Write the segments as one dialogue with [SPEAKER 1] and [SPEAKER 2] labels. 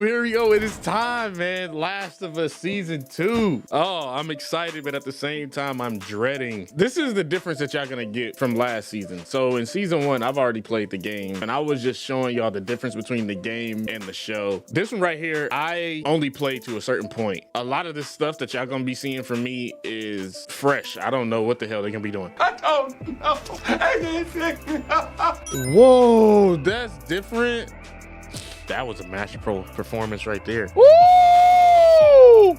[SPEAKER 1] Here we go. It is time, man. Last of Us Season 2. Oh, I'm excited, but at the same time, I'm dreading. This is the difference that y'all gonna get from last season. So in Season 1, I've already played the game, and I was just showing y'all the difference between the game and the show. This one right here, I only played to a certain point. A lot of this stuff that y'all gonna be seeing from me is fresh. I don't know what the hell they're gonna be doing. I don't know. Whoa, that's different. That was a Master Pro performance right there. Woo!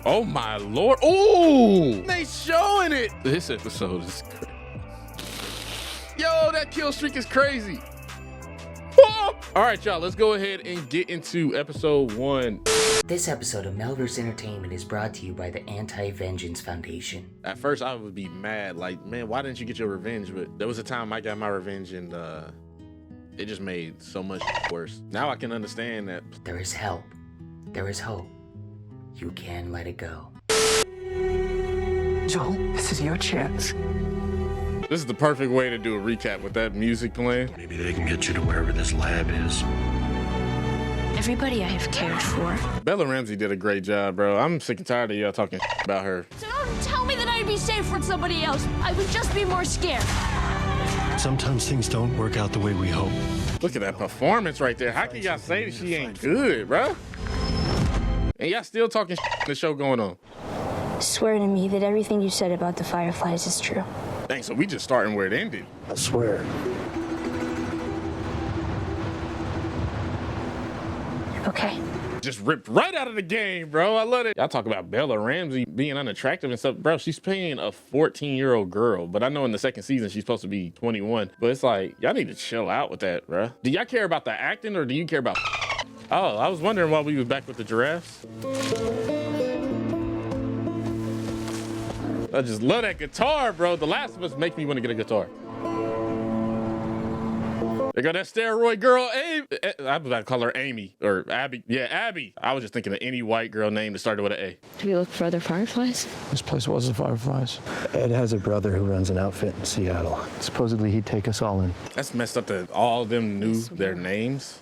[SPEAKER 1] Oh my Lord. Oh, they showing it. This episode is crazy. Yo, that kill streak is crazy. Whoa! All right, y'all, let's go ahead and get into episode 1.
[SPEAKER 2] This episode of MellVerse Entertainment is brought to you by the Anti-Vengeance Foundation.
[SPEAKER 1] At first, I would be mad, like, man, why didn't you get your revenge? But there was a time I got my revenge and it just made so much worse. Now I can understand that.
[SPEAKER 2] There is help. There is hope. You can let it go.
[SPEAKER 3] Joel, this is your chance.
[SPEAKER 1] This is the perfect way to do a recap with that music playing.
[SPEAKER 4] Maybe they can get you to wherever this lab is.
[SPEAKER 5] Everybody I have cared for.
[SPEAKER 1] Bella Ramsey did a great job, bro. I'm sick and tired of y'all talking about her.
[SPEAKER 5] So don't tell me that I'd be safe with somebody else. I would just be more scared.
[SPEAKER 4] Sometimes things don't work out the way we hope.
[SPEAKER 1] Look at that performance right there. How can y'all say that she ain't good, bro? And y'all still talking the show going on.
[SPEAKER 5] Swear to me that everything you said about the Fireflies is true.
[SPEAKER 1] Dang, so we just starting where it ended.
[SPEAKER 4] I swear.
[SPEAKER 5] Okay.
[SPEAKER 1] Just ripped right out of the game, bro. I love it. Y'all talk about Bella Ramsey being unattractive and stuff. Bro, she's playing a 14-year-old girl. But I know in the second season, she's supposed to be 21. But it's like, y'all need to chill out with that, bro. Do y'all care about the acting or do you care about... Oh, I was wondering why we was back with the giraffes. I just love that guitar, bro. The Last of Us make me want to get a guitar. They got that steroid girl, Amy. I was about to call her Amy or Abby. Yeah, Abby. I was just thinking of any white girl name that started with an A.
[SPEAKER 5] Do we look for other Fireflies?
[SPEAKER 6] This place was the Fireflies.
[SPEAKER 7] Ed has a brother who runs an outfit in Seattle. Supposedly he'd take us all in.
[SPEAKER 1] That's messed up that all of them knew their names.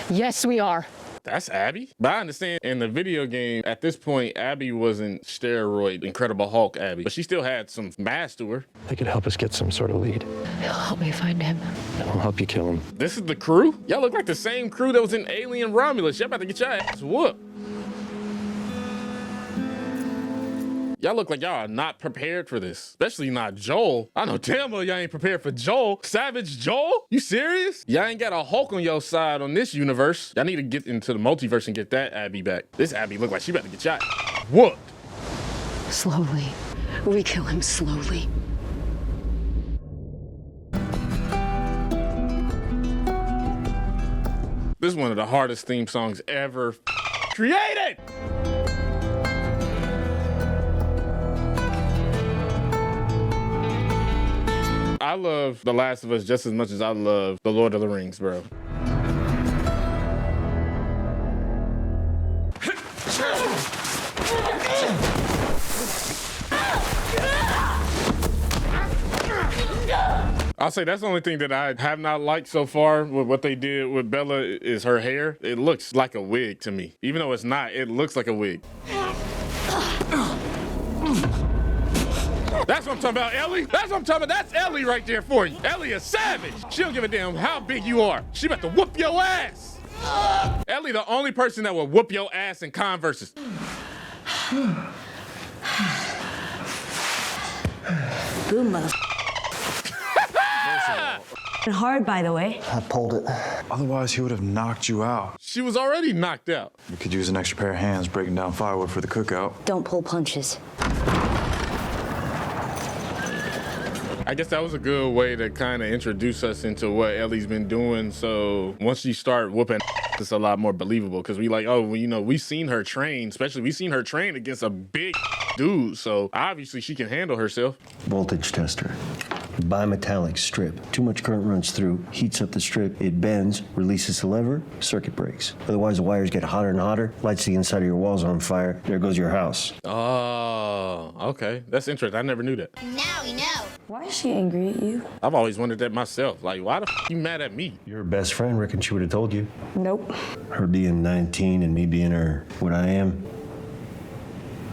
[SPEAKER 8] Yes, we are.
[SPEAKER 1] That's Abby. But I understand in the video game, at this point, Abby wasn't steroid Incredible Hulk Abby, but she still had some mass to her.
[SPEAKER 7] They could help us get some sort of lead.
[SPEAKER 8] He'll help me find him.
[SPEAKER 7] And we'll help you kill him.
[SPEAKER 1] This is the crew? Y'all look like the same crew that was in Alien Romulus. Y'all about to get your ass whooped. Y'all look like y'all are not prepared for this, especially not Joel. I know damn well y'all ain't prepared for Joel. Savage Joel? You serious? Y'all ain't got a Hulk on your side on this universe. Y'all need to get into the multiverse and get that Abby back. This Abby look like she about to get shot. Whooped.
[SPEAKER 8] Slowly. We kill him slowly.
[SPEAKER 1] This is one of the hardest theme songs ever created. I love The Last of Us just as much as I love The Lord of the Rings, bro. I'll say that's the only thing that I have not liked so far with what they did with Bella is her hair. It looks like a wig to me. Even though it's not, it looks like a wig. That's what I'm talking about, Ellie. That's what I'm talking about. That's Ellie right there for you. Ellie is savage. She don't give a damn how big you are. She about to whoop your ass. Ellie, the only person that will whoop your ass in Converses.
[SPEAKER 9] Boom, mother. Hard, by the way.
[SPEAKER 7] I pulled it.
[SPEAKER 6] Otherwise, he would have knocked you out.
[SPEAKER 1] She was already knocked out.
[SPEAKER 6] We could use an extra pair of hands breaking down firewood for the cookout.
[SPEAKER 9] Don't pull punches.
[SPEAKER 1] I guess that was a good way to kind of introduce us into what Ellie's been doing. So once she start whooping, it's a lot more believable because we like, oh, well, you know, we've seen her train, especially we've seen her train against a big dude. So obviously she can handle herself.
[SPEAKER 7] Voltage tester.
[SPEAKER 4] Bimetallic strip. Too much current runs through, heats up the strip, it bends, releases the lever, circuit breaks. Otherwise, the wires get hotter and hotter, lights the inside of your walls on fire, there goes your house.
[SPEAKER 1] Oh, okay. That's interesting. I never knew that.
[SPEAKER 5] Now we know.
[SPEAKER 9] Why is she angry at you?
[SPEAKER 1] I've always wondered that myself. Like, why the you mad at me?
[SPEAKER 4] Your best friend, reckon she would have told you.
[SPEAKER 9] Nope.
[SPEAKER 4] Her being 19 and me being her what I am.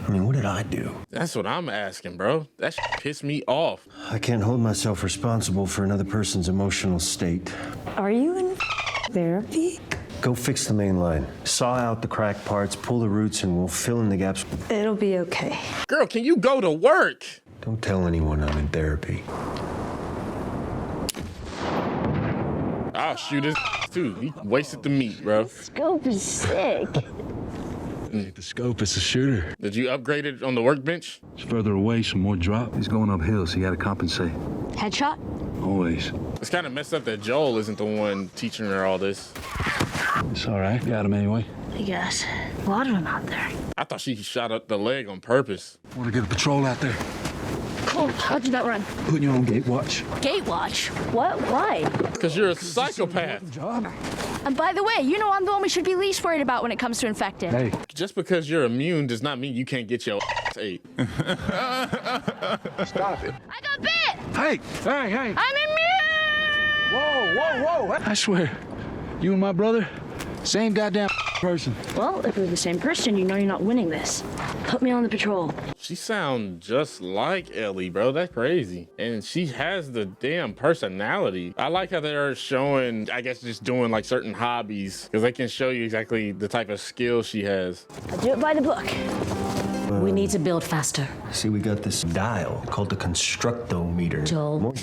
[SPEAKER 4] I mean, what did I do?
[SPEAKER 1] That's what I'm asking, bro. That pissed me off.
[SPEAKER 4] I can't hold myself responsible for another person's emotional state.
[SPEAKER 9] Are you in therapy?
[SPEAKER 4] Go fix the main line. Saw out the cracked parts, pull the roots, and we'll fill in the gaps.
[SPEAKER 9] It'll be okay.
[SPEAKER 1] Girl, can you go to work?
[SPEAKER 4] Don't tell anyone I'm in therapy.
[SPEAKER 1] I'll shoot his too. He wasted the meat, bro.
[SPEAKER 9] Scope is sick.
[SPEAKER 10] The scope is a shooter.
[SPEAKER 1] Did you upgrade it on the workbench?
[SPEAKER 10] It's further away, some more drop. He's going uphill, so you gotta compensate.
[SPEAKER 5] Headshot?
[SPEAKER 10] Always.
[SPEAKER 1] It's kind of messed up that Joel isn't the one teaching her all this.
[SPEAKER 10] It's all right. Got him anyway.
[SPEAKER 9] I guess. A lot of them out there.
[SPEAKER 1] I thought she shot up the leg on purpose.
[SPEAKER 10] Want to get a patrol out there?
[SPEAKER 5] Cool. How'd you that run?
[SPEAKER 10] Putting you on gate watch.
[SPEAKER 5] Gate watch.
[SPEAKER 9] What? Why?
[SPEAKER 1] Because you're a psychopath.
[SPEAKER 10] Job.
[SPEAKER 5] And by the way, you know I'm the one we should be least worried about when it comes to infected.
[SPEAKER 10] Hey.
[SPEAKER 1] Just because you're immune does not mean you can't get your ate.
[SPEAKER 10] Stop it.
[SPEAKER 5] I got bit!
[SPEAKER 10] Hey, hey, hey.
[SPEAKER 5] I'm immune!
[SPEAKER 10] Whoa, whoa, whoa. I swear, you and my brother, same goddamn person.
[SPEAKER 9] Well, if we're the same person, you know you're not winning this. Put me on the patrol.
[SPEAKER 1] She sounds just like Ellie, bro. That's crazy. And she has the damn personality. I like how they're showing, I guess, just doing like certain hobbies because they can show you exactly the type of skill she has.
[SPEAKER 9] I do it by the book.
[SPEAKER 8] We need to build faster.
[SPEAKER 4] See, we got this dial called the constructometer.
[SPEAKER 8] Joel.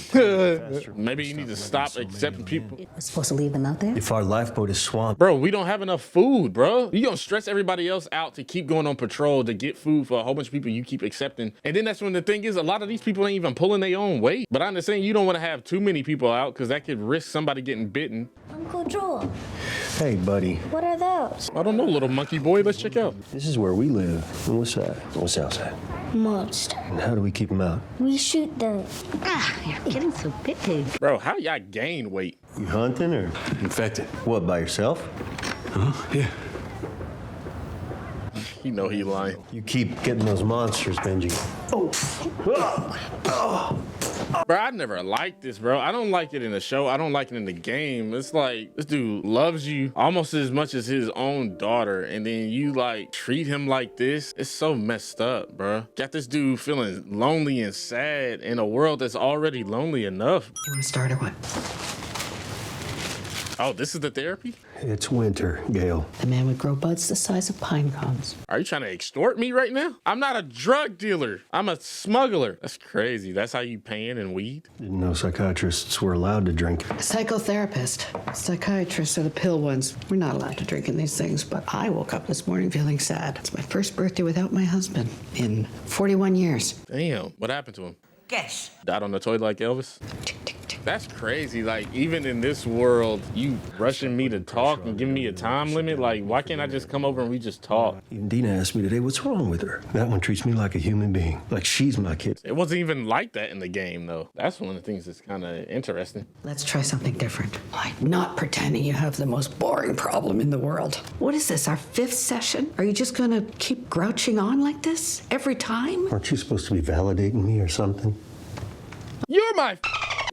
[SPEAKER 1] Maybe you need to stop accepting people.
[SPEAKER 8] We're supposed to leave them out there?
[SPEAKER 4] If our lifeboat is swamped,
[SPEAKER 1] Bro, we don't have enough food, bro. You gonna stress everybody else out to keep going on patrol to get food for a whole bunch of people you keep accepting. And then that's when the thing is, a lot of these people ain't even pulling their own weight. But I understand you don't want to have too many people out because that could risk somebody getting bitten.
[SPEAKER 9] Uncle Joel,
[SPEAKER 4] hey, buddy,
[SPEAKER 9] what are those?
[SPEAKER 1] I don't know, little monkey boy. Let's check out.
[SPEAKER 4] this is where we live. And what's that? What's outside?
[SPEAKER 9] Monster.
[SPEAKER 4] And how do we keep them out?
[SPEAKER 9] We shoot them.
[SPEAKER 8] You're getting so big.
[SPEAKER 1] Bro, how y'all gain weight?
[SPEAKER 4] You hunting or
[SPEAKER 10] Infected.
[SPEAKER 4] what, by yourself?
[SPEAKER 10] Huh? Yeah.
[SPEAKER 1] You know he lying.
[SPEAKER 4] You keep getting those monsters, Benji.
[SPEAKER 1] Bro, I never liked this, bro. I don't like it in the show. I don't like it in the game. It's like this dude loves you almost as much as his own daughter, and then you like treat him like this. It's so messed up, bro. Got this dude feeling lonely and sad in a world that's already lonely enough.
[SPEAKER 3] You want to start or what?
[SPEAKER 1] Oh, this is the therapy?
[SPEAKER 4] It's winter, Gail.
[SPEAKER 3] The man would grow buds the size of pine cones.
[SPEAKER 1] Are you trying to extort me right now? I'm not a drug dealer. I'm a smuggler. That's crazy. That's how you paying in weed?
[SPEAKER 4] Didn't know psychiatrists were allowed to drink.
[SPEAKER 3] Psychotherapist. Psychiatrists are the pill ones. We're not allowed to drink in these things, but I woke up this morning feeling sad. It's my first birthday without my husband in 41 years.
[SPEAKER 1] Damn. What happened to him?
[SPEAKER 3] Guess.
[SPEAKER 1] Died on the toilet like Elvis?
[SPEAKER 3] Tick, tick, tick.
[SPEAKER 1] That's crazy. Like, even in this world, you rushing me to talk and giving me a time limit. Like, why can't I just come over and we just talk?
[SPEAKER 4] Even Dina asked me today, what's wrong with her? That one treats me like a human being, like she's my kid.
[SPEAKER 1] It wasn't even like that in the game, though. That's one of the things that's kind of interesting.
[SPEAKER 3] Let's try something different. Like not pretending you have the most boring problem in the world. What is this, our 5th session? Are you just gonna keep grouching on like this every time?
[SPEAKER 4] Aren't you supposed to be validating me or something?
[SPEAKER 1] You're my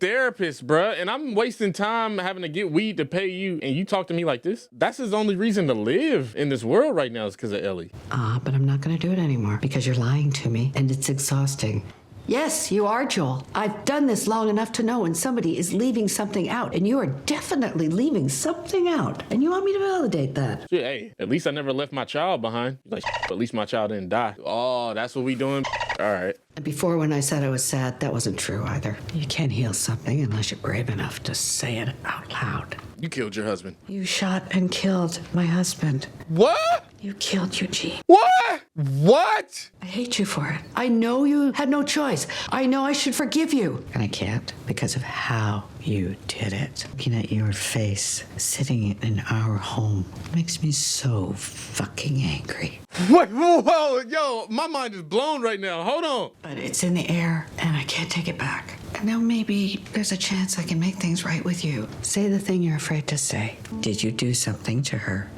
[SPEAKER 1] therapist, bruh, and I'm wasting time having to get weed to pay you, and you talk to me like this? That's his only reason to live in this world right now is because of Ellie.
[SPEAKER 3] But I'm not gonna do it anymore because you're lying to me and it's exhausting. Yes, you are, Joel. I've done this long enough to know when somebody is leaving something out, and you are definitely leaving something out, and you want me to validate that.
[SPEAKER 1] Shit, hey, at least I never left my child behind. Like, but at least my child didn't die. Oh, that's what we doing? All right.
[SPEAKER 3] And before, when I said I was sad, that wasn't true either. You can't heal something unless you're brave enough to say it out loud.
[SPEAKER 1] You killed your husband.
[SPEAKER 3] You shot and killed my husband.
[SPEAKER 1] What?
[SPEAKER 3] You killed Eugene.
[SPEAKER 1] What? What?
[SPEAKER 3] I hate you for it. I know you had no choice. I know I should forgive you. And I can't because of how you did it. Looking at your face sitting in our home makes me so fucking angry.
[SPEAKER 1] What? Whoa, yo, my mind is blown right now. Hold on.
[SPEAKER 3] But it's in the air and I can't take it back. Now maybe there's a chance I can make things right with you. Say the thing you're afraid to say. Did you do something to her?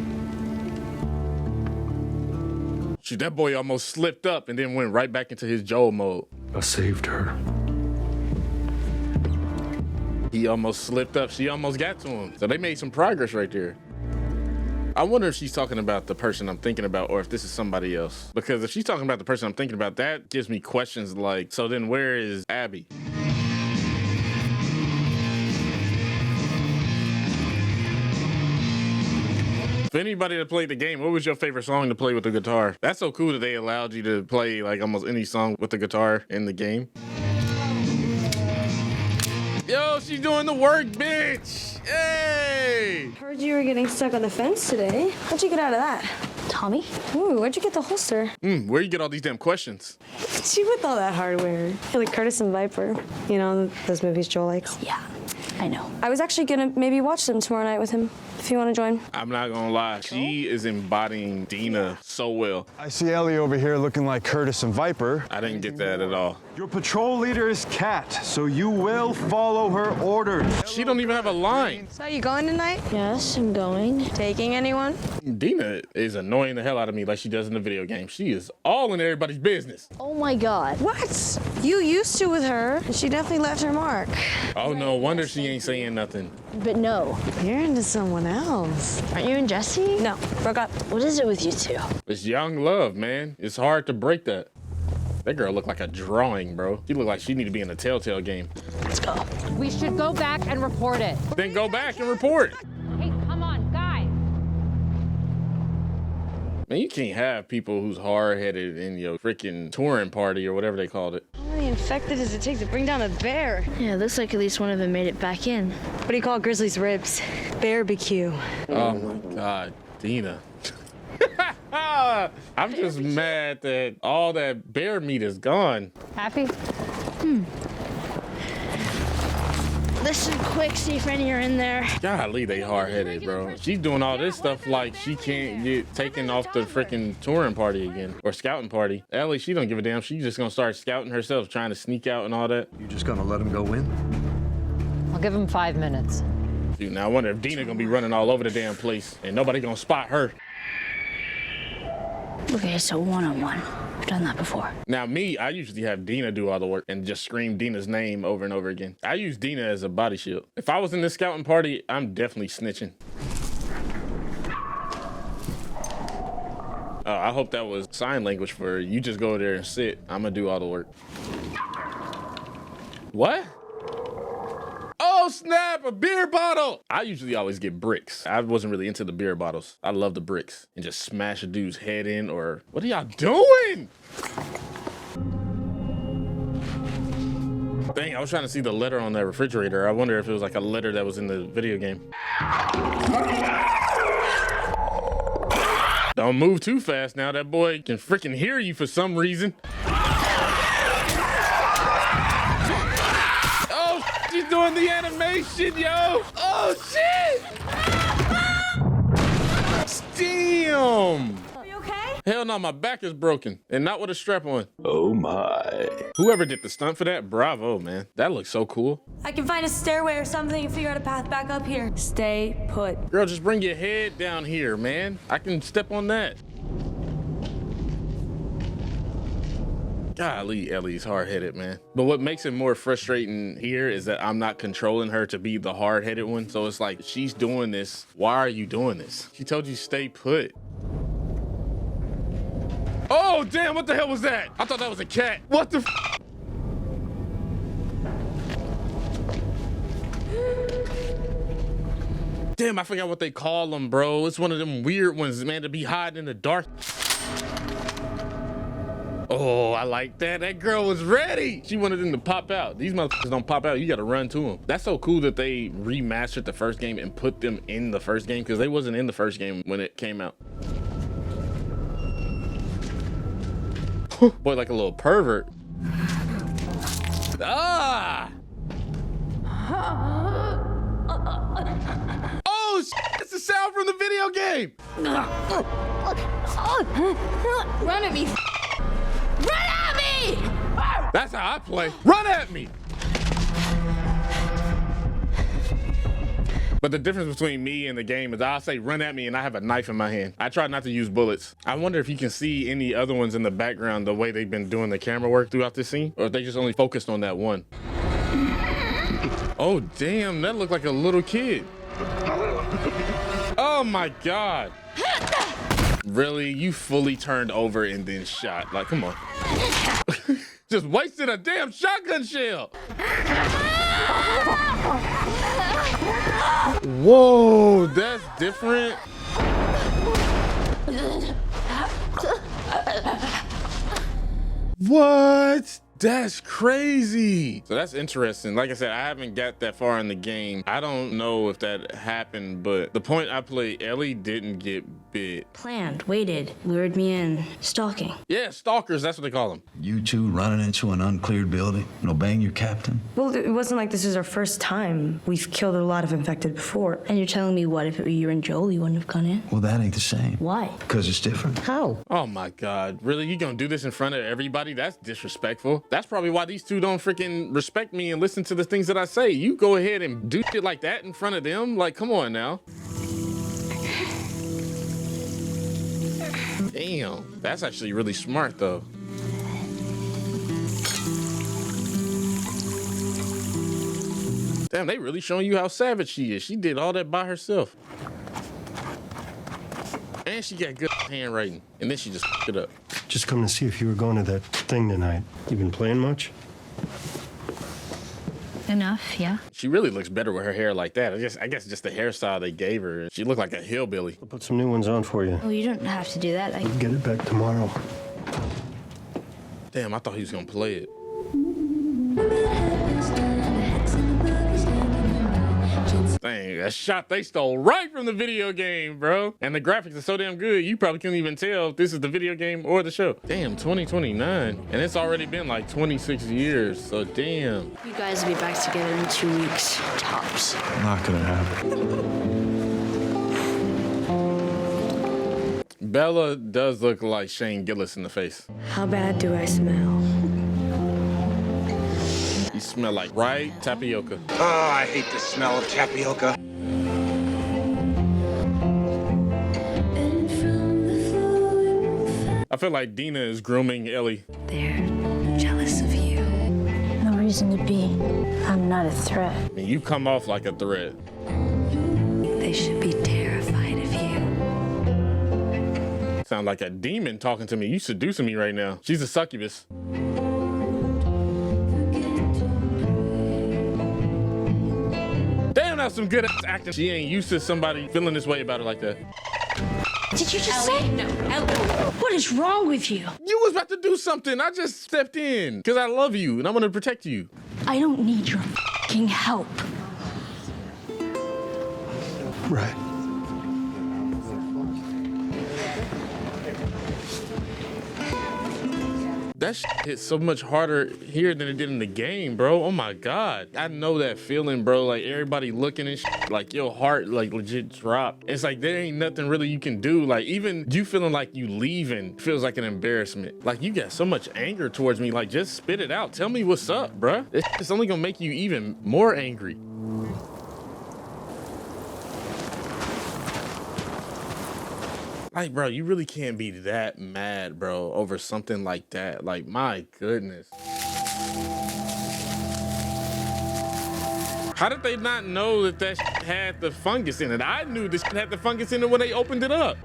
[SPEAKER 1] Shoot, that boy almost slipped up and then went right back into his Joel mode.
[SPEAKER 10] I saved her.
[SPEAKER 1] He almost slipped up. She almost got to him. So they made some progress right there. I wonder if she's talking about the person I'm thinking about or if this is somebody else. Because if she's talking about the person I'm thinking about, that gives me questions like, so then where is Abby? For anybody that played the game, what was your favorite song to play with the guitar? That's so cool that they allowed you to play like almost any song with the guitar in the game. Yo, she's doing the work, bitch. Hey!
[SPEAKER 9] Heard you were getting stuck on the fence today. How'd you get out of that?
[SPEAKER 8] Tommy?
[SPEAKER 9] Ooh, where'd you get the holster?
[SPEAKER 1] Where you get all these damn questions?
[SPEAKER 9] She with all that hardware. Like Curtis and Viper. You know, those movies Joel likes.
[SPEAKER 8] Yeah, I know.
[SPEAKER 9] I was actually gonna maybe watch them tomorrow night with him, if you want to join.
[SPEAKER 1] I'm not gonna lie, she is embodying Dina so well.
[SPEAKER 6] I see Ellie over here looking like Curtis and Viper.
[SPEAKER 1] I didn't get that at all.
[SPEAKER 6] Your patrol leader is Kat, so you will follow her orders.
[SPEAKER 1] She don't even have a line.
[SPEAKER 9] So you going tonight?
[SPEAKER 8] Yes, I'm going.
[SPEAKER 9] Taking anyone?
[SPEAKER 1] Dina is annoying the hell out of me like she does in the video game. She is all in everybody's business.
[SPEAKER 8] Oh my God.
[SPEAKER 9] What? You used to with her, and she definitely left her mark.
[SPEAKER 1] Oh, no wonder she ain't saying nothing.
[SPEAKER 8] But no.
[SPEAKER 9] You're into someone else.
[SPEAKER 8] Aren't you and Jesse?
[SPEAKER 9] No, broke up.
[SPEAKER 8] What is it with you two?
[SPEAKER 1] It's young love, man. It's hard to break that. That girl look like a drawing, bro. She look like she need to be in a Telltale game.
[SPEAKER 8] Let's go.
[SPEAKER 11] We should go back and report it.
[SPEAKER 1] Then go back and report.
[SPEAKER 11] Hey, come on, guys.
[SPEAKER 1] Man, you can't have people who's hard-headed in your freaking touring party or whatever they called it.
[SPEAKER 9] How many infected does it take to bring down a bear?
[SPEAKER 8] Yeah, looks like at least one of them made it back in.
[SPEAKER 9] What do you call grizzly's ribs? Barbecue.
[SPEAKER 1] Oh my God, Dina. I'm just mad that all that bear meat is gone.
[SPEAKER 11] Happy?
[SPEAKER 8] Listen quick, see if any are in there.
[SPEAKER 1] Golly, they hard-headed, bro. She's doing all this stuff like she can't get taken off the freaking touring party again or scouting party. Ellie, she don't give a damn. She's just gonna start scouting herself, trying to sneak out and all that.
[SPEAKER 4] You just gonna let him go in?
[SPEAKER 11] I'll give him 5 minutes.
[SPEAKER 1] Dude, now I wonder if Dina gonna be running all over the damn place and nobody gonna spot her.
[SPEAKER 8] Okay, so one-on-one. I've done that before.
[SPEAKER 1] Now me, I usually have Dina do all the work and just scream Dina's name over and over again. I use Dina as a body shield. If I was in this scouting party, I'm definitely snitching. I hope that was sign language for you just go there and sit. I'm gonna do all the work. What? Oh snap, a beer bottle! I usually always get bricks. I wasn't really into the beer bottles. I love the bricks. And just smash a dude's head in or... What are y'all doing? Dang, I was trying to see the letter on that refrigerator. I wonder if it was like a letter that was in the video game. Don't move too fast now. That boy can freaking hear you for some reason. She's doing the animation, yo! Oh, shit! Damn!
[SPEAKER 9] Are you okay?
[SPEAKER 1] Hell no, my back is broken. And not with a strap on.
[SPEAKER 4] Oh my.
[SPEAKER 1] Whoever did the stunt for that, bravo, man. That looks so cool.
[SPEAKER 5] I can find a stairway or something and figure out a path back up here. Stay put.
[SPEAKER 1] Girl, just bring your head down here, man. I can step on that. Golly, Ellie's hard-headed, man. But what makes it more frustrating here is that I'm not controlling her to be the hard-headed one. So it's like, she's doing this. Why are you doing this? She told you stay put. Oh, damn, what the hell was that? I thought that was a cat. What the f? Damn, I forgot what they call them, bro. It's one of them weird ones, man, to be hiding in the dark. Oh, I like that. That girl was ready. She wanted them to pop out. These motherfuckers don't pop out. You got to run to them. That's so cool that they remastered the first game and put them in the first game because they wasn't in the first game when it came out. Boy, like a little pervert. Ah! Oh, shit, it's the sound from the video game.
[SPEAKER 5] Run at me. Run at me!
[SPEAKER 1] That's how I play. Run at me. But the difference between me and the game is I'll say run at me and I have a knife in my hand. I try not to use bullets. I wonder if you can see any other ones in the background the way they've been doing the camera work throughout this scene, or if they just only focused on that one. Oh, damn, that looked like a little kid. Oh my God. Really? You fully turned over and then shot. Like, come on. Just wasted a damn shotgun shell. Whoa, that's different. What? That's crazy. So that's interesting. Like I said, I haven't got that far in the game. I don't know if that happened, but the point I played, Ellie didn't get bit.
[SPEAKER 8] Planned, waited, lured me in, stalking.
[SPEAKER 1] Yeah, stalkers, that's what they call them.
[SPEAKER 10] You two running into an uncleared building and obeying your captain?
[SPEAKER 9] Well, it wasn't like this is our first time. We've killed a lot of infected before.
[SPEAKER 8] And you're telling me what, if it were you and Joel, you wouldn't have gone in?
[SPEAKER 10] Well, that ain't the same.
[SPEAKER 8] Why?
[SPEAKER 10] Because it's different.
[SPEAKER 8] How?
[SPEAKER 1] Oh my God, really? You gonna do this in front of everybody? That's disrespectful. That's probably why these two don't freaking respect me and listen to the things that I say. You go ahead and do shit like that in front of them? Like, come on now. Damn, that's actually really smart though. Damn, they really showing you how savage she is. She did all that by herself. And she got good handwriting. And then she just f***ed it up.
[SPEAKER 4] Just come to see if you were going to that thing tonight. You been playing much?
[SPEAKER 8] Enough, yeah.
[SPEAKER 1] She really looks better with her hair like that. I guess just the hairstyle they gave her. She looked like a hillbilly.
[SPEAKER 4] I'll put some new ones on for you.
[SPEAKER 8] Oh, you don't have to do that.
[SPEAKER 4] We'll get it back tomorrow.
[SPEAKER 1] Damn, I thought he was gonna play it. Dang, that shot they stole right from the video game, bro. And the graphics are so damn good, you probably couldn't even tell if this is the video game or the show. Damn, 2029. And it's already been like 26 years, so damn.
[SPEAKER 8] You guys will be back together in 2 weeks, tops.
[SPEAKER 10] Not gonna happen.
[SPEAKER 1] Bella does look like Shane Gillis in the face.
[SPEAKER 9] How bad do I smell?
[SPEAKER 1] You smell like right tapioca.
[SPEAKER 12] Oh, I hate the smell of tapioca.
[SPEAKER 1] I feel like Dina is grooming Ellie.
[SPEAKER 8] They're jealous of you. No reason to be. I'm not a threat.
[SPEAKER 1] And you come off like a threat.
[SPEAKER 8] They should be terrified of you.
[SPEAKER 1] Sound like a demon talking to me. You seducing me right now. She's a succubus. Damn, that's some good ass acting. She ain't used to somebody feeling this way about her like that.
[SPEAKER 8] Did you just say? No. What is wrong with you?
[SPEAKER 1] You was about to do something. I just stepped in because I love you and I'm gonna protect you.
[SPEAKER 8] I don't need your fucking help.
[SPEAKER 4] Right.
[SPEAKER 1] That shit hit so much harder here than it did in the game, bro. Oh my God. I know that feeling, bro. Like everybody looking and shit, like your heart like legit dropped. It's like there ain't nothing really you can do. Like even you feeling like you leaving feels like an embarrassment. Like you got so much anger towards me. Like just spit it out. Tell me what's up, bro. It's only gonna make you even more angry. Like, bro, you really can't be that mad, bro, over something like that. Like, my goodness. How did they not know that that shit had the fungus in it? I knew this shit had the fungus in it when they opened it up.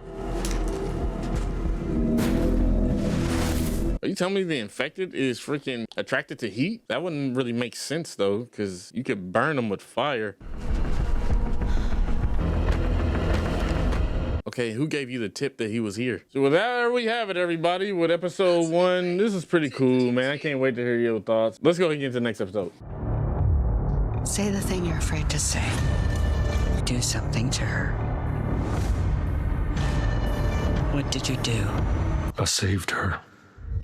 [SPEAKER 1] Are you telling me the infected is freaking attracted to heat? That wouldn't really make sense, though, because you could burn them with fire. Okay, who gave you the tip that he was here? So with that, there we have it, everybody, with episode 1. This is pretty cool, man. I can't wait to hear your thoughts. Let's go ahead and get into the next episode.
[SPEAKER 3] Say the thing you're afraid to say. Do something to her. What did you do?
[SPEAKER 10] I saved her.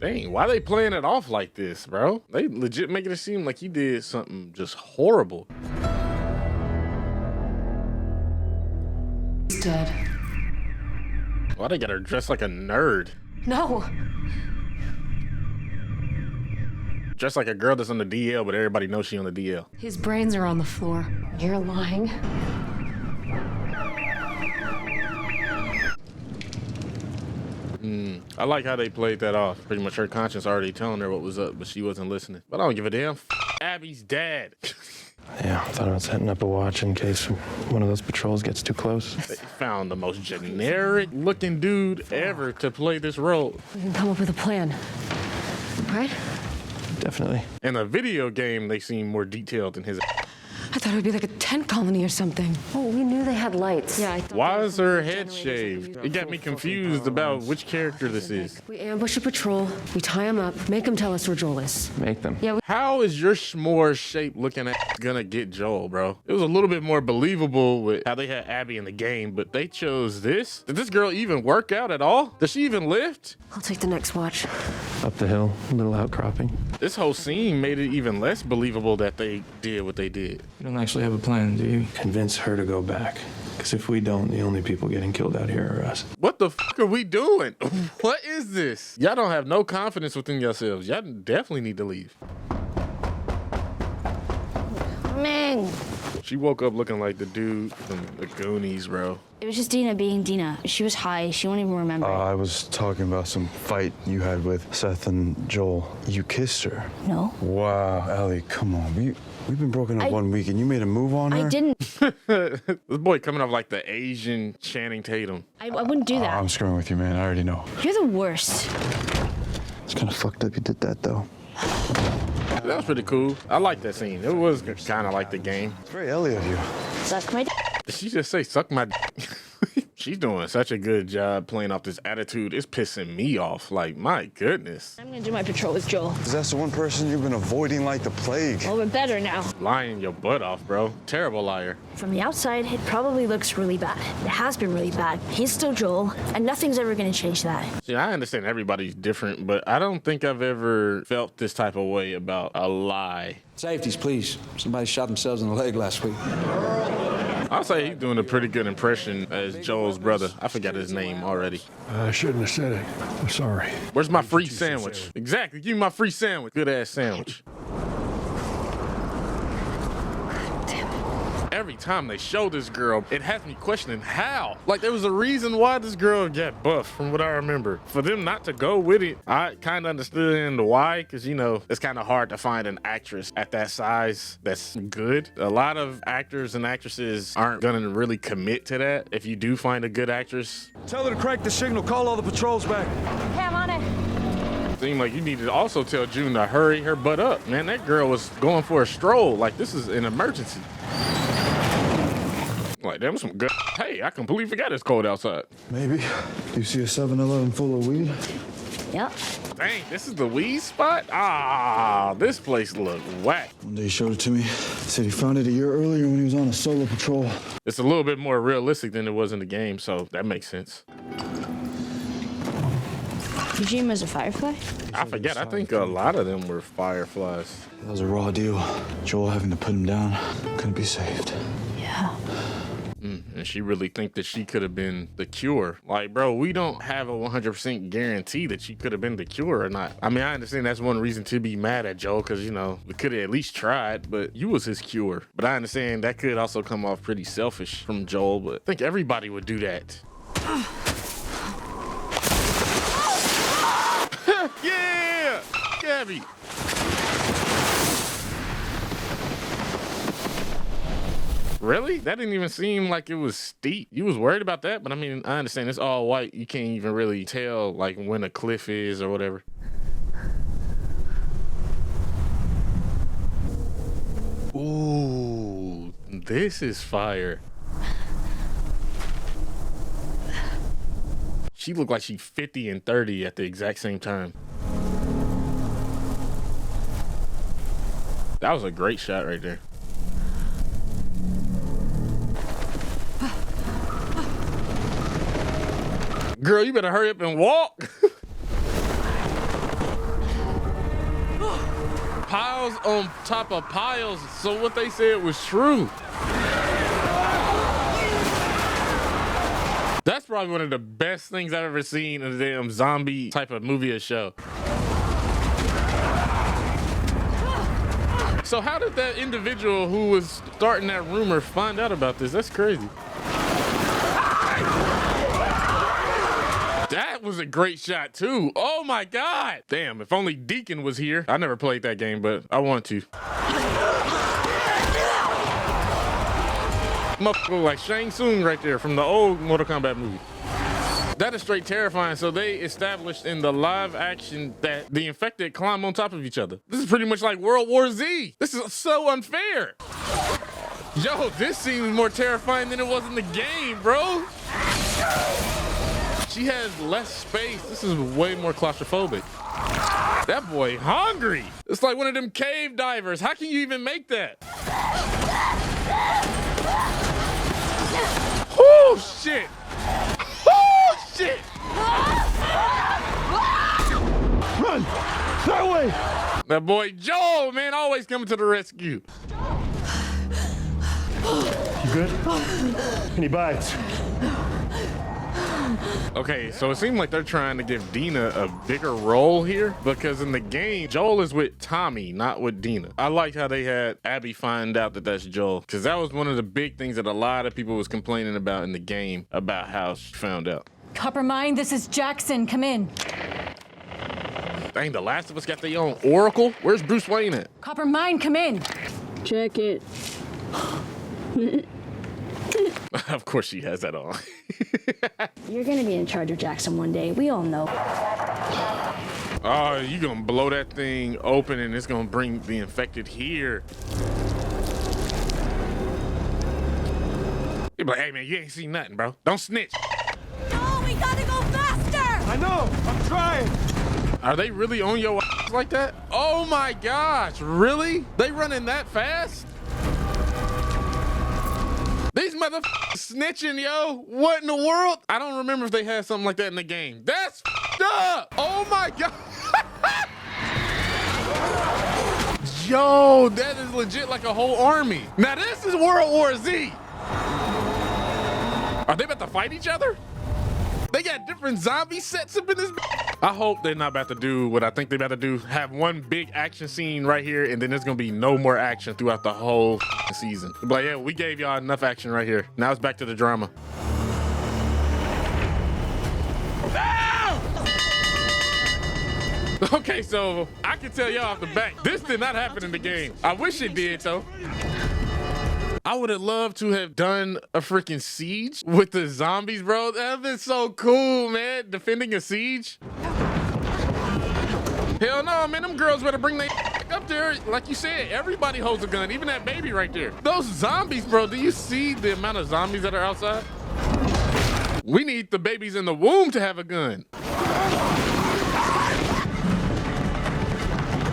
[SPEAKER 1] Dang, why they playing it off like this, bro? They legit making it seem like he did something just horrible.
[SPEAKER 9] He's dead.
[SPEAKER 1] Why they got her dressed like a nerd?
[SPEAKER 9] No.
[SPEAKER 1] Dressed like a girl that's on the DL, but everybody knows she on the DL.
[SPEAKER 9] His brains are on the floor. You're lying.
[SPEAKER 1] I like how they played that off. Pretty much her conscience already telling her what was up, but she wasn't listening. But I don't give a damn. Abby's dad.
[SPEAKER 7] Yeah, I thought about setting up a watch in case one of those patrols gets too close.
[SPEAKER 1] They found the most generic looking dude ever to play this role.
[SPEAKER 11] We can come up with a plan, right?
[SPEAKER 7] Definitely.
[SPEAKER 1] In a video game, they seem more detailed than his.
[SPEAKER 3] I thought it would be like a tent colony or something.
[SPEAKER 11] Oh, we knew they had lights.
[SPEAKER 3] Yeah, I thought.
[SPEAKER 1] Why is her head shaved? It got me confused about which character this is.
[SPEAKER 11] We ambush a patrol, we tie them up, make them tell us where Joel is.
[SPEAKER 7] Make them.
[SPEAKER 11] Yeah,
[SPEAKER 1] How is your s'more shape looking at gonna get Joel, bro? It was a little bit more believable with how they had Abby in the game, but they chose this? Did this girl even work out at all? Does she even lift?
[SPEAKER 11] I'll take the next watch.
[SPEAKER 7] Up the hill, a little outcropping.
[SPEAKER 1] This whole scene made it even less believable that they did what they did.
[SPEAKER 13] You don't actually have a plan, do you?
[SPEAKER 7] Convince her to go back. Because if we don't, the only people getting killed out here are us.
[SPEAKER 1] What the fuck are we doing? What is this? Y'all don't have no confidence within yourselves. Y'all definitely need to leave.
[SPEAKER 8] Man.
[SPEAKER 1] She woke up looking like the dude from the Goonies, bro.
[SPEAKER 8] It was just Dina being Dina. She was high. She won't even remember.
[SPEAKER 6] I was talking about some fight you had with Seth and Joel. You kissed her.
[SPEAKER 8] No.
[SPEAKER 6] Wow, Ellie, come on. We've been broken up 1 week and you made a move on her?
[SPEAKER 8] I didn't.
[SPEAKER 1] This boy coming off like the Asian Channing Tatum.
[SPEAKER 8] I wouldn't do that.
[SPEAKER 6] I'm screwing with you, man. I already know.
[SPEAKER 8] You're the worst.
[SPEAKER 6] It's kind of fucked up you did that, though.
[SPEAKER 1] That was pretty cool. I like that scene. It was kind of like the game.
[SPEAKER 6] It's very Ellie of you.
[SPEAKER 8] Suck my d.
[SPEAKER 1] Did she just say suck my d? She's doing such a good job playing off this attitude. It's pissing me off. Like, my goodness.
[SPEAKER 8] I'm gonna do my patrol with Joel.
[SPEAKER 6] Because that's the one person you've been avoiding like the plague.
[SPEAKER 8] Well, we're better now.
[SPEAKER 1] Lying your butt off, bro. Terrible liar.
[SPEAKER 8] From the outside, it probably looks really bad. It has been really bad. He's still Joel, and nothing's ever gonna change that.
[SPEAKER 1] See, I understand everybody's different, but I don't think I've ever felt this type of way about a lie.
[SPEAKER 13] Safeties, please. Somebody shot themselves in the leg last week.
[SPEAKER 1] I'll say he's doing a pretty good impression as Joel's brother. I forgot his name already.
[SPEAKER 14] I shouldn't have said it. I'm sorry.
[SPEAKER 1] Where's my free sandwich? Exactly. Give me my free sandwich. Good ass sandwich. Every time they show this girl, it has me questioning how. Like, there was a reason why this girl got buffed, from what I remember. For them not to go with it, I kind of understood why, because, you know, it's kind of hard to find an actress at that size that's good. A lot of actors and actresses aren't going to really commit to that. If you do find a good actress,
[SPEAKER 6] Tell her to crank the signal. Call all the patrols back.
[SPEAKER 8] Hey, I'm on it.
[SPEAKER 1] seemed like you need to also tell June to hurry her butt up. Man, that girl was going for a stroll. Like, this is an emergency. Like, that was some good. Hey, I completely forgot it's cold outside.
[SPEAKER 6] Maybe. Do you see a 7-Eleven full of weed?
[SPEAKER 8] Yep.
[SPEAKER 1] Dang, this is the weed spot? Ah, this place look whack.
[SPEAKER 6] One day he showed it to me. Said he found it a year earlier when he was on a solo patrol.
[SPEAKER 1] It's a little bit more realistic than it was in the game, so that makes sense.
[SPEAKER 8] You dream as a firefly?
[SPEAKER 1] I forget. I think a lot of them were fireflies.
[SPEAKER 6] That was a raw deal. Joel having to put him down. Couldn't be saved.
[SPEAKER 8] Yeah.
[SPEAKER 1] And she really think that she could have been the cure. Like, bro, we don't have a 100% guarantee that she could have been the cure or not. I mean, I understand that's one reason to be mad at Joel, because, you know, we could have at least tried, but you was his cure. But I understand that could also come off pretty selfish from Joel, but I think everybody would do that. Yeah! Gabby! Really? That didn't even seem like it was steep. You was worried about that, but I mean, I understand it's all white. You can't even really tell like when a cliff is or whatever. Ooh, this is fire. She looked like she's 50 and 30 at the exact same time. That was a great shot right there. Girl, you better hurry up and walk. Piles on top of piles. So what they said was true. That's probably one of the best things I've ever seen in a damn zombie type of movie or show. So how did that individual who was starting that rumor find out about this? That's crazy. That That was a great shot too. Oh my God. Damn, if only Deacon was here. I never played that game, but I want to. Motherfucker like Shang Tsung right there from the old Mortal Kombat movie. That is straight terrifying. So they established in the live action that the infected climb on top of each other. This is pretty much like World War Z. This is so unfair. Yo, this seems more terrifying than it was in the game, bro. She has less space. This is way more claustrophobic. That boy hungry. It's like one of them cave divers. How can you even make that? Oh, shit. Oh, shit.
[SPEAKER 14] Run! That way!
[SPEAKER 1] That boy Joel, man, always coming to the rescue.
[SPEAKER 14] You good? Any bites?
[SPEAKER 1] Okay, so it seems like they're trying to give Dina a bigger role here because in the game, Joel is with Tommy, not with Dina. I like how they had Abby find out that that's Joel because that was one of the big things that a lot of people was complaining about in the game about how she found out.
[SPEAKER 5] Coppermine, this is Jackson. Come in.
[SPEAKER 1] Dang, The Last of Us got their own Oracle? Where's Bruce Wayne at?
[SPEAKER 5] Coppermine, come in.
[SPEAKER 8] Check it.
[SPEAKER 1] Of course she has that on.
[SPEAKER 8] You're gonna be in charge of Jackson one day. We all know.
[SPEAKER 1] Oh, you gonna blow that thing open and it's gonna bring the infected here. You be like, hey man, you ain't seen nothing, bro. Don't snitch.
[SPEAKER 5] No, we gotta go faster.
[SPEAKER 6] I know, I'm trying.
[SPEAKER 1] Are they really on your ass like that? Oh my gosh, really? They running that fast? These motherfuckers snitching, yo. What in the world? I don't remember if they had something like that in the game. That's f***ed up. Oh my God. Yo, that is legit like a whole army. Now this is World War Z. Are they about to fight each other? They got different zombie sets up in this. I hope they're not about to do what I think they're about to do. Have one big action scene right here, and then there's gonna be no more action throughout the whole season. But yeah, we gave y'all enough action right here. Now it's back to the drama. Okay, so I can tell y'all off the bat, this did not happen in the game. I wish it did, though. I would have loved to have done a freaking siege with the zombies, bro. That would have been so cool, man. Defending a siege. Hell no, man. Them girls better bring their up there. Like you said, everybody holds a gun, even that baby right there. Those zombies, bro. Do you see the amount of zombies that are outside? We need the babies in the womb to have a gun.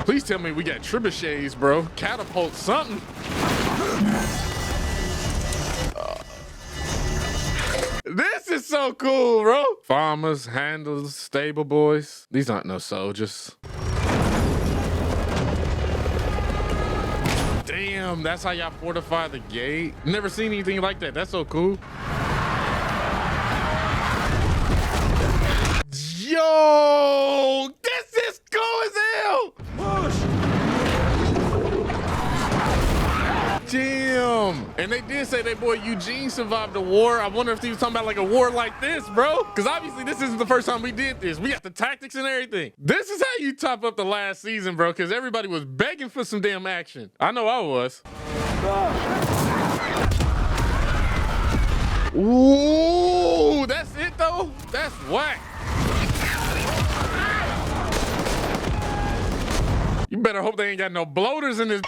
[SPEAKER 1] Please tell me we got trebuchets, bro. Catapult something. This is so cool, bro. Farmers, handlers, stable boys. These aren't no soldiers. Damn, that's how y'all fortify the gate. Never seen anything like that. That's so cool. Yo, this is cool as hell. Damn. And they did say that boy Eugene survived the war. I wonder if he was talking about like a war like this, bro. Because obviously this isn't the first time we did this. We got the tactics and everything. This is how you top up the last season, bro. Because everybody was begging for some damn action. I know I was. Ooh, that's it though? That's whack. You better hope they ain't got no bloaters in this.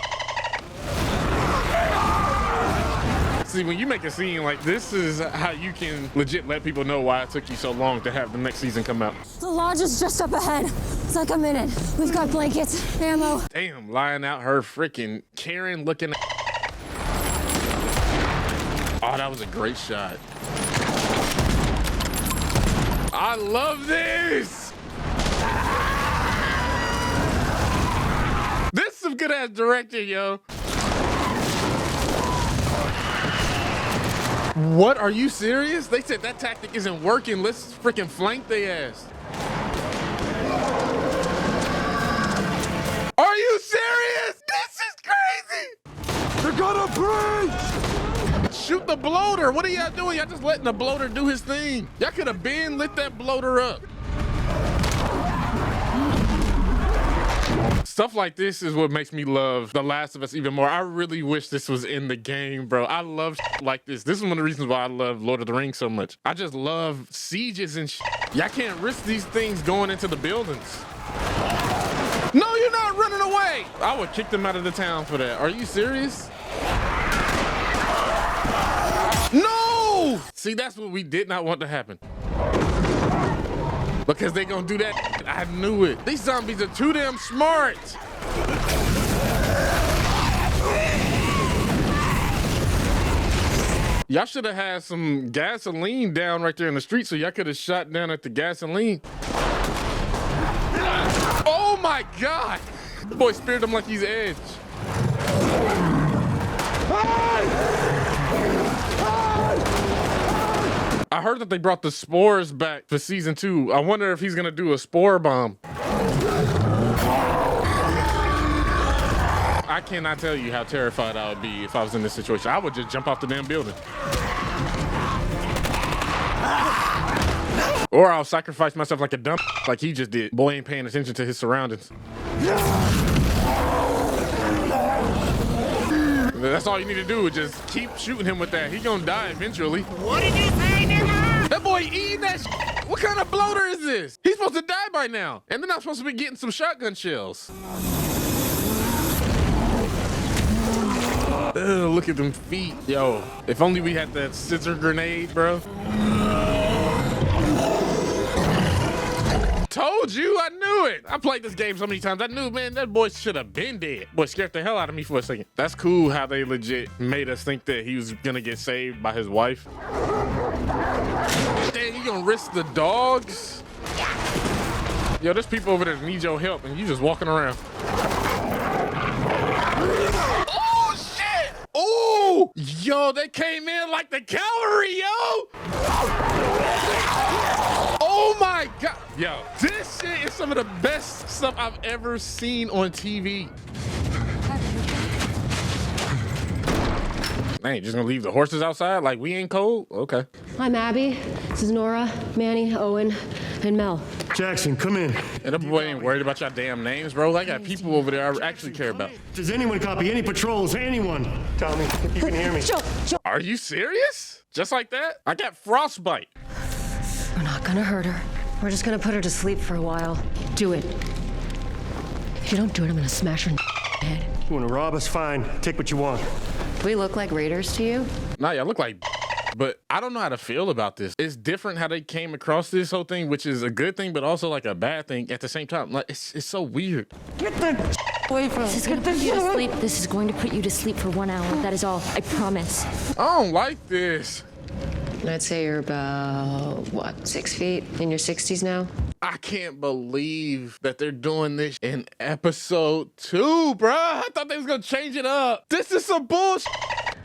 [SPEAKER 1] See, when you make a scene like this is how you can legit let people know why it took you so long to have the next season come out.
[SPEAKER 8] The lodge is just up ahead. It's like a minute. We've got blankets, ammo.
[SPEAKER 1] Damn, lying out her freaking Karen looking. Oh, that was a great shot. I love this. This is some good ass directing, yo. What? Are you serious? They said that tactic isn't working. Let's freaking flank their ass. Are you serious? This is crazy.
[SPEAKER 6] They're gonna breach.
[SPEAKER 1] Shoot the bloater. What are y'all doing? Y'all just letting the bloater do his thing. Y'all could have been lit that bloater up. Stuff like this is what makes me love The Last of Us even more. I really wish this was in the game, bro. I love like this. This is one of the reasons why I love Lord of the Rings so much. I just love sieges and Y'all can't risk these things going into the buildings. No, you're not running away. I would kick them out of the town for that. Are you serious? No! See, that's what we did not want to happen. Because they gonna do that. I knew it. These zombies are too damn smart. Y'all should have had some gasoline down right there in the street so y'all could have shot down at the gasoline. Oh my God! The boy speared him like he's Edge. I heard that they brought the spores back for season 2. I wonder if he's gonna do a spore bomb. I cannot tell you how terrified I would be if I was in this situation. I would just jump off the damn building. Or I'll sacrifice myself like a dumb like he just did. Boy ain't paying attention to his surroundings. That's all you need to do is just keep shooting him with that. He gonna die eventually. What did you say, nigga? That boy eating that shit. What kind of bloater is this? He's supposed to die by now. And then I'm supposed to be getting some shotgun shells. Ugh, look at them feet. Yo, if only we had that scissor grenade, bro. Told you, I knew it. I played this game so many times. I knew, man, that boy should have been dead. Boy scared the hell out of me for a second. That's cool how they legit made us think that he was gonna get saved by his wife. Damn, you gonna risk the dogs? Yo, there's people over there that need your help and you just walking around. Oh, shit! Oh! Yo, they came in like the cavalry, yo! Oh my God. Yo, this shit is some of the best stuff I've ever seen on TV. Man, just gonna leave the horses outside like we ain't cold? Okay.
[SPEAKER 11] I'm Abby. This is Nora, Manny, Owen, and Mel.
[SPEAKER 14] Jackson, come in.
[SPEAKER 1] And that boy ain't worried about your damn names, bro. I got people over there I actually care about.
[SPEAKER 14] Does anyone copy any patrols? Anyone? Tell me if you can hear me.
[SPEAKER 1] Are you serious? Just like that? I got frostbite.
[SPEAKER 11] We're not gonna hurt her. We're just gonna put her to sleep for a while. Do it. If you don't do it, I'm gonna smash her head.
[SPEAKER 14] You wanna rob us? Fine. Take what you want.
[SPEAKER 11] Do we look like raiders to you?
[SPEAKER 1] Nah, y'all look like but I don't know how to feel about this. It's different how they came across this whole thing, which is a good thing, but also like a bad thing at the same time. Like, it's so weird.
[SPEAKER 8] Get that away from This is gonna put you to sleep. This is going to put you to sleep for 1 hour. That is all. I promise.
[SPEAKER 1] I don't like this.
[SPEAKER 11] I'd say you're about, what, 6 feet? In your 60s now?
[SPEAKER 1] I can't believe that they're doing this in episode 2, bruh. I thought they was gonna change it up. This is some bullshit.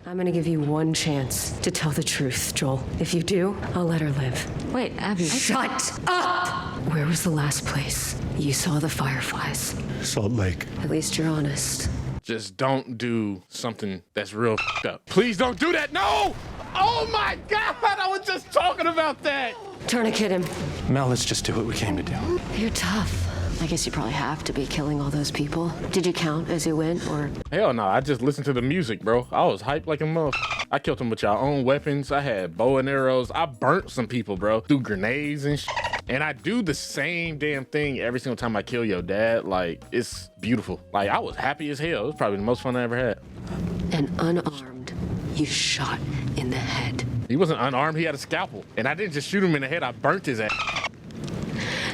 [SPEAKER 11] I'm gonna give you one chance to tell the truth, Joel. If you do, I'll let her live.
[SPEAKER 8] Wait, Abby.
[SPEAKER 11] Shut up! Where was the last place you saw the fireflies?
[SPEAKER 14] Salt Lake.
[SPEAKER 11] At least you're honest.
[SPEAKER 1] Just don't do something that's real up. Please don't do that. No! Oh my God, I was just talking about that.
[SPEAKER 11] Tourniquet him.
[SPEAKER 14] Mel, let's just do what we came to do.
[SPEAKER 11] You're tough. I guess you probably have to be killing all those people. Did you count as you went, or?
[SPEAKER 1] Hell no, I just listened to the music, bro. I was hyped like a motherfucker. I killed them with y'all own weapons. I had bow and arrows. I burnt some people, bro. Threw grenades and shit. And I do the same damn thing every single time I kill your dad. Like, it's beautiful. Like, I was happy as hell. It was probably the most fun I ever had.
[SPEAKER 11] And unarmed, you shot in the head.
[SPEAKER 1] He wasn't unarmed. He had a scalpel. And I didn't just shoot him in the head. I burnt his ass.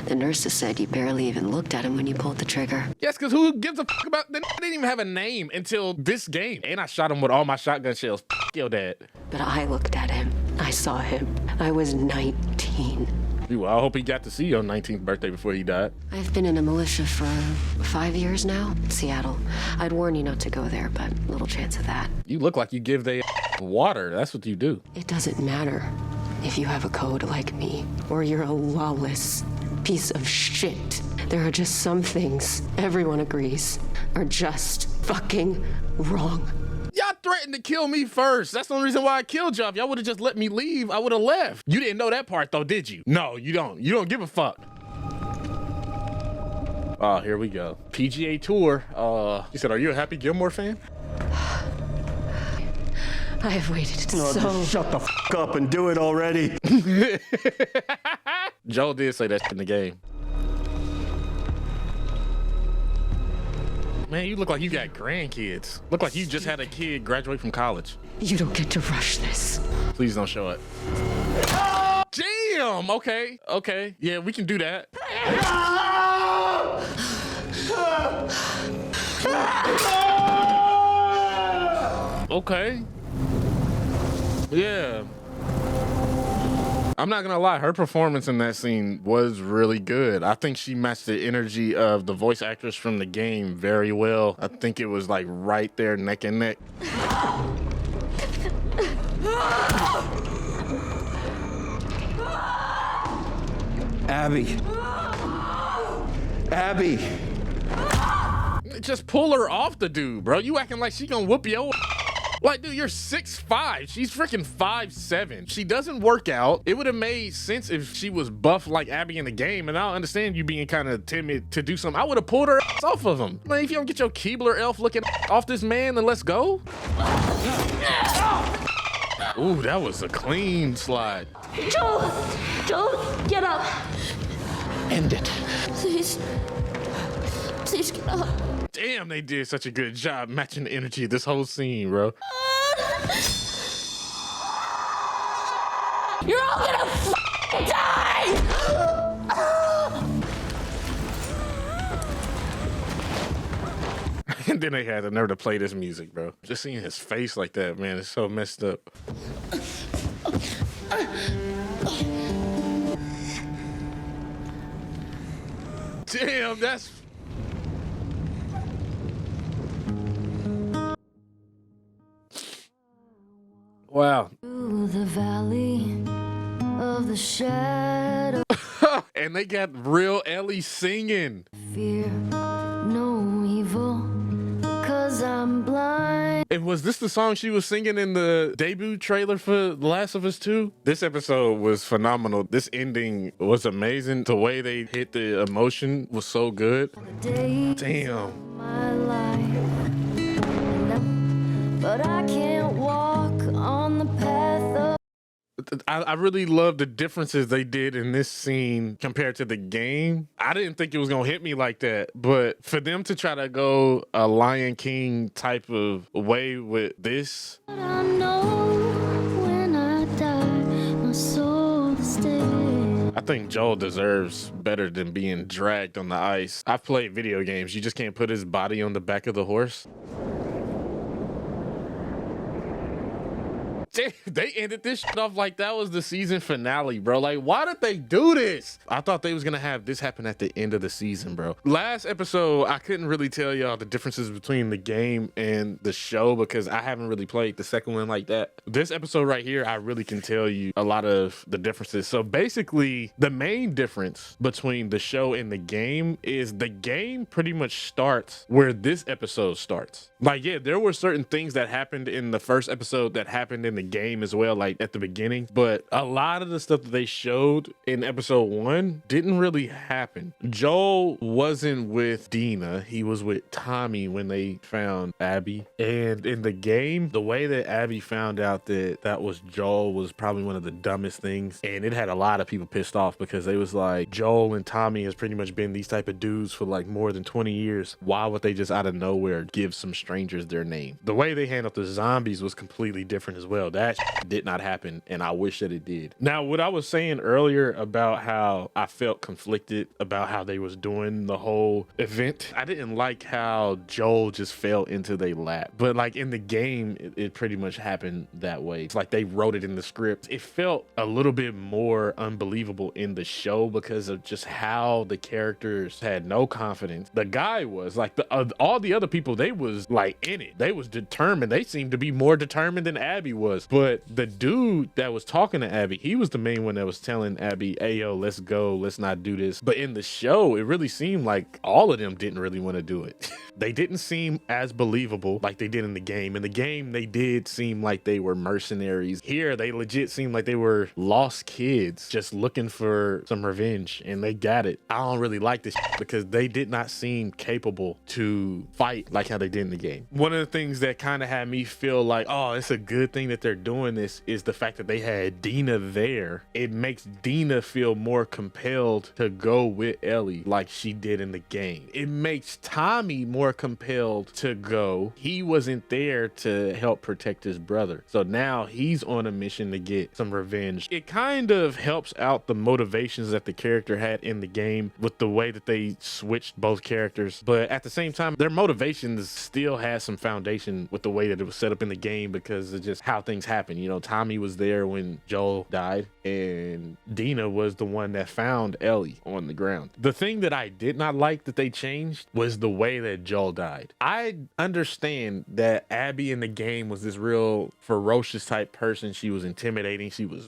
[SPEAKER 11] The nurses said you barely even looked at him when you pulled the trigger.
[SPEAKER 1] Yes, because who gives a fuck about... They didn't even have a name until this game. And I shot him with all my shotgun shells. Your dad.
[SPEAKER 11] But I looked at him. I saw him. I was 19.
[SPEAKER 1] Well, I hope he got to see your 19th birthday before he died.
[SPEAKER 11] I've been in a militia for 5 years now. Seattle. I'd warn you not to go there, but little chance of that.
[SPEAKER 1] You look like you give they water. That's what you do.
[SPEAKER 11] It doesn't matter if you have a code like me, or you're a lawless piece of shit. There are just some things everyone agrees are just fucking wrong.
[SPEAKER 1] Y'all threatened to kill me first. That's the only reason why I killed y'all. If y'all would have just let me leave, I would have left. You didn't know that part though, did you? No, you don't. You don't give a fuck. Oh, here we go. PGA Tour. He said, are you a Happy Gilmore fan?
[SPEAKER 11] I have waited
[SPEAKER 14] No,
[SPEAKER 11] so...
[SPEAKER 14] just shut the f up and do it already.
[SPEAKER 1] Joel did say that in the game. Man, you look like you got grandkids. Look like you just had a kid graduate from college.
[SPEAKER 11] You don't get to rush this.
[SPEAKER 1] Please don't show it. Damn, okay, okay. Yeah, we can do that. Okay. Yeah. I'm not gonna lie, her performance in that scene was really good. I think she matched the energy of the voice actress from the game very well. I think it was like right there, neck and neck.
[SPEAKER 14] Abby. Abby.
[SPEAKER 1] Just pull her off the dude, bro. You acting like she gonna whoop your... Like, dude, you're 6'5". She's freaking 5'7". She doesn't work out. It would have made sense if she was buff like Abby in the game, and I don't understand you being kind of timid to do something. I would have pulled her ass off of him. Man, if you don't get your Keebler elf looking off this man, then let's go. Ooh, that was a clean slide.
[SPEAKER 8] Joel, get up.
[SPEAKER 1] End it.
[SPEAKER 8] Please get up.
[SPEAKER 1] Damn, they did such a good job matching the energy of this whole scene, bro.
[SPEAKER 8] You're all gonna die!
[SPEAKER 1] And then they had the nerve to play this music, bro. Just seeing his face like that, man, it's so messed up. Damn, that's... Wow.
[SPEAKER 8] Through the valley of the shadow.
[SPEAKER 1] And they got real Ellie singing.
[SPEAKER 8] Fear no evil, cause I'm blind.
[SPEAKER 1] And was this the song she was singing in the debut trailer for The Last of Us 2? This episode was phenomenal. This ending was amazing. The way they hit the emotion was so good. Damn.
[SPEAKER 8] My life, but I can't walk on the path of...
[SPEAKER 1] I really love the differences they did in this scene compared to the game. I didn't think it was gonna hit me like that, but for them to try to go a Lion King type of way with this,
[SPEAKER 8] I know when I die, my soul is dead.
[SPEAKER 1] I think Joel deserves better than being dragged on the ice. I've played video games. You just can't put his body on the back of the horse. They ended this shit off like that was the season finale, bro. Like, why did they do this? I thought they was gonna have this happen at the end of the season, bro. Last episode, I couldn't really tell y'all the differences between the game and the show because I haven't really played the second one like that. This episode right here, I really can tell you a lot of the differences. So basically, the main difference between the show and the game is the game pretty much starts where this episode starts. Like, yeah, there were certain things that happened in the first episode that happened in the game as well, like at the beginning, but a lot of the stuff that they showed in episode 1 didn't really happen. Joel wasn't with Dina, he was with Tommy when they found Abby. And in the game, the way that Abby found out that that was Joel was probably one of the dumbest things, and it had a lot of people pissed off because they was like, Joel and Tommy has pretty much been these type of dudes for like more than 20 years. Why would they just out of nowhere give some strangers their name? The way they handled the zombies was completely different as well. That did not happen, and I wish that it did. Now, what I was saying earlier about how I felt conflicted about how they was doing the whole event, I didn't like how Joel just fell into their lap, but like in the game, it pretty much happened that way. It's like they wrote it in the script. It felt a little bit more unbelievable in the show because of just how the characters had no confidence. The guy was like, all the other people, they was like in it. They was determined. They seemed to be more determined than Abby was. was. But the dude that was talking to Abby, he was the main one that was telling Abby, hey, yo, let's go. Let's not do this. But in the show, it really seemed like all of them didn't really want to do it. They didn't seem as believable like they did in the game. In the game, they did seem like they were mercenaries. Here, they legit seemed like they were lost kids just looking for some revenge, and they got it. I don't really like this because they did not seem capable to fight like how they did in the game. One of the things that kind of had me feel like, oh, it's a good thing that they're doing this is the fact that they had Dina there. It makes Dina feel more compelled to go with Ellie like she did in the game. It makes Tommy more compelled to go. He wasn't there to help protect his brother. So now he's on a mission to get some revenge. It kind of helps out the motivations that the character had in the game with the way that they switched both characters. But at the same time, their motivations still has some foundation with the way that it was set up in the game because of just how things happen. You know, Tommy was there when Joel died, and Dina was the one that found Ellie on the ground. The thing that I did not like that they changed was the way that Joel died. I understand that Abby in the game was this real ferocious type person. She was intimidating.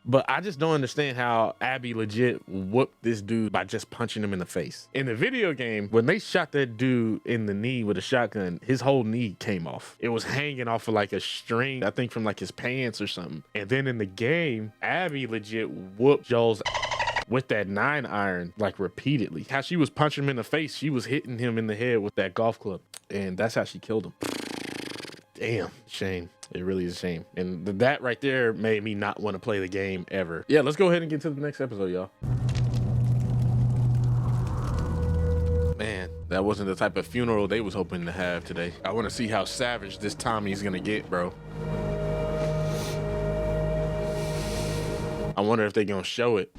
[SPEAKER 1] But I just don't understand how Abby legit whooped this dude by just punching him in the face. In the video game, when they shot that dude in the knee with a shotgun, his whole knee came off. It was hanging off of like a string, I think from like his pants or something. And then in the game, Abby legit whooped Joel's with that 9-iron like repeatedly. How she was punching him in the face, she was hitting him in the head with that golf club, and that's how she killed him. Damn, shame. It really is a shame. And that right there made me not want to play the game ever. Yeah, let's go ahead and get to the next episode, y'all. Man, that wasn't the type of funeral they was hoping to have today. I want to see how savage this Tommy's gonna get, bro. I wonder if they gonna show it.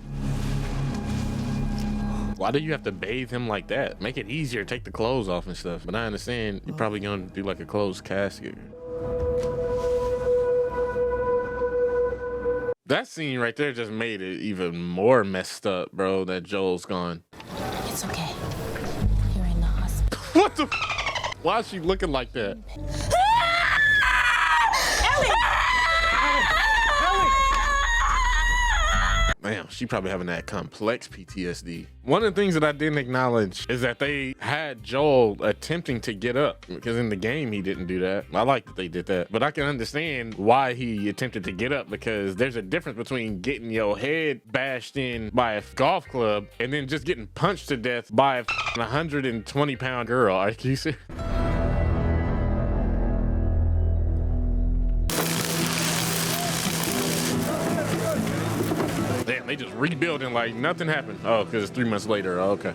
[SPEAKER 1] Why do you have to bathe him like that? Make it easier, take the clothes off and stuff. But I understand you're probably gonna do like a closed casket. That scene right there just made it even more messed up, bro, that Joel's gone.
[SPEAKER 8] It's okay. You're in the hospital.
[SPEAKER 1] What the Why is she looking like that? Man, she probably having that complex PTSD. One of the things that I didn't acknowledge is that they had Joel attempting to get up, because in the game he didn't do that. I like that they did that, but I can understand why he attempted to get up, because there's a difference between getting your head bashed in by a golf club and then just getting punched to death by a 120-pound girl. Are you serious? Damn, they just rebuilding like nothing happened. Oh, because it's 3 months later. Oh, okay.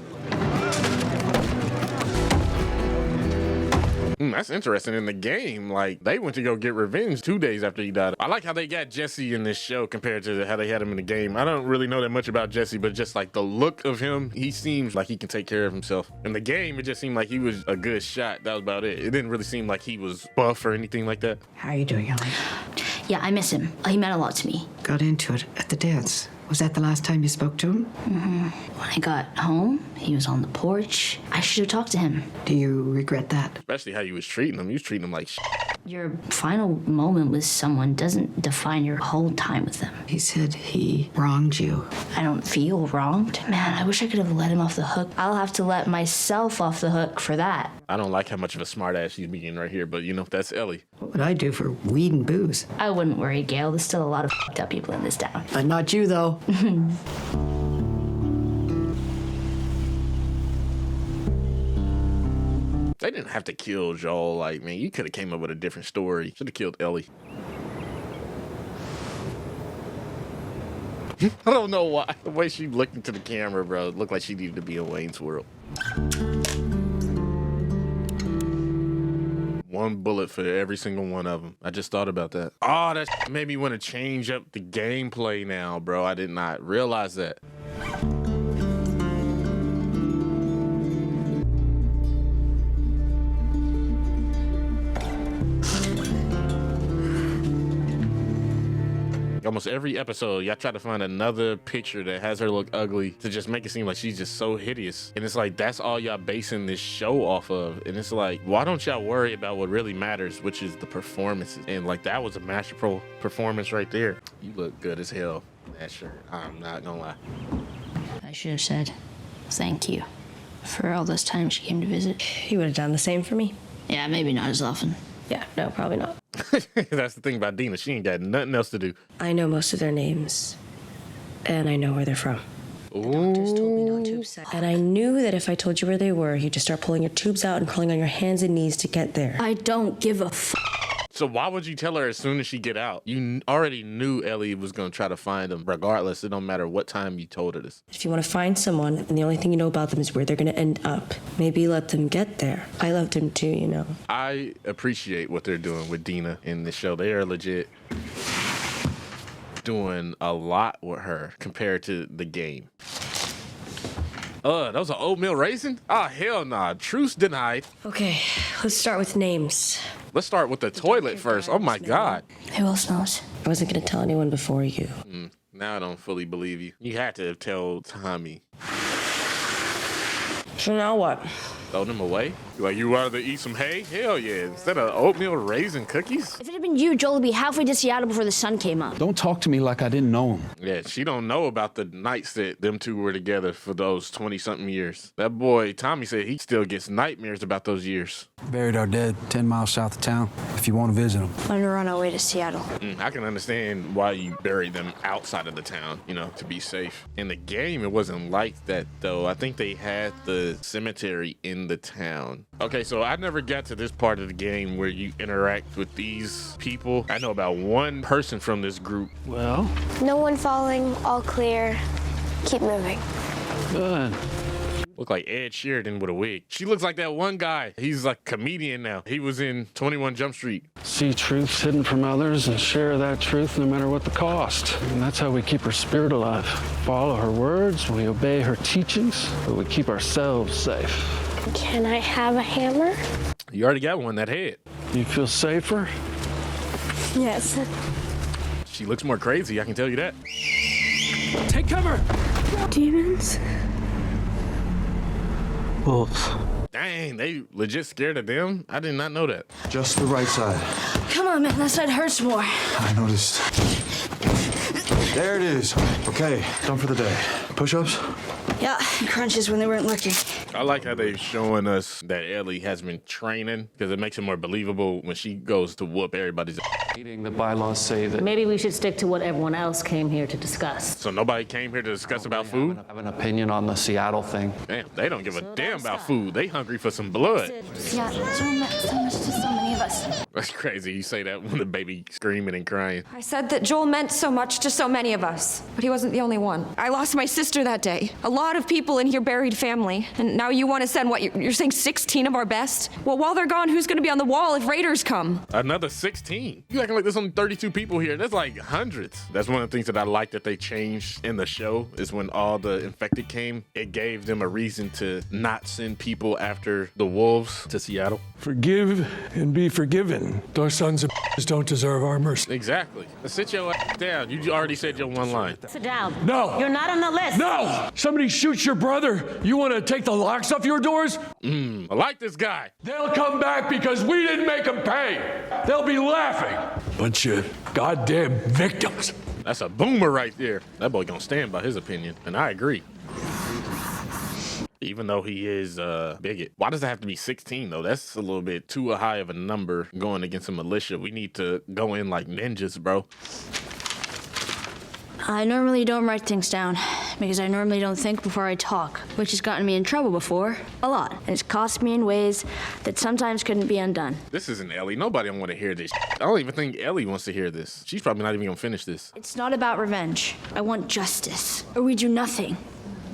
[SPEAKER 1] That's interesting. In the game, like, they went to go get revenge 2 days after he died. I like how they got Jesse in this show compared to how they had him in the game. I don't really know that much about Jesse, but just like the look of him, he seems like he can take care of himself. In the game, it just seemed like he was a good shot. That was about it. It didn't really seem like he was buff or anything like that.
[SPEAKER 3] How are you doing, Ellie?
[SPEAKER 8] Yeah, I miss him. He meant a lot to me.
[SPEAKER 3] Got into it at the dance. Was that the last time you spoke to him?
[SPEAKER 8] Mm-hmm. When I got home, he was on the porch. I should have talked to him.
[SPEAKER 3] Do you regret that?
[SPEAKER 1] Especially how you was treating him. You was treating him like shit.
[SPEAKER 8] Your final moment with someone doesn't define your whole time with them.
[SPEAKER 3] He said he wronged you.
[SPEAKER 8] I don't feel wronged. Man, I wish I could have let him off the hook. I'll have to let myself off the hook for that.
[SPEAKER 1] I don't like how much of a smart ass she's being right here, but you know, that's Ellie.
[SPEAKER 3] What would I do for weed and booze?
[SPEAKER 8] I wouldn't worry, Gail. There's still a lot of f***ed up people in this town.
[SPEAKER 3] But not you, though.
[SPEAKER 1] They didn't have to kill Joel. Like, man, you could have came up with a different story. Should have killed Ellie. I don't know why. The way she looked into the camera, bro, it looked like she needed to be in Wayne's World. One bullet for every single one of them. I just thought about that. Oh, that made me want to change up the gameplay now, bro. I did not realize that. almost every episode, y'all try to find another picture that has her look ugly to just make it seem like she's just so hideous. And it's like, that's all y'all basing this show off of. And it's like, why don't y'all worry about what really matters, which is the performances? And like, that was a masterful performance right there. You look good as hell in that shirt. I'm not gonna lie.
[SPEAKER 15] I should have said thank you for all those times she came to visit.
[SPEAKER 9] You would have done the same for me.
[SPEAKER 15] Yeah, maybe not as often.
[SPEAKER 9] Yeah, no, probably not.
[SPEAKER 1] That's the thing about Dina. She ain't got nothing else to do.
[SPEAKER 9] I know most of their names, and I know where they're from. The doctors told me not to upset. And I knew that if I told you where they were, you'd just start pulling your tubes out and crawling on your hands and knees to get there.
[SPEAKER 15] I don't give a f.
[SPEAKER 1] So why would you tell her as soon as she get out? You already knew Ellie was going to try to find them regardless. It don't matter what time you told her this.
[SPEAKER 9] If you want to find someone and the only thing you know about them is where they're going to end up, maybe let them get there. I loved him too, you know.
[SPEAKER 1] I appreciate what they're doing with Dina in the show. They are legit doing a lot with her compared to the game. That was an oatmeal raisin? Oh, hell nah. Truce denied.
[SPEAKER 9] Okay, let's start with names.
[SPEAKER 1] Let's start with the toilet first. Oh my God.
[SPEAKER 15] Who else knows?
[SPEAKER 9] I wasn't going to tell anyone before you.
[SPEAKER 1] Now I don't fully believe you. You had to tell Tommy.
[SPEAKER 9] So now what?
[SPEAKER 1] Throw them away? Like, you rather eat some hay? Hell yeah. Instead of oatmeal raisin cookies?
[SPEAKER 15] If it had been you, Joel would be halfway to Seattle before the sun came up.
[SPEAKER 10] Don't talk to me like I didn't know him.
[SPEAKER 1] Yeah, she don't know about the nights that them two were together for those 20-something years. That boy, Tommy, said he still gets nightmares about those years.
[SPEAKER 13] Buried our dead 10 miles south of town, if you want to visit them.
[SPEAKER 15] When we're on our way to Seattle.
[SPEAKER 1] I can understand why you buried them outside of the town, you know, to be safe. In the game, it wasn't like that, though. I think they had the cemetery in the town. Okay, so I never got to this part of the game where you interact with these people. I know about one person from this group.
[SPEAKER 7] Well?
[SPEAKER 8] No one falling, all clear. Keep moving.
[SPEAKER 7] Good.
[SPEAKER 1] Look like Ed Sheeran with a wig. She looks like that one guy. He's like a comedian now. He was in 21 Jump Street.
[SPEAKER 7] See truths hidden from others and share that truth no matter what the cost. And that's how we keep her spirit alive. Follow her words, we obey her teachings, but we keep ourselves safe.
[SPEAKER 8] Can I have a hammer?
[SPEAKER 1] You already got one, that head.
[SPEAKER 7] You feel safer?
[SPEAKER 8] Yes.
[SPEAKER 1] She looks more crazy, I can tell you that.
[SPEAKER 7] Take cover!
[SPEAKER 8] Demons?
[SPEAKER 7] Wolves.
[SPEAKER 1] Dang, they legit scared of them? I did not know that.
[SPEAKER 6] Just the right side.
[SPEAKER 15] Come on, man, that side hurts more.
[SPEAKER 6] I noticed. There it is. Okay, done for the day. Push-ups?
[SPEAKER 15] Yeah, crunches when they weren't looking.
[SPEAKER 1] I like how they're showing us that Ellie has been training because it makes it more believable when she goes to whoop everybody's ass.
[SPEAKER 7] The bylaws say that.
[SPEAKER 15] Maybe we should stick to what everyone else came here to discuss.
[SPEAKER 1] So nobody came here to discuss about food?
[SPEAKER 7] I have an opinion on the Seattle thing.
[SPEAKER 1] Damn, they don't give a damn about food. They hungry for some blood.
[SPEAKER 15] Yeah, Joel meant so much to so many of us.
[SPEAKER 1] That's crazy. You say that when the baby screaming and crying.
[SPEAKER 5] I said that Joel meant so much to so many of us, but he wasn't the only one. I lost my sister that day. A lot of people in here buried family, and now you want to send what? You're saying 16 of our best? Well, while they're gone, who's going to be on the wall if raiders come?
[SPEAKER 1] Another 16. You acting like there's only 32 people here. There's like hundreds. That's one of the things that I like that they changed in the show is when all the infected came, it gave them a reason to not send people after the wolves to Seattle.
[SPEAKER 14] Forgive and be forgiven. Those sons of don't deserve our mercy.
[SPEAKER 1] Exactly. Sit your ass down. You already said your one line.
[SPEAKER 15] Sit down.
[SPEAKER 14] No.
[SPEAKER 15] You're not on the list.
[SPEAKER 14] No! Somebody shoots your brother. You want to take the locks off your doors?
[SPEAKER 1] I like this guy.
[SPEAKER 14] They'll come back because we didn't make them pay. They'll be laughing. Bunch of goddamn victims.
[SPEAKER 1] That's a boomer right there. That boy gonna stand by his opinion, and I agree. Even though he is a bigot. Why does it have to be 16 though? That's a little bit too high of a number going against a militia. We need to go in like ninjas, bro.
[SPEAKER 15] I normally don't write things down because I normally don't think before I talk, which has gotten me in trouble before, a lot. And it's cost me in ways that sometimes couldn't be undone.
[SPEAKER 1] This isn't Ellie. Nobody want to hear this. I don't even think Ellie wants to hear this. She's probably not even gonna finish this.
[SPEAKER 15] It's not about revenge. I want justice, or we do nothing.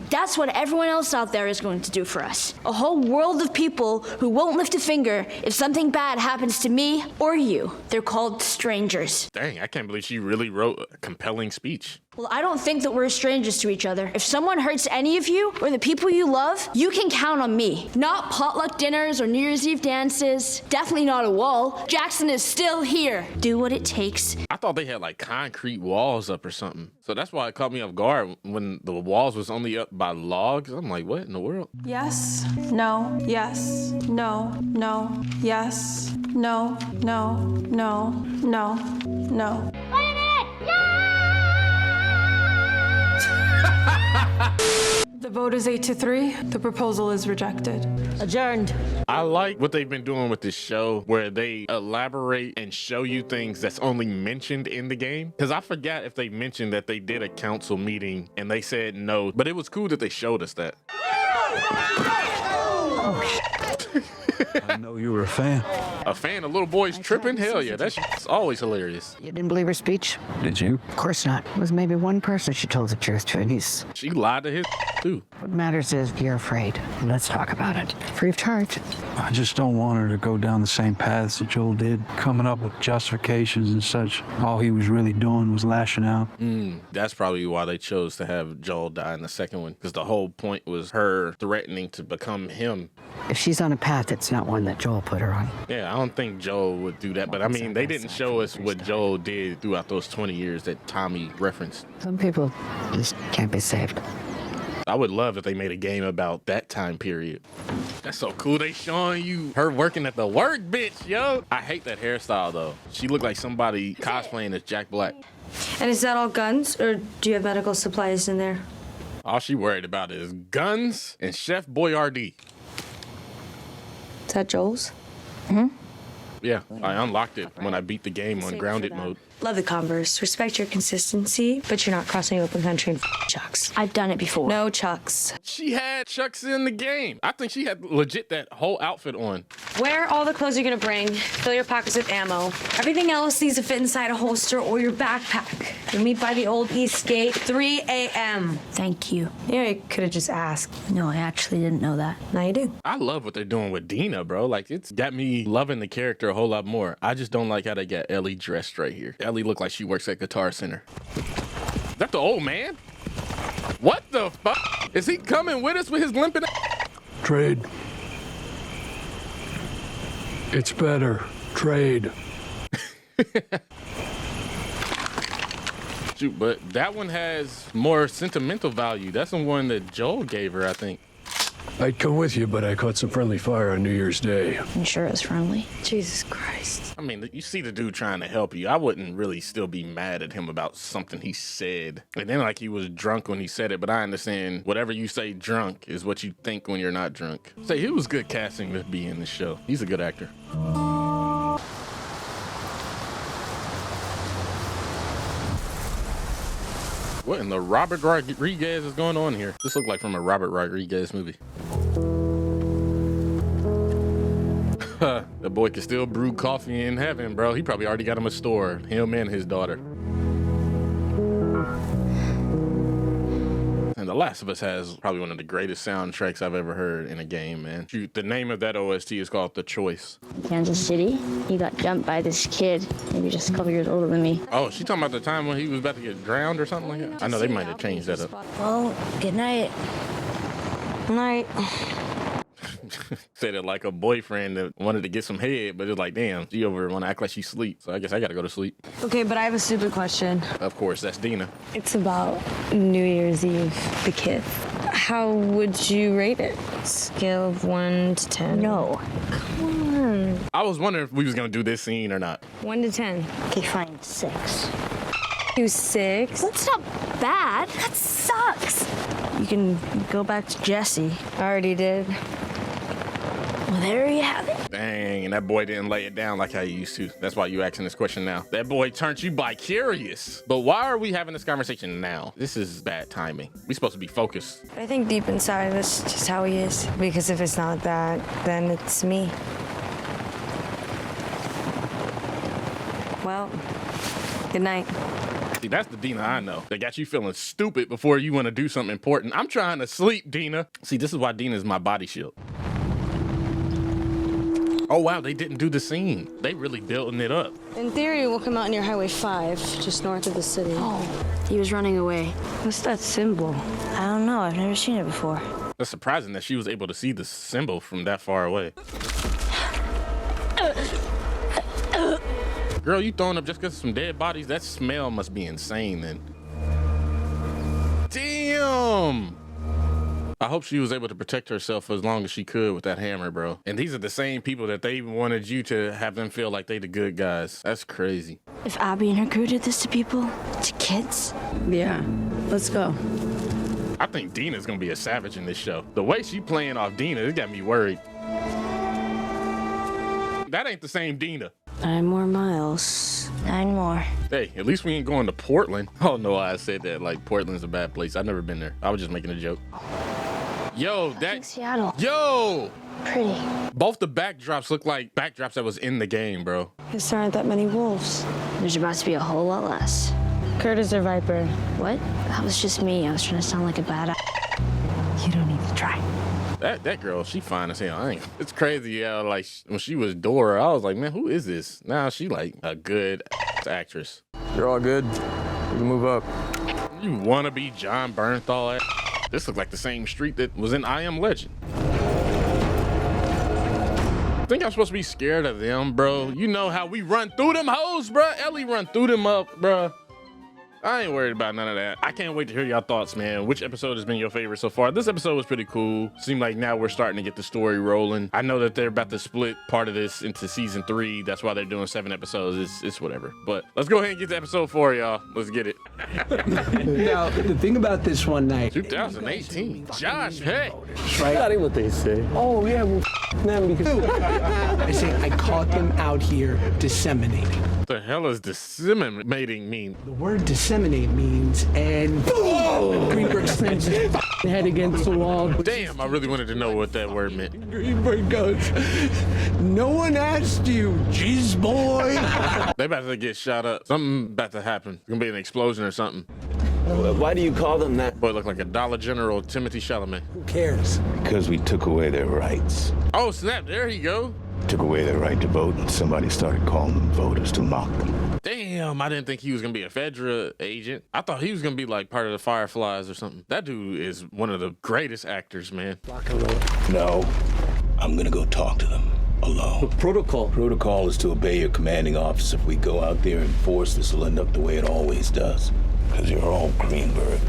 [SPEAKER 15] That's what everyone else out there is going to do for us. A whole world of people who won't lift a finger if something bad happens to me or you. They're called strangers.
[SPEAKER 1] Dang, I can't believe she really wrote a compelling speech.
[SPEAKER 15] Well, I don't think that we're strangers to each other. If someone hurts any of you or the people you love, you can count on me. Not potluck dinners or New Year's Eve dances. Definitely not a wall. Jackson is still here. Do what it takes.
[SPEAKER 1] I thought they had like concrete walls up or something. So that's why it caught me off guard when the walls was only up by logs. I'm like, what in the world?
[SPEAKER 16] Yes, no, yes, no, no, yes, no, no, no, no, no. The vote is 8-3. The proposal is rejected.
[SPEAKER 15] Adjourned.
[SPEAKER 1] I like what they've been doing with this show where they elaborate and show you things that's only mentioned in the game. Because I forgot if they mentioned that they did a council meeting and they said no, but it was cool that they showed us that.
[SPEAKER 13] I know you were a fan.
[SPEAKER 1] A fan of little boys tripping? Hell yeah, that's always hilarious.
[SPEAKER 3] You didn't believe her speech?
[SPEAKER 13] Did you?
[SPEAKER 3] Of course not. It was maybe one person she told the truth to, and he's...
[SPEAKER 1] She lied to his too.
[SPEAKER 3] What matters is you're afraid. Let's talk about it. Free of charge.
[SPEAKER 13] I just don't want her to go down the same paths that Joel did, coming up with justifications and such. All he was really doing was lashing out.
[SPEAKER 1] That's probably why they chose to have Joel die in the second one, because the whole point was her threatening to become him.
[SPEAKER 3] If she's on a path, it's not one that Joel put her on.
[SPEAKER 1] Yeah, I don't think Joel would do that, but I mean, they didn't show us what Joel did throughout those 20 years that Tommy referenced.
[SPEAKER 3] Some people just can't be saved.
[SPEAKER 1] I would love if they made a game about that time period. That's so cool. They showing you her working at the work, bitch, yo. I hate that hairstyle, though. She looked like somebody cosplaying as Jack Black.
[SPEAKER 9] And is that all guns, or do you have medical supplies in there?
[SPEAKER 1] All she worried about is guns and Chef Boyardee.
[SPEAKER 9] Is that Joel's?
[SPEAKER 1] Yeah, I unlocked it when I beat the game on grounded mode.
[SPEAKER 9] Love the Converse. Respect your consistency, but you're not crossing open country in Chucks.
[SPEAKER 15] I've done it before.
[SPEAKER 9] No Chucks.
[SPEAKER 1] She had Chucks in the game. I think she had legit that whole outfit on.
[SPEAKER 9] Wear all the clothes you're gonna bring. Fill your pockets with ammo. Everything else needs to fit inside a holster or your backpack. You'll meet by the old East Gate, 3 a.m.
[SPEAKER 15] Thank you.
[SPEAKER 9] Yeah, you could have just asked.
[SPEAKER 15] No, I actually didn't know that.
[SPEAKER 9] Now you do.
[SPEAKER 1] I love what they're doing with Dina, bro. Like, it's got me loving the character a whole lot more. I just don't like how they got Ellie dressed right here. Ellie looked like she works at Guitar Center. Is that the old man? What the fuck? Is he coming with us with his limping?
[SPEAKER 14] Trade. It's better. Trade.
[SPEAKER 1] Shoot, but that one has more sentimental value. That's the one that Joel gave her, I think.
[SPEAKER 14] I'd come with you, but I caught some friendly fire on New Year's Day.
[SPEAKER 15] You sure it was friendly?
[SPEAKER 9] Jesus Christ.
[SPEAKER 1] I mean, you see the dude trying to help you. I wouldn't really still be mad at him about something he said. And then like he was drunk when he said it, but I understand whatever you say drunk is what you think when you're not drunk. Say, he was good casting to be in the show. He's a good actor. What in the Robert Rodriguez is going on here? This looked like from a Robert Rodriguez movie. The boy can still brew coffee in heaven, bro. He probably already got him a store, him and his daughter. And The Last of Us has probably one of the greatest soundtracks I've ever heard in a game, man. Shoot, the name of that OST is called The Choice.
[SPEAKER 15] Kansas City, he got jumped by this kid, maybe just a couple years older than me.
[SPEAKER 1] Oh, she talking about the time when he was about to get drowned or something like that? I know they might have changed that up.
[SPEAKER 15] Well, good night.
[SPEAKER 9] Good night.
[SPEAKER 1] Said it like a boyfriend that wanted to get some head, but it's like, damn, she over want to act like she sleep. So I guess I got to go to sleep.
[SPEAKER 9] Okay, but I have a stupid question.
[SPEAKER 1] Of course, that's Dina.
[SPEAKER 9] It's about New Year's Eve, the kid. How would you rate it? Scale of 1 to 10?
[SPEAKER 15] No.
[SPEAKER 9] Come on.
[SPEAKER 1] I was wondering if we was going to do this scene or not.
[SPEAKER 9] 1 to 10.
[SPEAKER 15] Okay, fine, 6.
[SPEAKER 9] You 6?
[SPEAKER 15] That's not bad. That sucks. You can go back to Jesse.
[SPEAKER 9] I already did.
[SPEAKER 15] Well, there you have it.
[SPEAKER 1] Dang, and that boy didn't lay it down like how he used to. That's why you asking this question now. That boy turned you vicarious. But why are we having this conversation now? This is bad timing. We supposed to be focused.
[SPEAKER 9] I think deep inside, that's just how he is. Because if it's not that, then it's me. Well, good night.
[SPEAKER 1] See, that's the Dina I know. They got you feeling stupid before you want to do something important. I'm trying to sleep, Dina. See, this is why Dina is my body shield. Oh, wow, they didn't do the scene. They really building it up.
[SPEAKER 17] In theory, we'll come out near Highway 5, just north of the city.
[SPEAKER 15] Oh, he was running away.
[SPEAKER 17] What's that symbol?
[SPEAKER 15] I don't know. I've never seen it before.
[SPEAKER 1] That's surprising that she was able to see the symbol from that far away. Girl, you throwing up just because of some dead bodies? That smell must be insane then. Damn! I hope she was able to protect herself as long as she could with that hammer, bro. And these are the same people that they wanted you to have them feel like they the good guys. That's crazy.
[SPEAKER 15] If Abby and her crew did this to people, to kids.
[SPEAKER 17] Yeah, let's go.
[SPEAKER 1] I think Dina's gonna be a savage in this show. The way she playing off Dina, it got me worried. That ain't the same Dina.
[SPEAKER 15] 9 more miles. 9 more.
[SPEAKER 1] Hey, at least we ain't going to Portland. I don't know why I said that. Like, Portland's a bad place. I've never been there. I was just making a joke. Yo, that.
[SPEAKER 15] Seattle.
[SPEAKER 1] Yo!
[SPEAKER 15] Pretty.
[SPEAKER 1] Both the backdrops look like backdrops that was in the game, bro.
[SPEAKER 17] Guess there aren't that many wolves.
[SPEAKER 15] There's about to be a whole lot less.
[SPEAKER 17] Kurt is a viper.
[SPEAKER 15] What? That was just me. I was trying to sound like a badass. You don't need to try.
[SPEAKER 1] That girl, she fine as hell. It's crazy, yeah. Like, when she was Dora, I was like, man, who is this? Now she like a good actress.
[SPEAKER 6] You're all good. We can move up.
[SPEAKER 1] You wanna be John Bernthal? This looked like the same street that was in I Am Legend. I think I'm supposed to be scared of them, bro. You know how we run through them hoes, bro. Ellie run through them up, bro. I ain't worried about none of that. I can't wait to hear y'all thoughts, man. Which episode has been your favorite so far? This episode was pretty cool. Seemed like now we're starting to get the story rolling. I know that they're about to split part of this into season 3. That's why they're doing 7 episodes. It's whatever. But let's go ahead and get to episode 4, y'all. Let's get it.
[SPEAKER 10] Now, the thing about this one night.
[SPEAKER 1] 2018. Josh, hey.
[SPEAKER 10] Right? That ain't what they say. Oh, yeah, well, them because I say I caught them out here disseminating.
[SPEAKER 1] What the hell is disseminating mean?
[SPEAKER 10] The word disseminate means, and boom! Greenberg slams his head against the wall.
[SPEAKER 1] Damn, I really wanted to know what that word meant.
[SPEAKER 10] Greenberg goes, no one asked you, jizz boy.
[SPEAKER 1] They about to get shot up. Something about to happen. It's gonna be an explosion or something.
[SPEAKER 18] Why do you call them that?
[SPEAKER 1] Boy, look like a Dollar General Timothy Chalamet.
[SPEAKER 10] Who cares?
[SPEAKER 18] Because we took away their rights.
[SPEAKER 1] Oh, snap, there he go.
[SPEAKER 18] Took away their right to vote, and somebody started calling them voters to mock them.
[SPEAKER 1] Damn, I didn't think he was gonna be a Fedra agent. I thought he was gonna be like part of the Fireflies or something. That dude is one of the greatest actors, man.
[SPEAKER 18] No, I'm gonna go talk to them alone.
[SPEAKER 10] Protocol.
[SPEAKER 18] Protocol is to obey your commanding officer. If we go out there in force, this will end up the way it always does. Because you're all Greenberg.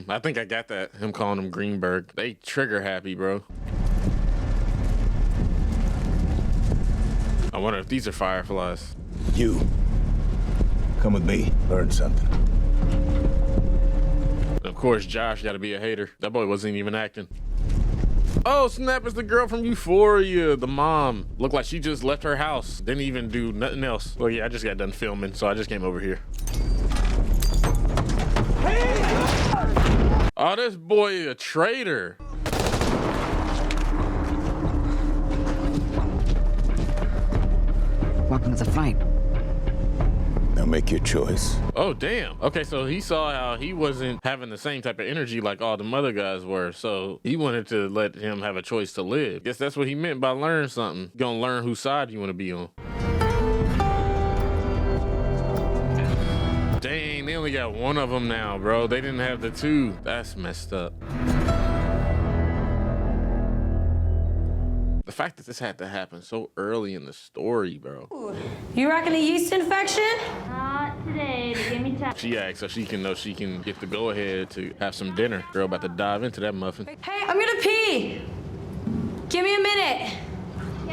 [SPEAKER 1] I think I got that. Him calling him Greenberg. They trigger happy, bro. I wonder if these are Fireflies.
[SPEAKER 18] You. Come with me. Learn something.
[SPEAKER 1] Of course, Josh got to be a hater. That boy wasn't even acting. Oh, snap, it's the girl from Euphoria, the mom. Looked like she just left her house. Didn't even do nothing else. Well, yeah, I just got done filming, so I just came over here. Oh, this boy a traitor.
[SPEAKER 3] Welcome to the fight.
[SPEAKER 18] Now make your choice.
[SPEAKER 1] Oh, damn. Okay, so he saw how he wasn't having the same type of energy like all the other guys were, so he wanted to let him have a choice to live. Guess that's what he meant by learn something. You're gonna learn whose side you want to be on. Dang, they only got one of them now, bro. They didn't have the 2. That's messed up. The fact that this had to happen so early in the story, bro.
[SPEAKER 17] You rocking a yeast infection?
[SPEAKER 8] Not today, but give me time.
[SPEAKER 1] She asked so she can know she can get the go-ahead to have some dinner. Girl about to dive into that muffin.
[SPEAKER 17] Hey, I'm gonna pee. Give me a minute.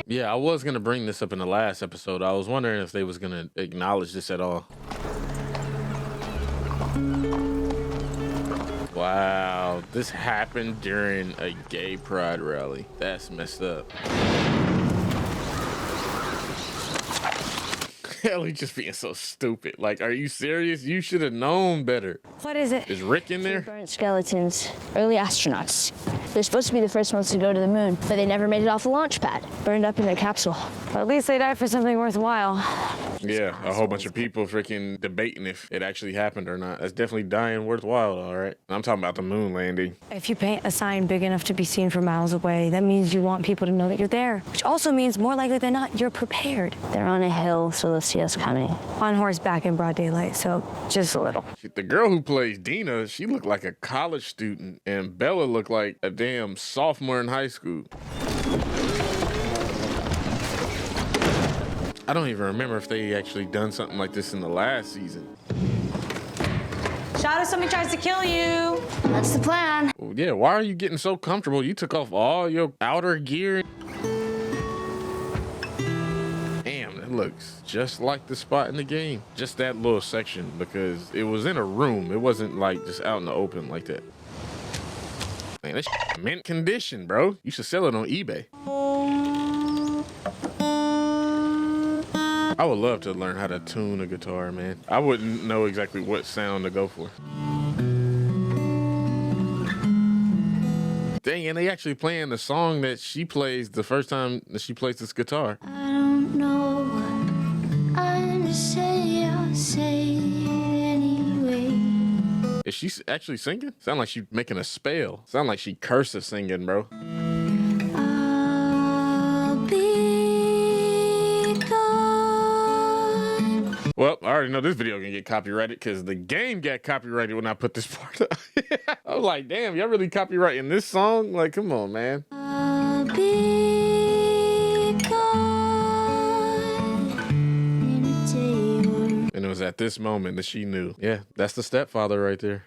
[SPEAKER 1] Yeah, I was gonna bring this up in the last episode. I was wondering if they was gonna acknowledge this at all. Wow, this happened during a gay pride rally. That's messed up. Ellie just being so stupid. Like, are you serious? You should have known better.
[SPEAKER 15] What is it?
[SPEAKER 1] Is Rick in there?
[SPEAKER 15] Burnt skeletons. Early astronauts. They're supposed to be the first ones to go to the moon, but they never made it off the launch pad. Burned up in their capsule.
[SPEAKER 17] Well, at least they died for something worthwhile.
[SPEAKER 1] Yeah, a whole bunch of people freaking debating if it actually happened or not. That's definitely dying worthwhile, all right? I'm talking about the moon landing.
[SPEAKER 9] If you paint a sign big enough to be seen from miles away, that means you want people to know that you're there, which also means more likely than not, you're prepared.
[SPEAKER 15] They're on a hill, so they'll see us coming.
[SPEAKER 9] On horseback in broad daylight, so just a little.
[SPEAKER 1] The girl who plays Dina, she looked like a college student, and Bella looked like a damn sophomore in high school. I don't even remember if they actually done something like this in the last season.
[SPEAKER 17] Shout if somebody tries to kill you.
[SPEAKER 15] That's the plan.
[SPEAKER 1] Well, yeah, why are you getting so comfortable? You took off all your outer gear. Damn, that looks just like the spot in the game. Just that little section, because it was in a room. It wasn't like just out in the open like that. Man, that's mint condition, bro. You should sell it on eBay. I would love to learn how to tune a guitar, man. I wouldn't know exactly what sound to go for. Dang, and they actually playing the song that she plays the first time that she plays this guitar.
[SPEAKER 8] I don't know what I'm to say, I'll say it anyway.
[SPEAKER 1] Is she actually singing? Sound like she's making a spell. Sound like she cursive singing, bro. Well, I already know this video gonna get copyrighted because the game got copyrighted when I put this part up. I was like, damn, y'all really copyrighting this song? Like, come on, man.
[SPEAKER 8] I'll be gone in a day or...
[SPEAKER 1] And it was at this moment that she knew. Yeah, that's the stepfather right there.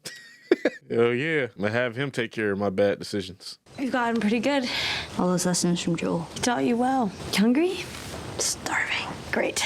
[SPEAKER 1] Hell yeah. I'm gonna have him take care of my bad decisions.
[SPEAKER 9] We've gotten pretty good.
[SPEAKER 15] All those lessons from Joel.
[SPEAKER 9] He taught you well. Hungry? Starving. Great.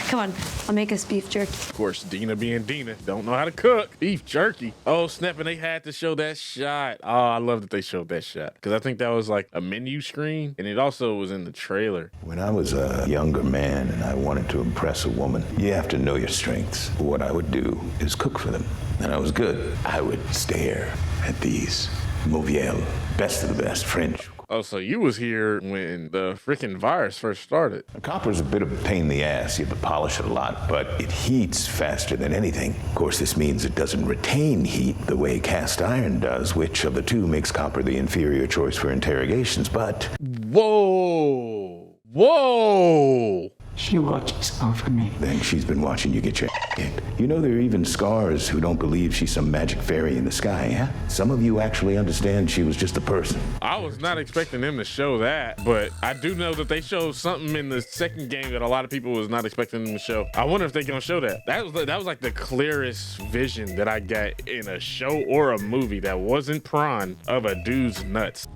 [SPEAKER 9] Come on, I'll make us beef jerky.
[SPEAKER 1] Of course, Dina being Dina, don't know how to cook beef jerky. Oh, snap, and they had to show that shot. Oh, I love that they showed that shot because I think that was like a menu screen, and it also was in the trailer.
[SPEAKER 18] When I was a younger man and I wanted to impress a woman, you have to know your strengths. What I would do is cook for them, and I was good. I would stare at these MellVerse, best of the best French.
[SPEAKER 1] Oh, so you was here when the freaking virus first started.
[SPEAKER 18] Copper's a bit of a pain in the ass. You have to polish it a lot, but it heats faster than anything. Of course, this means it doesn't retain heat the way cast iron does, which of the two makes copper the inferior choice for interrogations, but...
[SPEAKER 1] Whoa! Whoa!
[SPEAKER 13] She watches over me.
[SPEAKER 18] Then she's been watching you get your kicked. You know there are even scars who don't believe she's some magic fairy in the sky, yeah? Some of you actually understand she was just a person.
[SPEAKER 1] I was not expecting them to show that, but I do know that they showed something in the second game that a lot of people was not expecting them to show. I wonder if they're gonna show that. That was like the clearest vision that I got in a show or a movie that wasn't prawn of a dude's nuts.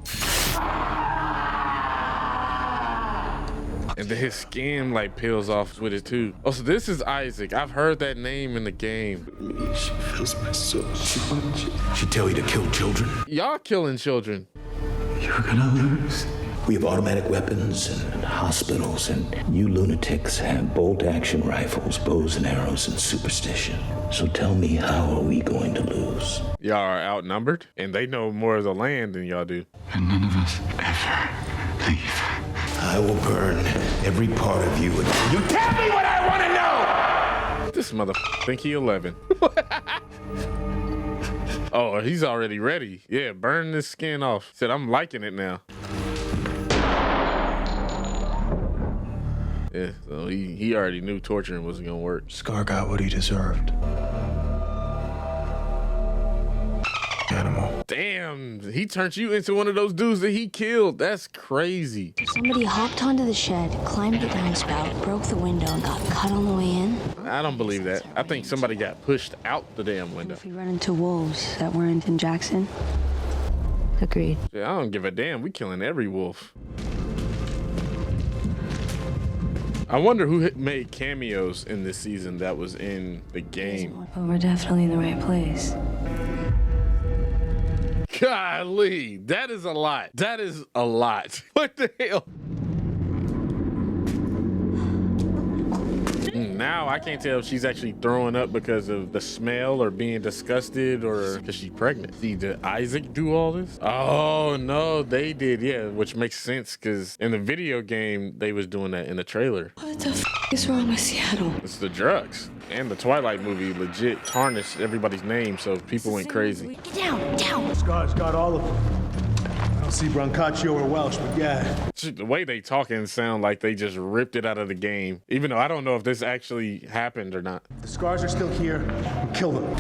[SPEAKER 1] And then his skin like peels off with it too. Oh, so this is Isaac. I've heard that name in the game.
[SPEAKER 18] She feels my soul. She tell you to kill children?
[SPEAKER 1] Y'all killing children.
[SPEAKER 18] You're gonna lose. We have automatic weapons and hospitals, and you lunatics have bolt-action rifles, bows and arrows, and superstition. So tell me, how are we going to lose?
[SPEAKER 1] Y'all are outnumbered, and they know more of the land than y'all do.
[SPEAKER 13] And none of us ever leave.
[SPEAKER 18] I will burn every part of you until you tell me what I want to know!
[SPEAKER 1] This motherfucker think he 11. Oh, he's already ready. Yeah, burn this skin off. Said, I'm liking it now. Yeah, so he already knew torturing wasn't gonna work.
[SPEAKER 6] Scar got what he deserved. Animal.
[SPEAKER 1] Damn, he turned you into one of those dudes that he killed. That's crazy.
[SPEAKER 15] Somebody hopped onto the shed, climbed the downspout, broke the window, and got cut on the way in.
[SPEAKER 1] I don't believe that. I think somebody got pushed out the damn window.
[SPEAKER 9] If we run into wolves that weren't in Jackson. Agreed.
[SPEAKER 1] Yeah, I don't give a damn. We killing every wolf. I wonder who made cameos in this season that was in the game.
[SPEAKER 9] But we're definitely in the right place.
[SPEAKER 1] Golly, that is a lot. That is a lot. What the hell? now I can't tell if she's actually throwing up because of the smell or being disgusted or because she's pregnant. See, did Isaac do all this? Oh no, they did, yeah, which makes sense because in the video game, they was doing that in the trailer.
[SPEAKER 9] What the f is wrong with Seattle?
[SPEAKER 1] It's the drugs. And the Twilight movie legit tarnished everybody's name, so people went crazy.
[SPEAKER 15] Get down, down.
[SPEAKER 19] Scar's got all of them. I don't see Brancaccio or Welsh, but yeah.
[SPEAKER 1] The way they talking sound like they just ripped it out of the game, even though I don't know if this actually happened or not.
[SPEAKER 19] The Scars are still here. We'll kill them.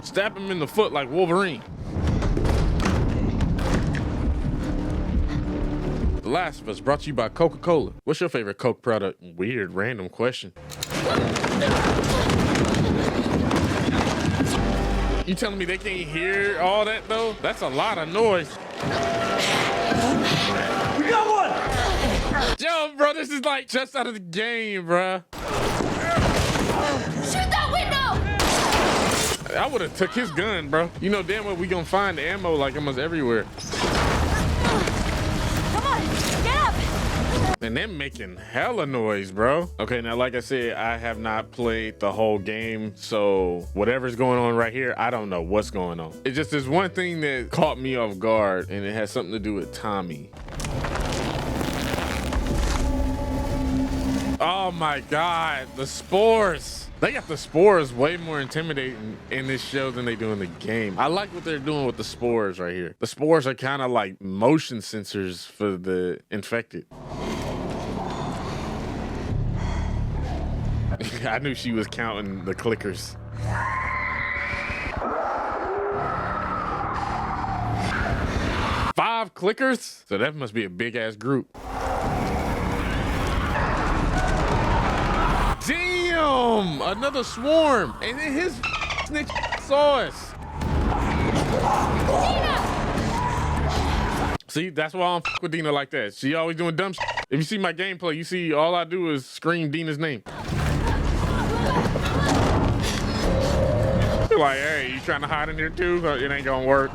[SPEAKER 1] Stab him in the foot like Wolverine. The Last of Us brought to you by Coca-Cola. What's your favorite Coke product? Weird, random question. You telling me they can't hear all that though? That's a lot of noise.
[SPEAKER 19] We got one!
[SPEAKER 1] Yo, bro, this is like just out of the game, bro.
[SPEAKER 15] Shoot that window!
[SPEAKER 1] I would have took his gun, bro. You know damn well we gonna find ammo like almost everywhere.
[SPEAKER 15] Come on, get up!
[SPEAKER 1] And they're making hella noise, bro. Okay, now like I said, I have not played the whole game, so whatever's going on right here, I don't know what's going on. It's just there's one thing that caught me off guard, and it has something to do with Tommy. Oh my God, the spores. They got the spores way more intimidating in this show than they do in the game. I like what they're doing with the spores right here. The spores are kind of like motion sensors for the infected. I knew she was counting the clickers. 5 clickers? So that must be a big ass group. Damn! Another swarm! And then his snitch saw us. See, that's why I don't f with Dina like that. She always doing dumb shit. If you see my gameplay, you see all I do is scream Dina's name. Like, hey, you trying to hide in here too? It ain't gonna work.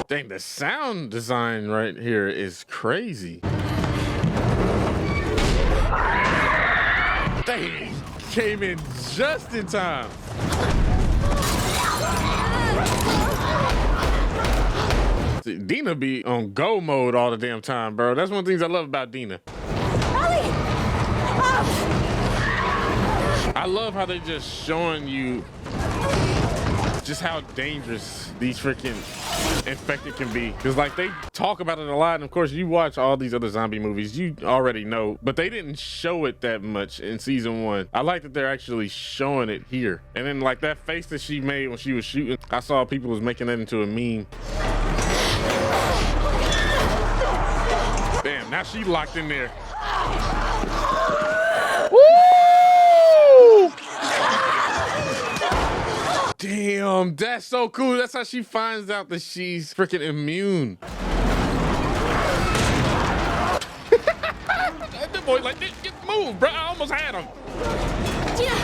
[SPEAKER 1] Dang, the sound design right here is crazy. Dang, came in just in time. See, Dina be on go mode all the damn time, bro. That's one of the things I love about Dina. I love how they just showing you just how dangerous these freaking infected can be. Because like they talk about it a lot, and of course you watch all these other zombie movies, you already know, but they didn't show it that much in season 1. I like that they're actually showing it here. And then like that face that she made when she was shooting, I saw people was making that into a meme. Damn, now she locked in there. Woo! Damn, that's so cool. That's how she finds out that she's freaking immune. That boy like, get moved, bro. I almost had him.
[SPEAKER 15] Yeah.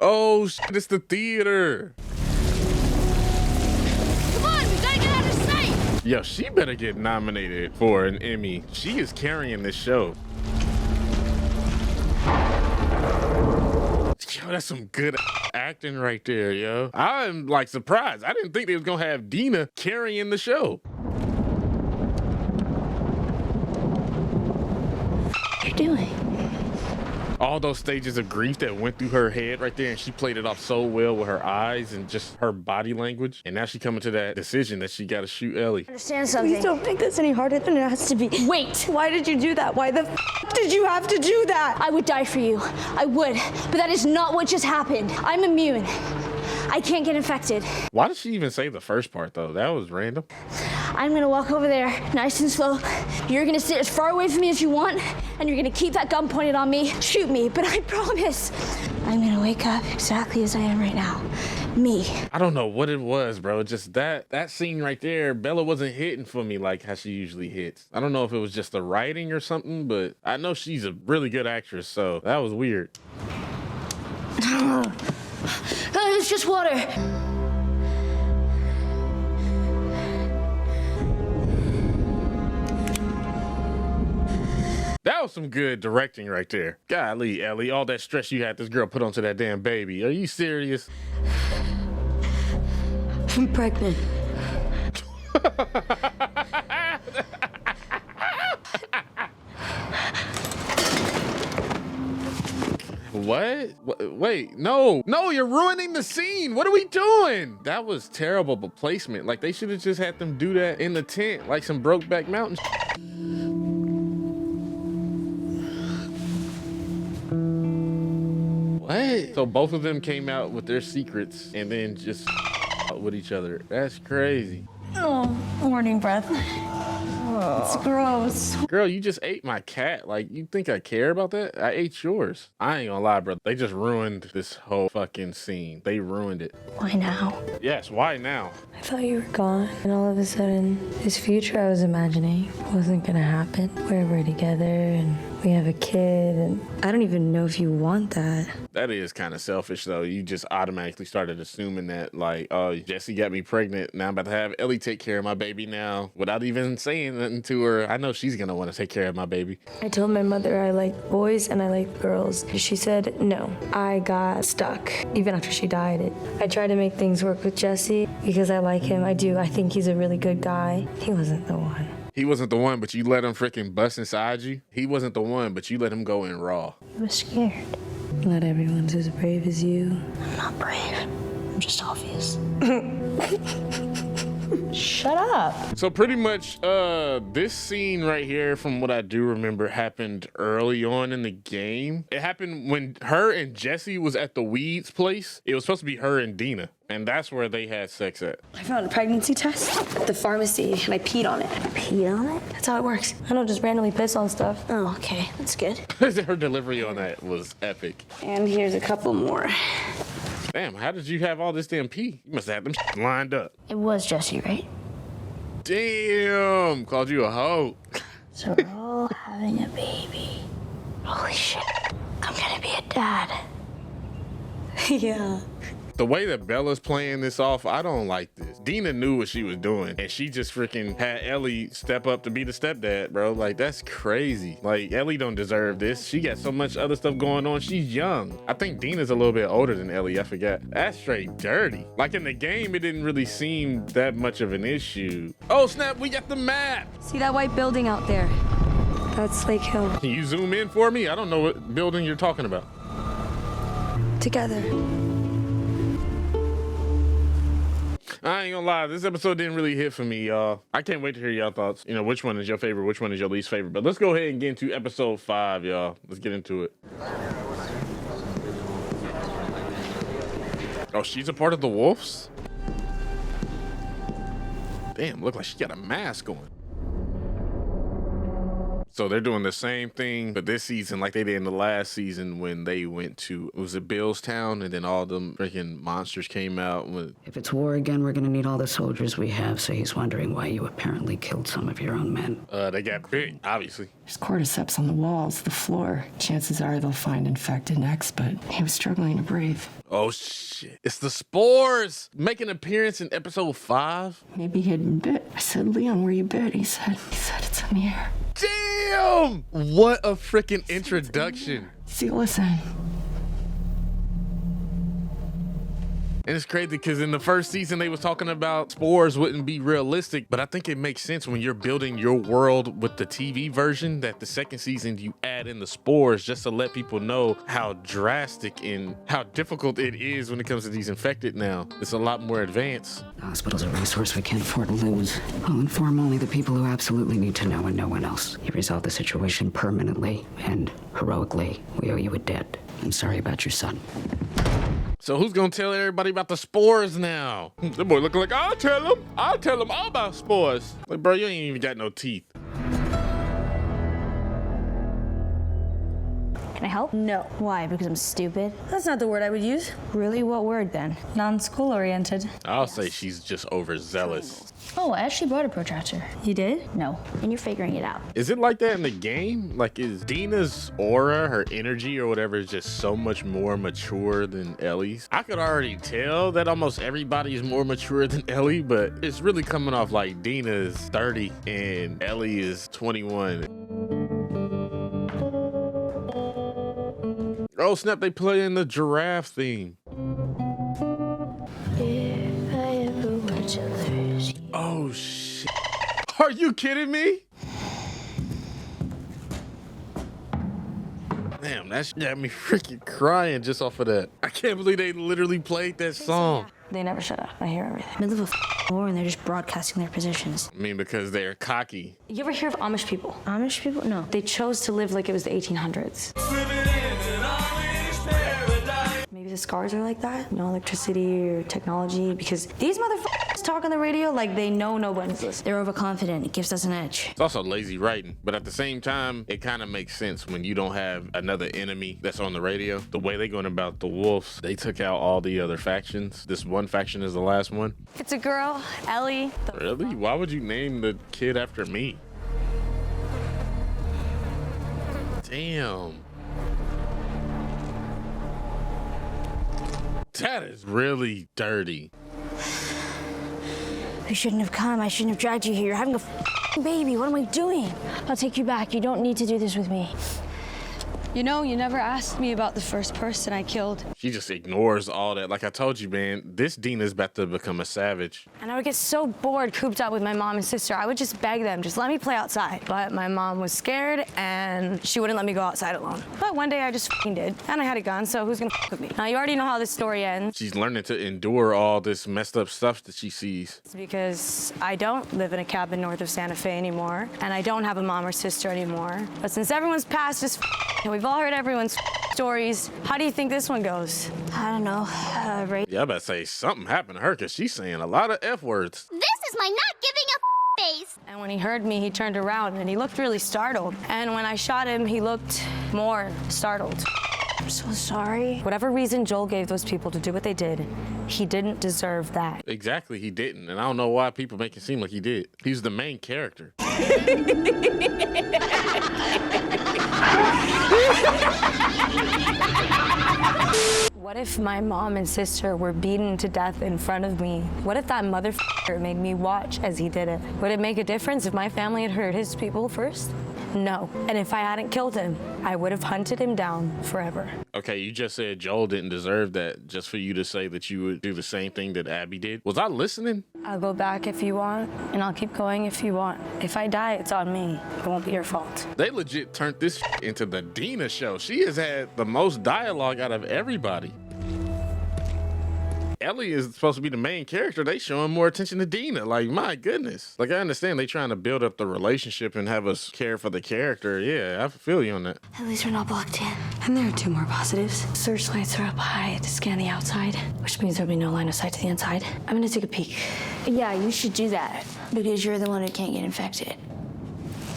[SPEAKER 1] Oh, shit, it's the theater.
[SPEAKER 15] Come on, we gotta get out of sight.
[SPEAKER 1] Yo, she better get nominated for an Emmy. She is carrying this show. Yo, that's some good acting right there, yo. I'm like surprised. I didn't think they was gonna have Dina carrying the show.
[SPEAKER 15] What are you doing?
[SPEAKER 1] All those stages of grief that went through her head right there, and she played it off so well with her eyes and just her body language. And now she coming to that decision that she got to shoot Ellie.
[SPEAKER 15] Understand something?
[SPEAKER 9] Please don't make this any harder than it has to be.
[SPEAKER 15] Wait!
[SPEAKER 9] Why did you do that? Why the f did you have to do that?
[SPEAKER 15] I would die for you. I would. But that is not what just happened. I'm immune. I can't get infected.
[SPEAKER 1] Why did she even say the first part, though? That was random.
[SPEAKER 15] I'm gonna walk over there, nice and slow. You're gonna sit as far away from me as you want, and you're gonna keep that gun pointed on me. Shoot me, but I promise, I'm gonna wake up exactly as I am right now. Me.
[SPEAKER 1] I don't know what it was, bro. Just that scene right there, Bella wasn't hitting for me like how she usually hits. I don't know if it was just the writing or something, but I know she's a really good actress, so that was weird.
[SPEAKER 15] It's just water.
[SPEAKER 1] That was some good directing right there. Golly, Ellie, all that stress you had this girl put onto that damn baby. Are you serious?
[SPEAKER 9] I'm pregnant.
[SPEAKER 1] What? Wait, no, you're ruining the scene. What are we doing? That was terrible placement. Like, they should have just had them do that in the tent, like some Brokeback Mountain. What? So both of them came out with their secrets and then just with each other. That's crazy.
[SPEAKER 15] Oh, morning breath. It's gross.
[SPEAKER 1] Girl, you just ate my cat. Like, you think I care about that? I ate yours. I ain't gonna lie, bro. They just ruined this whole fucking scene. They ruined it.
[SPEAKER 9] Why now?
[SPEAKER 1] Yes, why now?
[SPEAKER 9] I thought you were gone, and all of a sudden, this future I was imagining wasn't gonna happen. Where we're together, and we have a kid, and I don't even know if you want that.
[SPEAKER 1] That is kind of selfish, though. You just automatically started assuming that, like, oh, Jesse got me pregnant. Now I'm about to have Ellie take care of my baby now without even saying nothing to her. I know she's gonna want to take care of my baby.
[SPEAKER 9] I told my mother I like boys and I like girls. She said no. I got stuck. Even after she died, I tried to make things work with Jesse because I like him. I do. I think he's a really good guy. He wasn't the one.
[SPEAKER 1] He wasn't the one, but you let him freaking bust inside you. He wasn't the one, but you let him go in raw.
[SPEAKER 9] I was scared. Not everyone's as brave as you.
[SPEAKER 15] I'm not brave. I'm just obvious. Shut up.
[SPEAKER 1] So pretty much this scene right here, from what I do remember, happened early on in the game. It happened when her and Jesse was at the Weeds place. It was supposed to be her and Dina, and that's where they had sex at.
[SPEAKER 9] I found a pregnancy test at the pharmacy and I peed on it.
[SPEAKER 15] Pee on it?
[SPEAKER 9] That's how it works. I don't just randomly piss on stuff.
[SPEAKER 15] Oh, okay. That's good.
[SPEAKER 1] Her delivery on that was epic.
[SPEAKER 9] And here's a couple more.
[SPEAKER 1] Damn, how did you have all this damn pee? You must have had them lined up.
[SPEAKER 15] It was Jesse, right?
[SPEAKER 1] Damn, called you a hoe.
[SPEAKER 15] So we're all having a baby. Holy shit. I'm gonna be a dad.
[SPEAKER 9] Yeah.
[SPEAKER 1] The way that Bella's playing this off, I don't like this. Dina knew what she was doing, and she just freaking had Ellie step up to be the stepdad, bro. Like, that's crazy. Like, Ellie don't deserve this. She got so much other stuff going on. She's young. I think Dina's a little bit older than Ellie. I forgot. That's straight dirty. Like, in the game, it didn't really seem that much of an issue. Oh, snap, we got the map.
[SPEAKER 5] See that white building out there? That's Lake Hill.
[SPEAKER 1] Can you zoom in for me? I don't know what building you're talking about.
[SPEAKER 5] Together.
[SPEAKER 1] I ain't gonna lie, this episode didn't really hit for me, y'all. I can't wait to hear y'all thoughts. You know, which one is your favorite, which one is your least favorite. But let's go ahead and get into episode 5, y'all. Let's get into it. Oh, she's a part of the Wolves? Damn, look like she got a mask on. So they're doing the same thing, but this season, like they did in the last season when they went to, was it Billstown? And then all them freaking monsters came out.
[SPEAKER 3] If it's war again, we're gonna need all the soldiers we have, so he's wondering why you apparently killed some of your own men.
[SPEAKER 1] They got big, obviously.
[SPEAKER 11] There's cordyceps on the walls, the floor. Chances are they'll find infected next, but he was struggling to breathe.
[SPEAKER 1] Oh, shit. It's the spores! Make an appearance in episode 5?
[SPEAKER 11] Maybe he had been bit. I said, Leon, where you bit? He said it's in the air.
[SPEAKER 1] Damn! What a freaking introduction.
[SPEAKER 11] See, listen.
[SPEAKER 1] And it's crazy because in the first season, they was talking about spores wouldn't be realistic, but I think it makes sense when you're building your world with the TV version that the second season you add in the spores just to let people know how drastic and how difficult it is when it comes to these infected now. It's a lot more advanced.
[SPEAKER 3] The hospital's a resource we can't afford to lose. I'll inform only the people who absolutely need to know and no one else. You resolved the situation permanently and heroically. We owe you a debt. I'm sorry about your son.
[SPEAKER 1] So who's gonna tell everybody about the spores now? That boy looking like, I'll tell him all about spores. Like, bro, you ain't even got no teeth.
[SPEAKER 15] Can I help?
[SPEAKER 17] No.
[SPEAKER 15] Why? Because I'm stupid?
[SPEAKER 17] That's not the word I would use.
[SPEAKER 15] Really? What word then?
[SPEAKER 17] Non-school oriented.
[SPEAKER 1] I'll say she's just overzealous.
[SPEAKER 15] Oh, I actually brought a protractor.
[SPEAKER 17] You did?
[SPEAKER 15] No. And you're figuring it out.
[SPEAKER 1] Is it like that in the game? Like, is Dina's aura, her energy or whatever, is just so much more mature than Ellie's? I could already tell that almost everybody is more mature than Ellie, but it's really coming off like Dina is 30 and Ellie is 21. Oh snap, they playing the giraffe theme.
[SPEAKER 8] If I ever were to lose you.
[SPEAKER 1] Oh shit. Are you kidding me? Damn, that shit got me freaking crying just off of that. I can't believe they literally played that song.
[SPEAKER 9] They never shut up. I hear everything. Middle of a war and they're just broadcasting their positions.
[SPEAKER 1] I mean, because they're cocky.
[SPEAKER 9] You ever hear of Amish people? Amish people? No. They chose to live like it was the 1800s. Maybe the scars are like that. No electricity or technology. Because these motherfuckers talk on the radio like they know nobody's listening. They're overconfident. It gives us an edge.
[SPEAKER 1] It's also lazy writing, but at the same time, it kind of makes sense when you don't have another enemy that's on the radio. The way they're going about the wolves, they took out all the other factions. This one faction is the last one.
[SPEAKER 5] It's a girl, Ellie.
[SPEAKER 1] Really? Why would you name the kid after me? Damn. That is really dirty.
[SPEAKER 15] I shouldn't have come. I shouldn't have dragged you here. You're having a baby. What am I doing? I'll take you back. You don't need to do this with me.
[SPEAKER 17] You know, you never asked me about the first person I killed.
[SPEAKER 1] She just ignores all that. Like I told you, man, this Dina's about to become a savage.
[SPEAKER 9] And I would get so bored cooped up with my mom and sister. I would just beg them, just let me play outside. But my mom was scared and she wouldn't let me go outside alone. But one day I just did. And I had a gun, so who's gonna with me? Now you already know how this story ends.
[SPEAKER 1] She's learning to endure all this messed up stuff that she sees.
[SPEAKER 9] It's because I don't live in a cabin north of Santa Fe anymore. And I don't have a mom or sister anymore. But since everyone's past is and we've all heard everyone's stories, how do you think this one goes?
[SPEAKER 15] I don't know.
[SPEAKER 1] Yeah, I about to say something happened to her because she's saying a lot of F words.
[SPEAKER 8] This is my not giving a face.
[SPEAKER 9] And when he heard me, he turned around and he looked really startled. And when I shot him, he looked more startled.
[SPEAKER 15] I'm so sorry.
[SPEAKER 9] Whatever reason Joel gave those people to do what they did, he didn't deserve that.
[SPEAKER 1] Exactly, he didn't. And I don't know why people make it seem like he did. He's the main character.
[SPEAKER 9] What if my mom and sister were beaten to death in front of me? What if that motherfucker made me watch as he did it? Would it make a difference if my family had hurt his people first? No. And if I hadn't killed him, I would have hunted him down forever.
[SPEAKER 1] Okay, you just said Joel didn't deserve that just for you to say that you would do the same thing that Abby did. Was I listening?
[SPEAKER 9] I'll go back if you want, and I'll keep going if you want. If I die, it's on me. It won't be your fault.
[SPEAKER 1] They legit turned this into the Dina show. She has had the most dialogue out of everybody. Ellie is supposed to be the main character. They showing more attention to Dina. Like, my goodness. Like, I understand they trying to build up the relationship and have us care for the character. Yeah, I feel you on that.
[SPEAKER 9] At least we're not blocked in. And there are two more positives. Searchlights are up high to scan the outside, which means there'll be no line of sight to the inside. I'm gonna take a peek.
[SPEAKER 15] Yeah, you should do that. Because you're the one who can't get infected.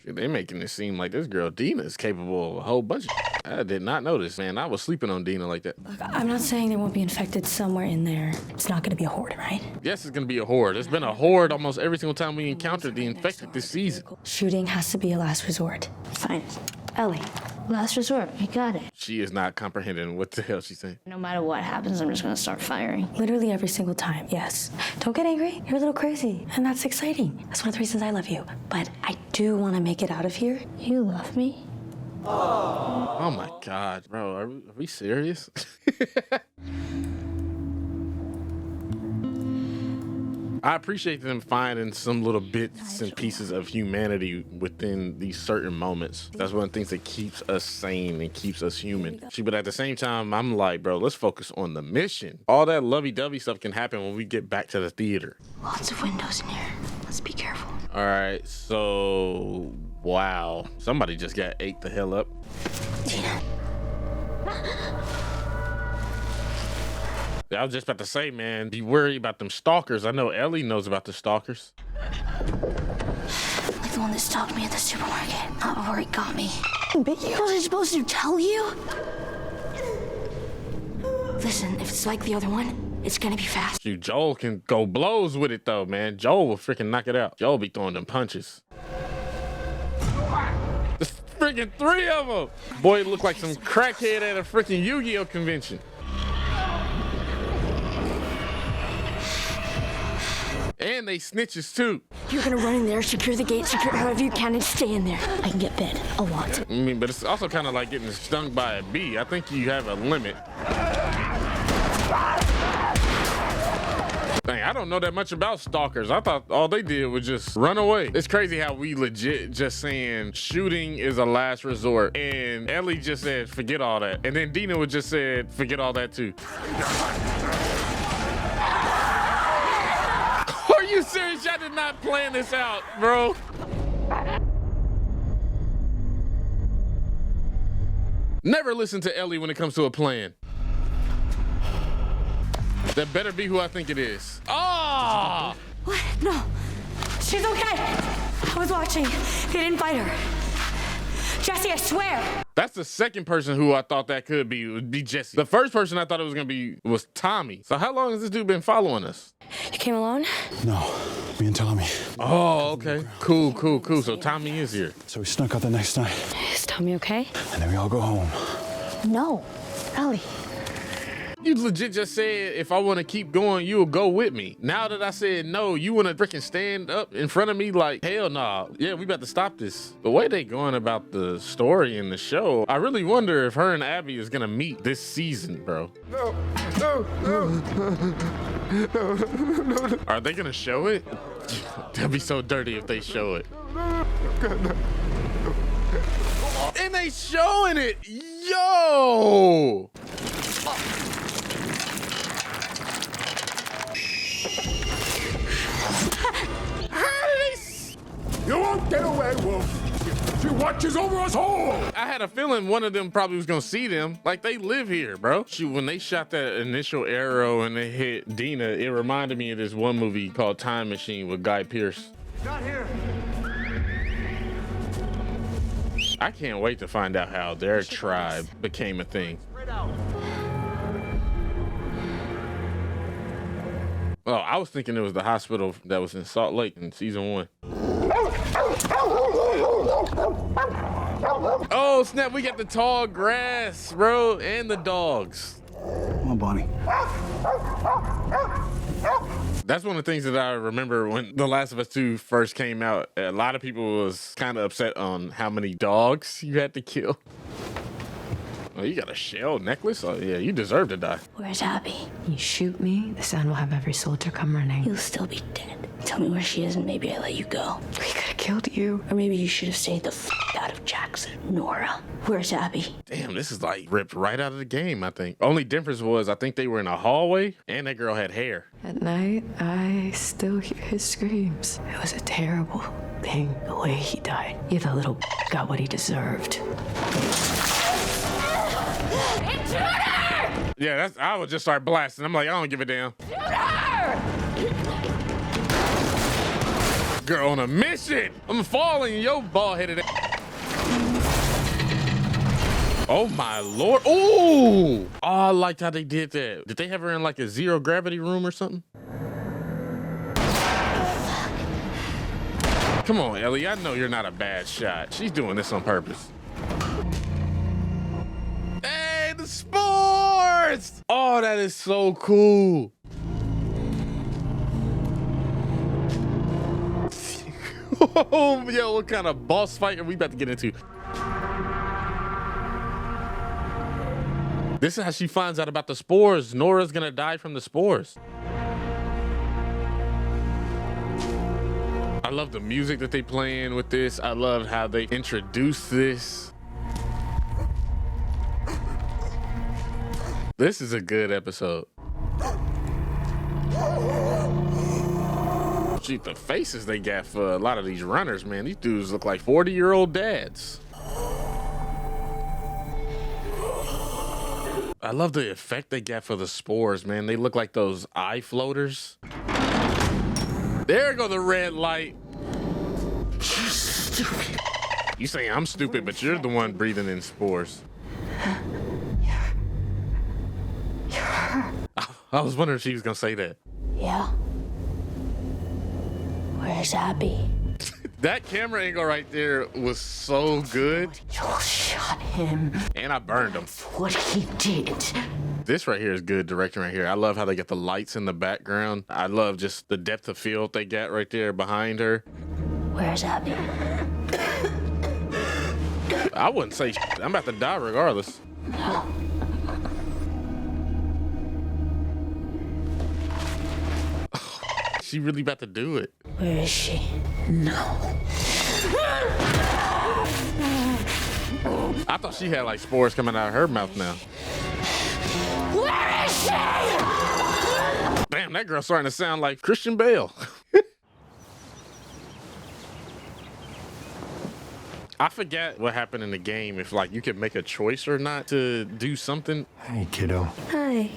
[SPEAKER 1] They making it seem like this girl Dina is capable of a whole bunch of I did not notice, man. I was sleeping on Dina like that.
[SPEAKER 9] Look, I'm not saying there won't be infected somewhere in there. It's not gonna be a horde, right?
[SPEAKER 1] Yes, it's gonna be a horde. It's been a horde almost every single time we encountered the infected this season.
[SPEAKER 9] Shooting has to be a last resort. Fine. Ellie.
[SPEAKER 15] Last resort. You got it.
[SPEAKER 1] She is not comprehending what the hell she's saying.
[SPEAKER 15] No matter what happens, I'm just gonna start firing.
[SPEAKER 9] Literally every single time, yes. Don't get angry. You're a little crazy. And that's exciting. That's one of the reasons I love you. But I do want to make it out of here.
[SPEAKER 15] You love me?
[SPEAKER 1] Oh my God, bro. Are we serious? I appreciate them finding some little bits and pieces of humanity within these certain moments. That's one of the things that keeps us sane and keeps us human. But at the same time, I'm like, bro, let's focus on the mission. All that lovey-dovey stuff can happen when we get back to the theater.
[SPEAKER 15] Lots of windows in here. Let's be careful.
[SPEAKER 1] All right, so, wow. Somebody just got ate the hell up.
[SPEAKER 15] Tina.
[SPEAKER 1] I was just about to say, man, be worried about them stalkers. I know Ellie knows about the stalkers.
[SPEAKER 15] Like the one that stalked me at the supermarket. Not before he got me. But you wasn't supposed to tell you? Listen, if it's like the other one, it's gonna be fast.
[SPEAKER 1] Shoot, Joel can go blows with it, though, man. Joel will freaking knock it out. Joel be throwing them punches. There's freaking 3 of them. Boy, it looked like some crackhead at a freaking Yu-Gi-Oh convention. And And they snitches too.
[SPEAKER 15] You're gonna run in there, secure the gate, secure however you can, and stay in there. I can get bed a lot.
[SPEAKER 1] I mean, but it's also kind of like getting stung by a bee. I think you have a limit. Dang, I don't know that much about stalkers. I thought all they did was just run away. It's crazy how we legit just saying shooting is a last resort. And Ellie just said, forget all that. And then Dina would just said, forget all that too. Are you serious? I did not plan this out, bro. Never listen to Ellie when it comes to a plan. That better be who I think it is. Ah!
[SPEAKER 15] What? No. She's okay. I was watching. They didn't fight her. Jesse, I swear.
[SPEAKER 1] That's the second person who I thought that could be, would be Jesse. The first person I thought it was gonna be was Tommy. So how long has this dude been following us?
[SPEAKER 15] You came alone?
[SPEAKER 6] No, me and Tommy.
[SPEAKER 1] Oh, okay. Cool. So Tommy is here.
[SPEAKER 6] So we snuck out the next night.
[SPEAKER 15] Is Tommy okay?
[SPEAKER 6] And then we all go home.
[SPEAKER 15] No. Ellie.
[SPEAKER 1] You legit just said, if I want to keep going, you'll go with me. Now that I said no, you want to freaking stand up in front of me like, hell nah. Yeah, we about to stop this. The way they going about the story in the show, I really wonder if her and Abby is going to meet this season, bro.
[SPEAKER 6] No.
[SPEAKER 1] Are they going to show it? That'd be so dirty if they show it. And they showing it. Yo!
[SPEAKER 14] You won't get away, Wolf. She watches over us all.
[SPEAKER 1] I had a feeling one of them probably was gonna see them. Like, they live here, bro. Shoot, when they shot that initial arrow and they hit Dina, it reminded me of this one movie called Time Machine with Guy Pearce.
[SPEAKER 19] Not here.
[SPEAKER 1] I can't wait to find out how their tribe became a thing. Oh, I was thinking it was the hospital that was in Salt Lake in season 1. Oh, snap, we got the tall grass, bro, and the dogs.
[SPEAKER 13] Come on, Bonnie.
[SPEAKER 1] That's one of the things that I remember when The Last of Us 2 first came out. A lot of people was kind of upset on how many dogs you had to kill. Oh, you got a shell necklace? Oh, yeah, you deserve to die.
[SPEAKER 15] Where's Abby?
[SPEAKER 20] You shoot me, the sound will have every soldier come running.
[SPEAKER 15] You'll still be dead. Tell me where she is and maybe I let you go.
[SPEAKER 20] We could have killed you.
[SPEAKER 15] Or maybe you should have stayed the out of Jackson. Nora, where's Abby?
[SPEAKER 1] Damn, this is like ripped right out of the game, I think. Only difference was I think they were in a hallway and that girl had hair.
[SPEAKER 20] At night, I still hear his screams. It was a terrible thing, the way he died. Yeah, the little got what he deserved.
[SPEAKER 1] Intruder! Yeah, I would just start blasting. I'm like, I don't give a damn. Girl on a mission. I'm falling, yo, bald-headed. Oh my lord. Ooh! Oh, I liked how they did that. Did they have her in like a zero gravity room or something? Come on, Ellie. I know you're not a bad shot. She's doing this on purpose. Hey, the spores! Oh, that is so cool. Oh, yo, what kind of boss fight are we about to get into? This is how she finds out about the spores. Nora's gonna die from the spores. I love the music that they playing with this. I love how they introduce this. This is a good episode. Shoot, the faces they got for a lot of these runners, man. These dudes look like 40-year-old dads. I love the effect they got for the spores, man. They look like those eye floaters. There go the red light. You say I'm stupid, but you're the one breathing in spores. I was wondering if she was gonna say that.
[SPEAKER 15] Yeah. Where's Abby?
[SPEAKER 1] That camera angle right there was so good.
[SPEAKER 20] You shot him.
[SPEAKER 1] And I burned him.
[SPEAKER 20] What he did.
[SPEAKER 1] This right here is good directing right here. I love how they get the lights in the background. I love just the depth of field they got right there behind her.
[SPEAKER 15] Where's Abby?
[SPEAKER 1] I wouldn't say shit. I'm about to die regardless.
[SPEAKER 15] No.
[SPEAKER 1] She really about to do it.
[SPEAKER 15] Where is she? No.
[SPEAKER 1] I thought she had like spores coming out of her mouth now.
[SPEAKER 15] Where is she?
[SPEAKER 1] Damn, that girl's starting to sound like Christian Bale. I forget what happened in the game, if like you could make a choice or not to do something.
[SPEAKER 4] Hey, kiddo.
[SPEAKER 9] Hi.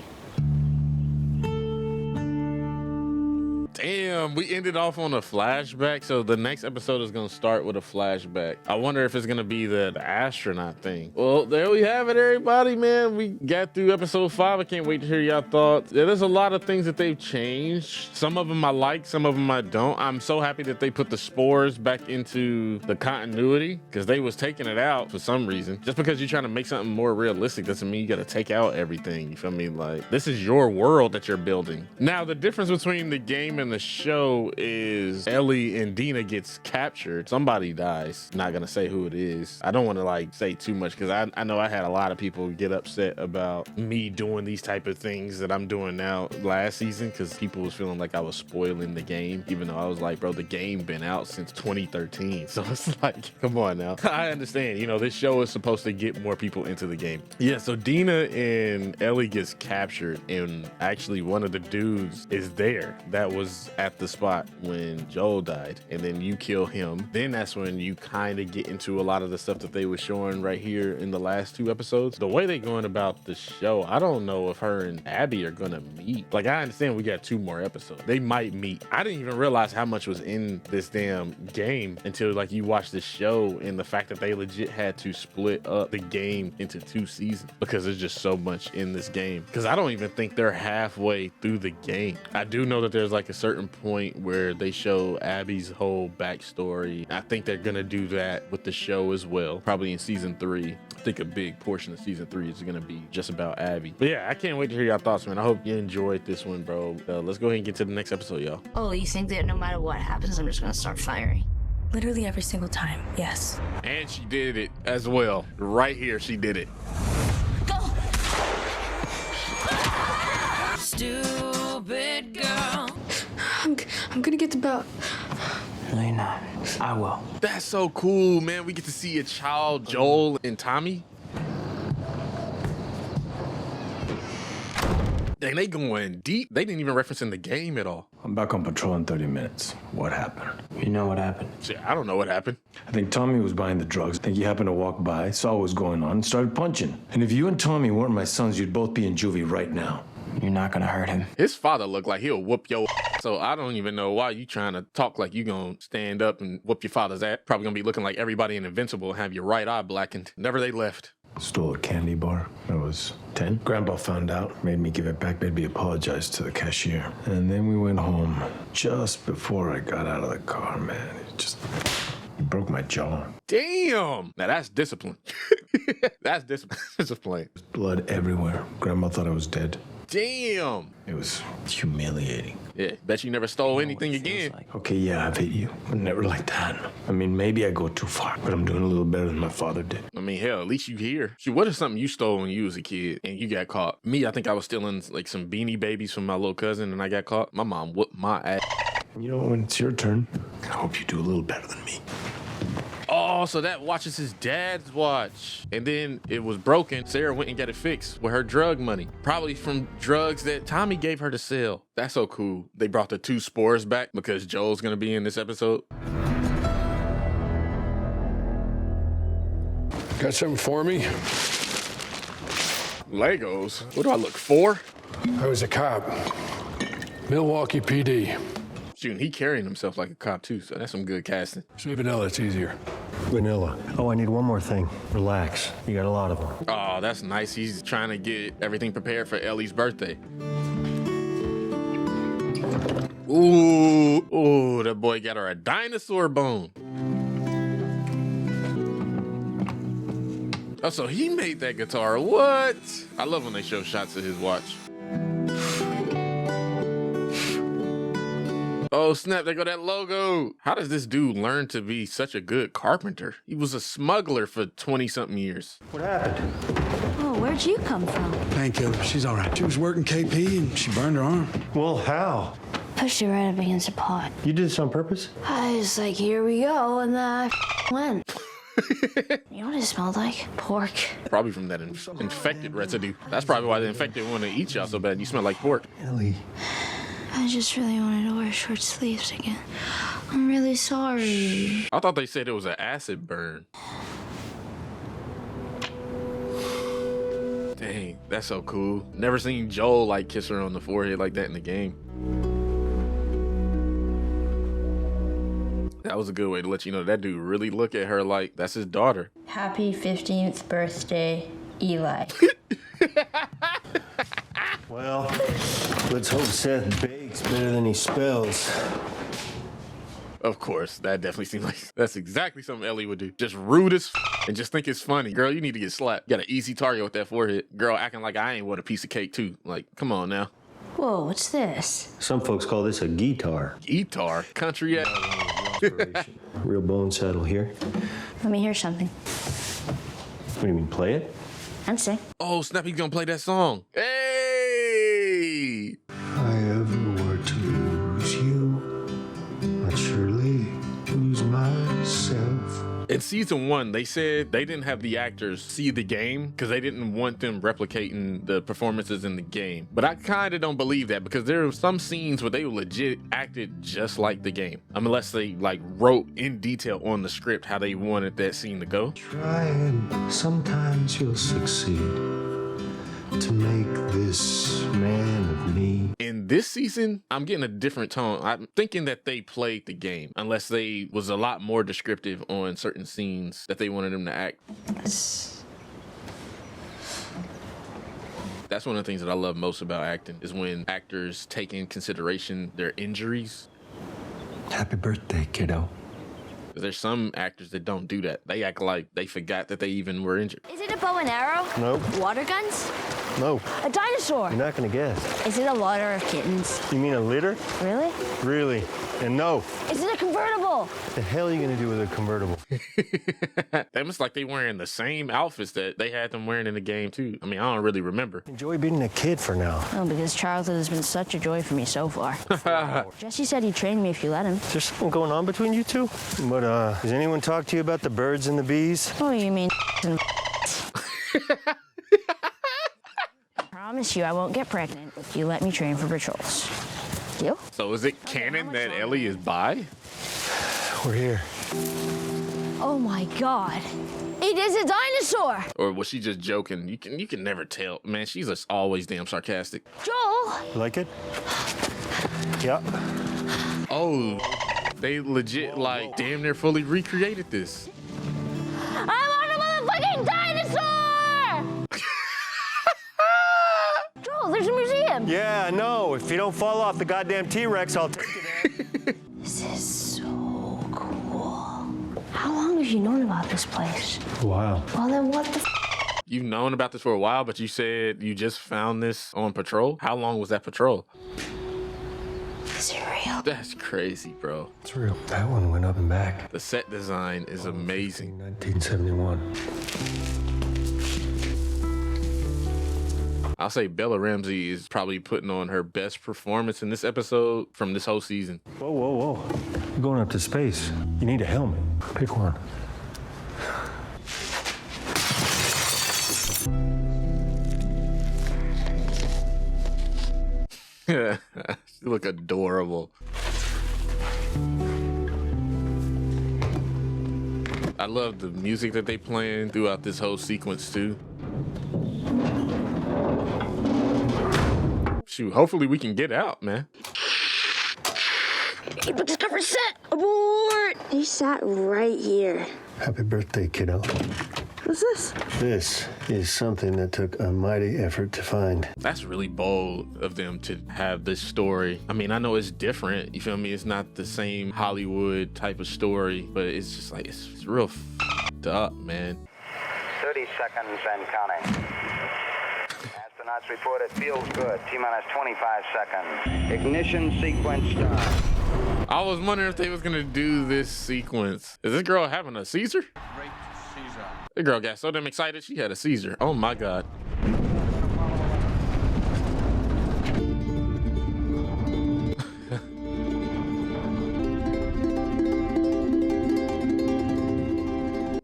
[SPEAKER 1] Damn, we ended off on a flashback. So the next episode is going to start with a flashback. I wonder if it's going to be the astronaut thing. Well, there we have it, everybody, man. We got through episode 5. I can't wait to hear y'all thoughts. Yeah, there's a lot of things that they've changed. Some of them I like, some of them I don't. I'm so happy that they put the spores back into the continuity because they was taking it out for some reason. Just because you're trying to make something more realistic doesn't mean you got to take out everything. You feel me? Like, this is your world that you're building. Now, the difference between the game and the show is Ellie and Dina gets captured. Somebody dies. Not gonna say who it is. I don't want to like say too much because I know I had a lot of people get upset about me doing these type of things that I'm doing now last season because people was feeling like I was spoiling the game, even though I was like, bro, the game been out since 2013. So it's like, come on now. I understand, you know, this show is supposed to get more people into the game. Yeah, so Dina and Ellie gets captured and actually one of the dudes is there that was at the spot when Joel died, and then you kill him. Then that's when you kind of get into a lot of the stuff that they were showing right here in the last 2 episodes. The way they're going about the show, I don't know if her and Abby are gonna meet. Like, I understand we got 2 more episodes. They might meet. I didn't even realize how much was in this damn game until like you watch the show and the fact that they legit had to split up the game into 2 seasons because there's just so much in this game. Because I don't even think they're halfway through the game. I do know that there's like a certain point where they show Abby's whole backstory. I think they're gonna do that with the show as well, probably in season 3. I think a big portion of season 3 is gonna be just about Abby. But yeah, I can't wait to hear y'all thoughts, man. I hope you enjoyed this one, bro. Let's go ahead and get to the next episode, y'all.
[SPEAKER 15] Oh, you think that no matter what happens, I'm just gonna start firing?
[SPEAKER 9] Literally every single time, yes.
[SPEAKER 1] And she did it as well. Right here, she did it.
[SPEAKER 15] Stupid girl.
[SPEAKER 16] I'm gonna get the belt.
[SPEAKER 10] No, you're not. I will.
[SPEAKER 1] That's so cool, man. We get to see a child, Joel and Tommy. Dang, they going deep. They didn't even reference in the game at all.
[SPEAKER 6] I'm back on patrol in 30 minutes. What happened?
[SPEAKER 10] You know what happened?
[SPEAKER 1] Shit, I don't know what happened.
[SPEAKER 6] I think Tommy was buying the drugs. I think he happened to walk by, saw what was going on, and started punching. And if you and Tommy weren't my sons, you'd both be in juvie right now.
[SPEAKER 10] You're not gonna hurt him.
[SPEAKER 1] His father looked like he'll whoop your ass. So I don't even know why you trying to talk like you gonna stand up and whoop your father's ass. Probably gonna be looking like everybody in Invincible and have your right eye blackened. Never they left.
[SPEAKER 6] Stole a candy bar. I was 10. Grandpa found out, made me give it back, made me apologize to the cashier. And then we went home. Just before I got out of the car, man, it just broke my jaw.
[SPEAKER 1] Damn! Now that's discipline. That's discipline. Discipline.
[SPEAKER 6] Blood everywhere. Grandma thought I was dead.
[SPEAKER 1] Damn!
[SPEAKER 6] It was humiliating.
[SPEAKER 1] Yeah, bet you never stole anything again.
[SPEAKER 6] Like. Okay, yeah, I've hit you, but never like that. I mean, maybe I go too far, but I'm doing a little better than my father did.
[SPEAKER 1] I mean, hell, at least you here. Shoot, what is something you stole when you was a kid and you got caught? Me, I think I was stealing like some Beanie Babies from my little cousin and I got caught. My mom whooped my ass.
[SPEAKER 6] You know, when it's your turn, I hope you do a little better than me.
[SPEAKER 1] Oh, so that watch is his dad's watch. And then it was broken. Sarah went and got it fixed with her drug money. Probably from drugs that Tommy gave her to sell. That's so cool. They brought the 2 spores back because Joel's gonna be in this episode.
[SPEAKER 14] Got something for me?
[SPEAKER 1] Legos? What do I look for?
[SPEAKER 14] I was a cop. Milwaukee PD.
[SPEAKER 1] Shoot, he carrying himself like a cop too, so that's some good casting.
[SPEAKER 14] Say vanilla, it's easier.
[SPEAKER 4] Vanilla. Oh, I need one more thing. Relax. You got a lot of them.
[SPEAKER 1] Oh, that's nice. He's trying to get everything prepared for Ellie's birthday. Ooh, that boy got her a dinosaur bone. Oh, so he made that guitar. What? I love when they show shots of his watch. Oh, snap, there go that logo. How does this dude learn to be such a good carpenter? He was a smuggler for 20-something years.
[SPEAKER 4] What happened?
[SPEAKER 15] Oh, where'd you come from?
[SPEAKER 13] Painkiller. She's all right. She was working KP and she burned her arm.
[SPEAKER 4] Well, how?
[SPEAKER 15] Pushed it right up against a pot.
[SPEAKER 4] You did this on purpose?
[SPEAKER 15] I was like, here we go, and then I went. You know what it smelled like? Pork.
[SPEAKER 1] Probably from that infected residue. That's probably why the infected want to eat y'all so bad. You smell like pork.
[SPEAKER 4] Ellie.
[SPEAKER 15] I just really wanted to wear short sleeves again. I'm really sorry.
[SPEAKER 1] I thought they said it was an acid burn. Dang, that's so cool. Never seen Joel like kiss her on the forehead like that in the game. That was a good way to let you know that dude really look at her like that's his daughter.
[SPEAKER 15] Happy 15th birthday, Eli.
[SPEAKER 4] Well, let's hope Seth bakes better than he spells.
[SPEAKER 1] Of course, that definitely seems like that's exactly something Ellie would do. Just rude as and just think it's funny. Girl, you need to get slapped. Got an easy target with that forehead. Girl acting like I ain't want a piece of cake too. Like, come on now.
[SPEAKER 15] Whoa, what's this?
[SPEAKER 4] Some folks call this a guitar.
[SPEAKER 1] Guitar? Country at
[SPEAKER 4] Real bone saddle here.
[SPEAKER 15] Let me hear something.
[SPEAKER 4] What do you mean, play it?
[SPEAKER 15] And sing.
[SPEAKER 1] Oh, snap, he's gonna play that song. Hey!
[SPEAKER 6] If I ever were to lose you, I'd surely lose myself.
[SPEAKER 1] In season 1, they said they didn't have the actors see the game because they didn't want them replicating the performances in the game. But I kind of don't believe that because there are some scenes where they legit acted just like the game. Unless they like wrote in detail on the script how they wanted that scene to go.
[SPEAKER 6] Try and sometimes you'll succeed to make this man of me.
[SPEAKER 1] In this season, I'm getting a different tone. I'm thinking that they played the game, unless they was a lot more descriptive on certain scenes that they wanted them to act. That's one of the things that I love most about acting is when actors take in consideration their injuries.
[SPEAKER 6] Happy birthday, kiddo.
[SPEAKER 1] There's some actors that don't do that. They act like they forgot that they even were injured.
[SPEAKER 15] Is it a bow and arrow?
[SPEAKER 4] Nope.
[SPEAKER 15] Water guns?
[SPEAKER 4] No.
[SPEAKER 15] A dinosaur?
[SPEAKER 4] You're not gonna guess.
[SPEAKER 15] Is it a litter of kittens?
[SPEAKER 4] You mean a litter?
[SPEAKER 15] Really?
[SPEAKER 4] Really? And no.
[SPEAKER 15] Is it a convertible?
[SPEAKER 4] What the hell are you gonna do with a convertible?
[SPEAKER 1] They must like they wearing the same outfits that they had them wearing in the game too. I mean, I don't really remember.
[SPEAKER 4] Enjoy being a kid for now.
[SPEAKER 15] No, because childhood has been such a joy for me so far. Jesse said he'd train me if you let him.
[SPEAKER 4] Is there something going on between you two? But, does anyone talk to you about the birds and the bees?
[SPEAKER 15] Oh, you mean and promise you I won't get pregnant if you let me train for patrols. Deal?
[SPEAKER 1] So is it canon that Ellie is bi?
[SPEAKER 4] We're here.
[SPEAKER 15] Oh my God. It is a dinosaur!
[SPEAKER 1] Or was she just joking? You can never tell. Man, she's just always damn sarcastic.
[SPEAKER 15] Joel!
[SPEAKER 4] You like it? Yeah.
[SPEAKER 1] Oh, they legit like damn near fully recreated this.
[SPEAKER 15] I want a motherfucking dinosaur! Joel, there's a museum!
[SPEAKER 4] Yeah, I know. If you don't fall off the goddamn T-Rex, I'll take you there.
[SPEAKER 15] This is so cool. How long have you known about this place?
[SPEAKER 6] Wow.
[SPEAKER 15] Well, then what the
[SPEAKER 1] You've known about this for a while, but you said you just found this on patrol? How long was that patrol?
[SPEAKER 15] Is it real?
[SPEAKER 1] That's crazy, bro.
[SPEAKER 6] It's real. That one went up and back.
[SPEAKER 1] The set design is amazing.
[SPEAKER 6] 1971.
[SPEAKER 1] I'll say Bella Ramsey is probably putting on her best performance in this episode from this whole season.
[SPEAKER 6] Whoa, whoa, whoa. You're going up to space. You need a helmet. Pick one.
[SPEAKER 1] She look adorable. I love the music that they playing throughout this whole sequence too. Shoot, hopefully we can get out, man.
[SPEAKER 15] Keep the discovery set! Abort! He sat right here.
[SPEAKER 6] Happy birthday, kiddo.
[SPEAKER 15] What's this?
[SPEAKER 6] This is something that took a mighty effort to find.
[SPEAKER 1] That's really bold of them to have this story. I mean, I know it's different, you feel me? It's not the same Hollywood type of story, but it's just like, it's real f***ed up, man.
[SPEAKER 21] 33 seconds and counting. Astronauts report it feels good. T-minus 25 seconds. Ignition sequence start.
[SPEAKER 1] I was wondering if they was gonna do this sequence. Is this girl having a seizure? The girl got so damn excited she had a seizure. Oh my God.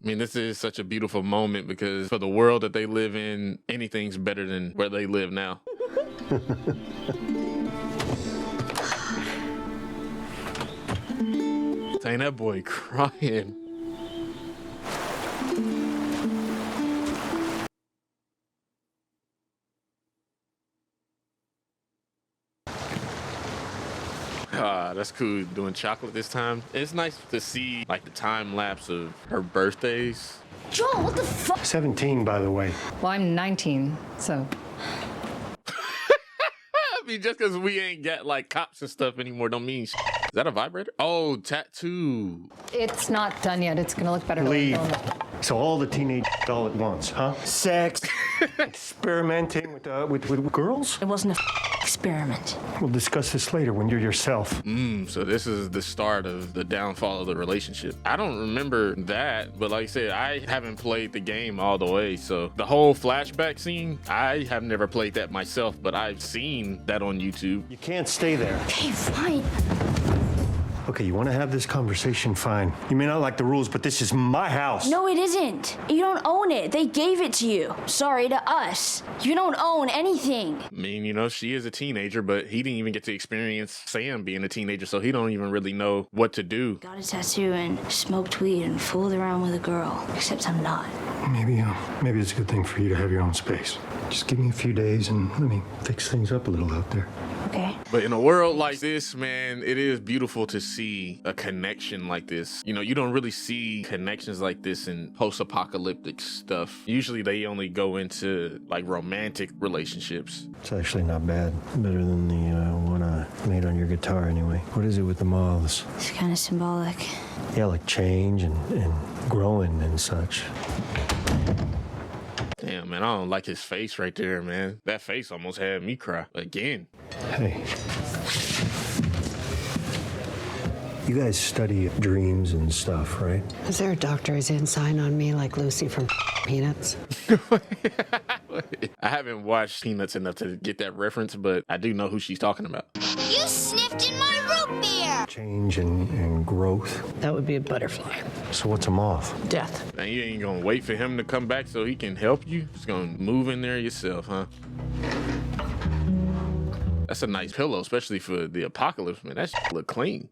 [SPEAKER 1] I mean, this is such a beautiful moment because for the world that they live in, anything's better than where they live now. Dang, that boy crying. That's cool doing chocolate this time. It's nice to see like the time lapse of her birthdays.
[SPEAKER 15] Joel, what the fuck?
[SPEAKER 10] 17, by the way.
[SPEAKER 22] Well, I'm 19, so.
[SPEAKER 1] I mean, just because we ain't got like cops and stuff anymore don't mean Is that a vibrator? Oh, tattoo.
[SPEAKER 22] It's not done yet. It's gonna look better.
[SPEAKER 10] Leave. So all the teenage all at once, huh? Sex, experimenting with girls?
[SPEAKER 15] It wasn't a experiment.
[SPEAKER 10] We'll discuss this later when you're yourself.
[SPEAKER 1] So this is the start of the downfall of the relationship. I don't remember that, but like I said, I haven't played the game all the way. So the whole flashback scene, I have never played that myself, but I've seen that on YouTube.
[SPEAKER 10] You can't stay there.
[SPEAKER 15] Okay, fine.
[SPEAKER 10] Okay, you want to have this conversation, fine. You may not like the rules, but this is my house.
[SPEAKER 15] No, it isn't. You don't own it. They gave it to you. Sorry, to us. You don't own anything.
[SPEAKER 1] I mean, you know, she is a teenager, but he didn't even get to experience Sam being a teenager, so he don't even really know what to do.
[SPEAKER 15] Got a tattoo and smoked weed and fooled around with a girl. Except I'm not.
[SPEAKER 10] Maybe it's a good thing for you to have your own space. Just give me a few days and let me fix things up a little out there.
[SPEAKER 15] Okay.
[SPEAKER 1] But in a world like this, man, it is beautiful to see a connection like this. You know, you don't really see connections like this in post-apocalyptic stuff. Usually they only go into like romantic relationships.
[SPEAKER 4] It's actually not bad. Better than the one I made on your guitar anyway. What is it with the moths?
[SPEAKER 15] It's kind of symbolic.
[SPEAKER 4] Yeah, like change and growing and such.
[SPEAKER 1] Damn, man, I don't like his face right there, man. That face almost had me cry again.
[SPEAKER 4] Hey. You guys study dreams and stuff, right?
[SPEAKER 20] Is there a doctor's in sign on me like Lucy from Peanuts?
[SPEAKER 1] I haven't watched Peanuts enough to get that reference, but I do know who she's talking about.
[SPEAKER 8] You sniffed in my root beer!
[SPEAKER 4] Change and growth.
[SPEAKER 20] That would be a butterfly.
[SPEAKER 4] So what's a moth?
[SPEAKER 20] Death.
[SPEAKER 1] And you ain't gonna wait for him to come back so he can help you? Just gonna move in there yourself, huh? That's a nice pillow, especially for the apocalypse, man. That shit look clean.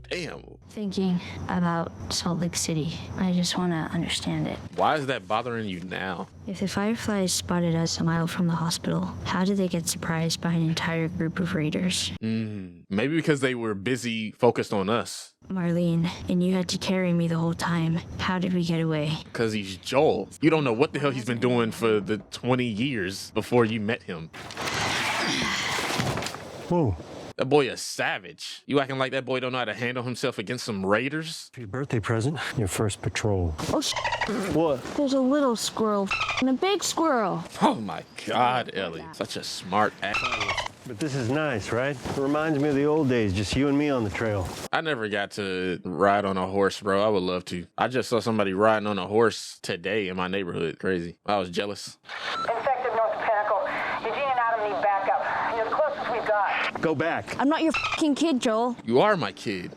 [SPEAKER 1] Damn.
[SPEAKER 15] Thinking about Salt Lake City. I just want to understand it.
[SPEAKER 1] Why is that bothering you now?
[SPEAKER 15] If the Fireflies spotted us a mile from the hospital, how did they get surprised by an entire group of raiders?
[SPEAKER 1] Maybe because they were busy focused on us.
[SPEAKER 15] Marlene, and you had to carry me the whole time. How did we get away?
[SPEAKER 1] Because he's Joel. You don't know what the hell he's been doing for the 20 years before you met him.
[SPEAKER 10] Whoa.
[SPEAKER 1] That boy a savage. You acting like that boy don't know how to handle himself against some raiders?
[SPEAKER 4] For your birthday present, your first patrol.
[SPEAKER 15] Oh,
[SPEAKER 10] What?
[SPEAKER 15] There's a little squirrel and a big squirrel.
[SPEAKER 1] Oh my God, Ellie. Such a smart ass.
[SPEAKER 10] But this is nice, right? It reminds me of the old days, just you and me on the trail.
[SPEAKER 1] I never got to ride on a horse, bro. I would love to. I just saw somebody riding on a horse today in my neighborhood. Crazy. I was jealous.
[SPEAKER 23] Infected North Pinnacle. Eugene and Adam need backup. You're the closest we've got.
[SPEAKER 10] Go back.
[SPEAKER 15] I'm not your fucking kid, Joel.
[SPEAKER 1] You are my kid.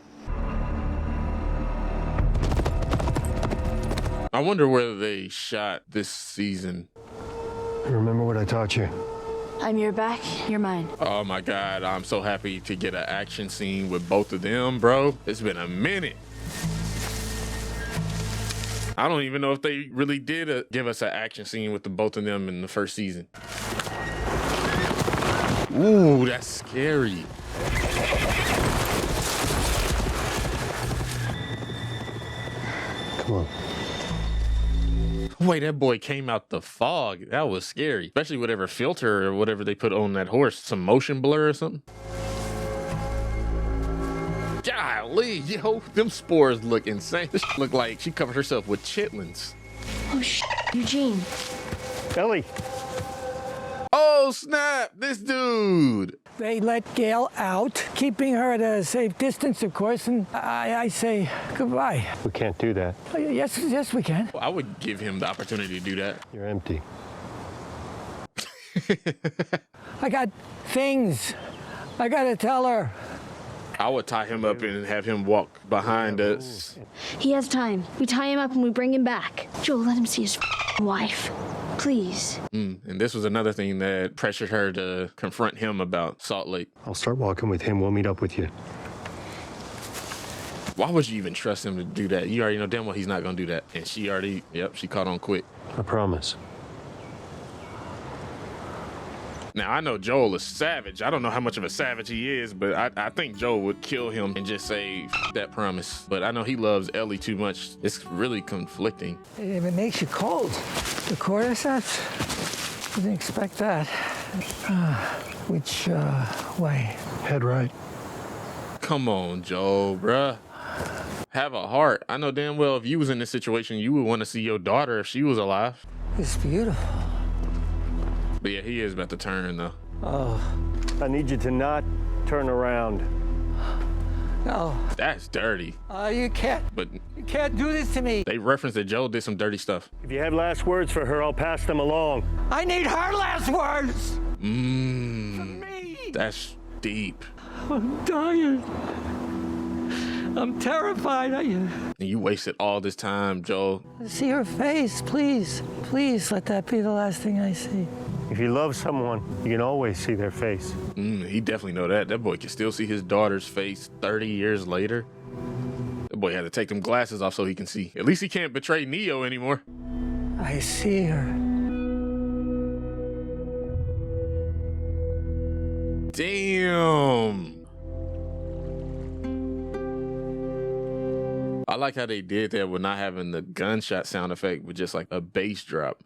[SPEAKER 1] I wonder where they shot this season.
[SPEAKER 10] Remember what I taught you?
[SPEAKER 15] I'm your back, you're mine.
[SPEAKER 1] Oh my God, I'm so happy to get an action scene with both of them, bro. It's been a minute. I don't even know if they really did give us an action scene with the both of them in the first season. Ooh, that's scary.
[SPEAKER 10] Come on.
[SPEAKER 1] Wait, that boy came out the fog. That was scary. Especially whatever filter or whatever they put on that horse. Some motion blur or something. Golly, yo, them spores look insane. This look like she covered herself with chitlins.
[SPEAKER 15] Oh, Eugene.
[SPEAKER 2] Ellie.
[SPEAKER 1] Oh, snap, this dude.
[SPEAKER 7] They let Gail out, keeping her at a safe distance, of course, and I say goodbye.
[SPEAKER 2] We can't do that.
[SPEAKER 7] Oh, yes, we can.
[SPEAKER 1] I would give him the opportunity to do that.
[SPEAKER 2] You're empty.
[SPEAKER 7] I got things I gotta tell her.
[SPEAKER 1] I would tie him up and have him walk behind us.
[SPEAKER 15] He has time. We tie him up and we bring him back. Joe, let him see his wife. Please.
[SPEAKER 1] And this was another thing that pressured her to confront him about Salt Lake.
[SPEAKER 2] I'll start walking with him. We'll meet up with you.
[SPEAKER 1] Why would you even trust him to do that? You already know damn well he's not going to do that. And she already, she caught on quick.
[SPEAKER 2] I promise.
[SPEAKER 1] Now, I know Joel is savage. I don't know how much of a savage he is, but I think Joel would kill him and just say, F that promise. But I know he loves Ellie too much. It's really conflicting.
[SPEAKER 7] It makes you cold. The cordyceps? Didn't expect that. Which way?
[SPEAKER 2] Head right.
[SPEAKER 1] Come on, Joel, bruh. Have a heart. I know damn well if you was in this situation, you would want to see your daughter if she was alive.
[SPEAKER 7] It's beautiful.
[SPEAKER 1] But yeah, he is about to turn, though.
[SPEAKER 2] Oh, I need you to not turn around.
[SPEAKER 7] No.
[SPEAKER 1] That's dirty.
[SPEAKER 7] You can't.
[SPEAKER 1] But
[SPEAKER 7] you can't do this to me.
[SPEAKER 1] They referenced that Joel did some dirty stuff.
[SPEAKER 2] If you have last words for her, I'll pass them along.
[SPEAKER 7] I need her last words.
[SPEAKER 1] For me. That's deep.
[SPEAKER 7] I'm dying. I'm terrified.
[SPEAKER 1] And you wasted all this time, Joel.
[SPEAKER 7] See her face, please. Please let that be the last thing I see.
[SPEAKER 2] If you love someone, you can always see their face.
[SPEAKER 1] He definitely know that. That boy can still see his daughter's face 30 years later. That boy had to take them glasses off so he can see. At least he can't betray Neo anymore.
[SPEAKER 7] I see her.
[SPEAKER 1] Damn. I like how they did that with not having the gunshot sound effect, but just like a bass drop.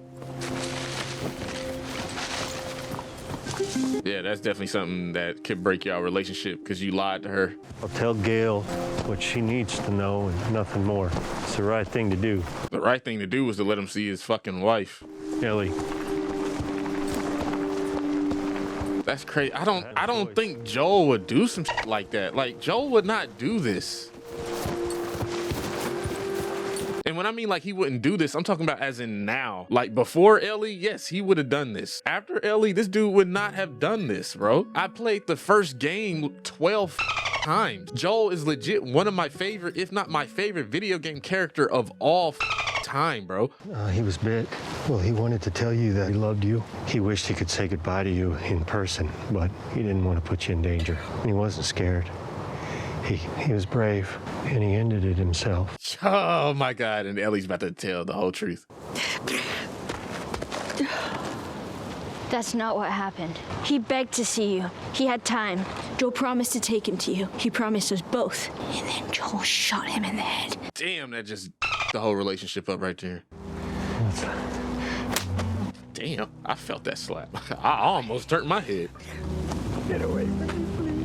[SPEAKER 1] Yeah, that's definitely something that could break your relationship because you lied to her.
[SPEAKER 2] I'll tell Gail what she needs to know and nothing more. It's the right thing to do.
[SPEAKER 1] The right thing to do was to let him see his fucking wife.
[SPEAKER 2] Ellie.
[SPEAKER 1] That's crazy. I don't think Joel would do some shit like that. Like, Joel would not do this. And when I mean like he wouldn't do this, I'm talking about as in now. Like before Ellie, yes, he would have done this. After Ellie, this dude would not have done this, bro. I played the first game 12 times. Joel is legit one of my favorite, if not my favorite video game character of all time, bro.
[SPEAKER 2] He was bit. Well, he wanted to tell you that he loved you. He wished he could say goodbye to you in person, but he didn't want to put you in danger. And he wasn't scared. He was brave, and he ended it himself.
[SPEAKER 1] Oh my God, and Ellie's about to tell the whole truth.
[SPEAKER 15] That's not what happened. He begged to see you. He had time. Joe promised to take him to you. He promised us both. And then Joel shot him in the head.
[SPEAKER 1] Damn, that just the whole relationship up right there. Damn, I felt that slap. I almost turned my head.
[SPEAKER 7] Get away from me, please.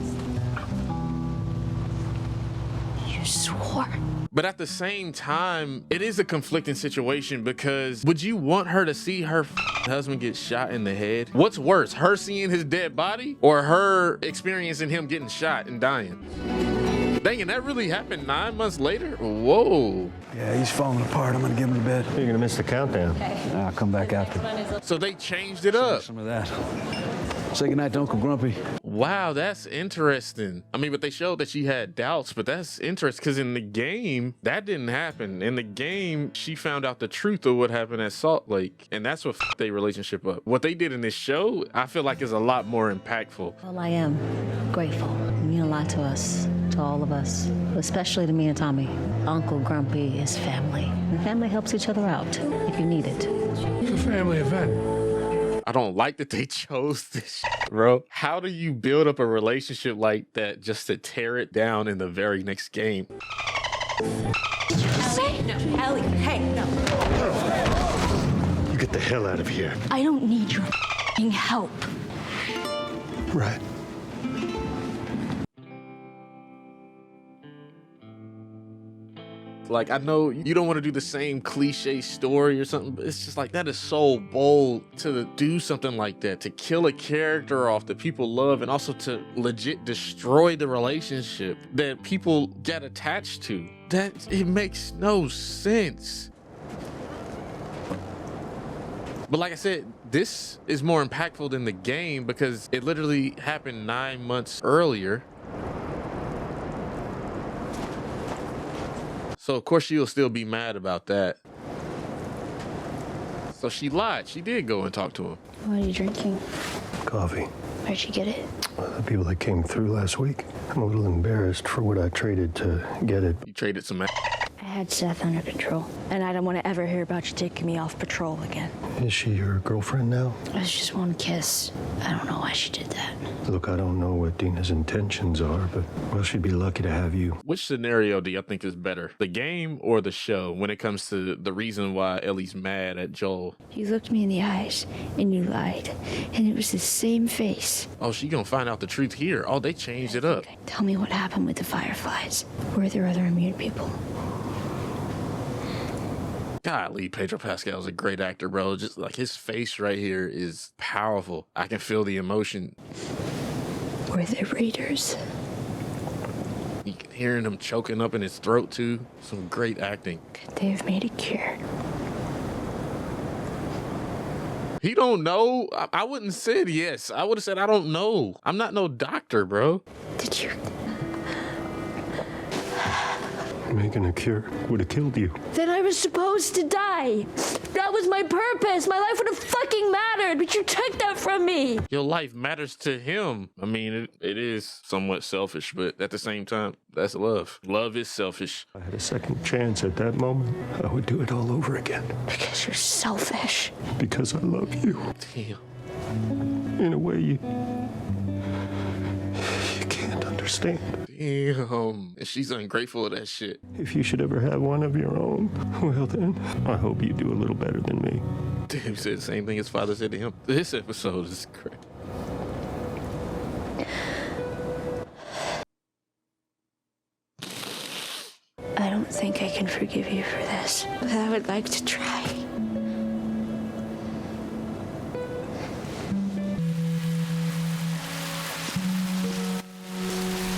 [SPEAKER 15] You swore.
[SPEAKER 1] But at the same time, it is a conflicting situation because would you want her to see her husband get shot in the head? What's worse, her seeing his dead body or her experiencing him getting shot and dying? Dang, and that really happened 9 months later? Whoa.
[SPEAKER 13] Yeah, he's falling apart. I'm gonna give him to bed.
[SPEAKER 2] You're gonna miss the countdown.
[SPEAKER 22] Okay.
[SPEAKER 13] I'll come back after.
[SPEAKER 1] So they changed it up.
[SPEAKER 13] Some of that. Say goodnight to Uncle Grumpy.
[SPEAKER 1] Wow, that's interesting. I mean, but they showed that she had doubts, but that's interesting because in the game, that didn't happen. In the game, she found out the truth of what happened at Salt Lake, and that's what f***ed their relationship up. What they did in this show, I feel like is a lot more impactful.
[SPEAKER 12] Well, I am grateful. You mean a lot to us, to all of us, especially to me and Tommy. Uncle Grumpy is family, and family helps each other out if you need it.
[SPEAKER 14] It's a family event.
[SPEAKER 1] I don't like that they chose this shit, bro. How do you build up a relationship like that just to tear it down in the very next game?
[SPEAKER 15] Ellie, hey, no.
[SPEAKER 2] You get the hell out of here.
[SPEAKER 15] I don't need your help.
[SPEAKER 2] Right.
[SPEAKER 1] Like, I know you don't want to do the same cliche story or something, but it's just like, that is so bold to do something like that, to kill a character off that people love and also to legit destroy the relationship that people get attached to. That, it makes no sense. But like I said, this is more impactful than the game because it literally happened 9 months earlier. So of course she'll still be mad about that. So she lied. She did go and talk to him.
[SPEAKER 8] What are you drinking?
[SPEAKER 2] Coffee.
[SPEAKER 8] Where'd you get it?
[SPEAKER 2] The people that came through last week. I'm a little embarrassed for what I traded to get it.
[SPEAKER 1] You traded some.
[SPEAKER 15] I had Seth under control, and I don't want to ever hear about you taking me off patrol again.
[SPEAKER 2] Is she your girlfriend now?
[SPEAKER 15] It was just one kiss. I don't know why she did that.
[SPEAKER 2] Look, I don't know what Dina's intentions are, but, well, she'd be lucky to have you.
[SPEAKER 1] Which scenario do y'all think is better, the game or the show, when it comes to the reason why Ellie's mad at Joel?
[SPEAKER 15] You looked me in the eyes, and you lied, and it was the same face.
[SPEAKER 1] Oh, she gonna find out the truth here. Oh, they changed it up.
[SPEAKER 15] Tell me what happened with the Fireflies. Were there other immune people?
[SPEAKER 1] Golly, Pedro Pascal's a great actor, bro. Just like his face right here is powerful. I can feel the emotion.
[SPEAKER 15] Were there raiders?
[SPEAKER 1] You can hear him choking up in his throat too. Some great acting.
[SPEAKER 15] Could they have made a cure?
[SPEAKER 1] He don't know. I wouldn't have said yes. I would have said I don't know. I'm not no doctor, bro.
[SPEAKER 15] Did you?
[SPEAKER 2] Making a cure would have killed you.
[SPEAKER 15] Then I was supposed to die. That was my purpose. My life would have fucking mattered, but you took that from me.
[SPEAKER 1] Your life matters to him. I mean, it is somewhat selfish, but at the same time, that's love. Love is selfish.
[SPEAKER 2] If I had a second chance at that moment, I would do it all over again.
[SPEAKER 15] Because you're selfish.
[SPEAKER 2] Because I love you.
[SPEAKER 1] Damn.
[SPEAKER 2] In a way you can't understand.
[SPEAKER 1] Damn. And she's ungrateful of that shit.
[SPEAKER 2] If you should ever have one of your own, well then, I hope you do a little better than me.
[SPEAKER 1] Damn, he said the same thing his father said to him. This episode is great.
[SPEAKER 15] I don't think I can forgive you for this, but I would like to try.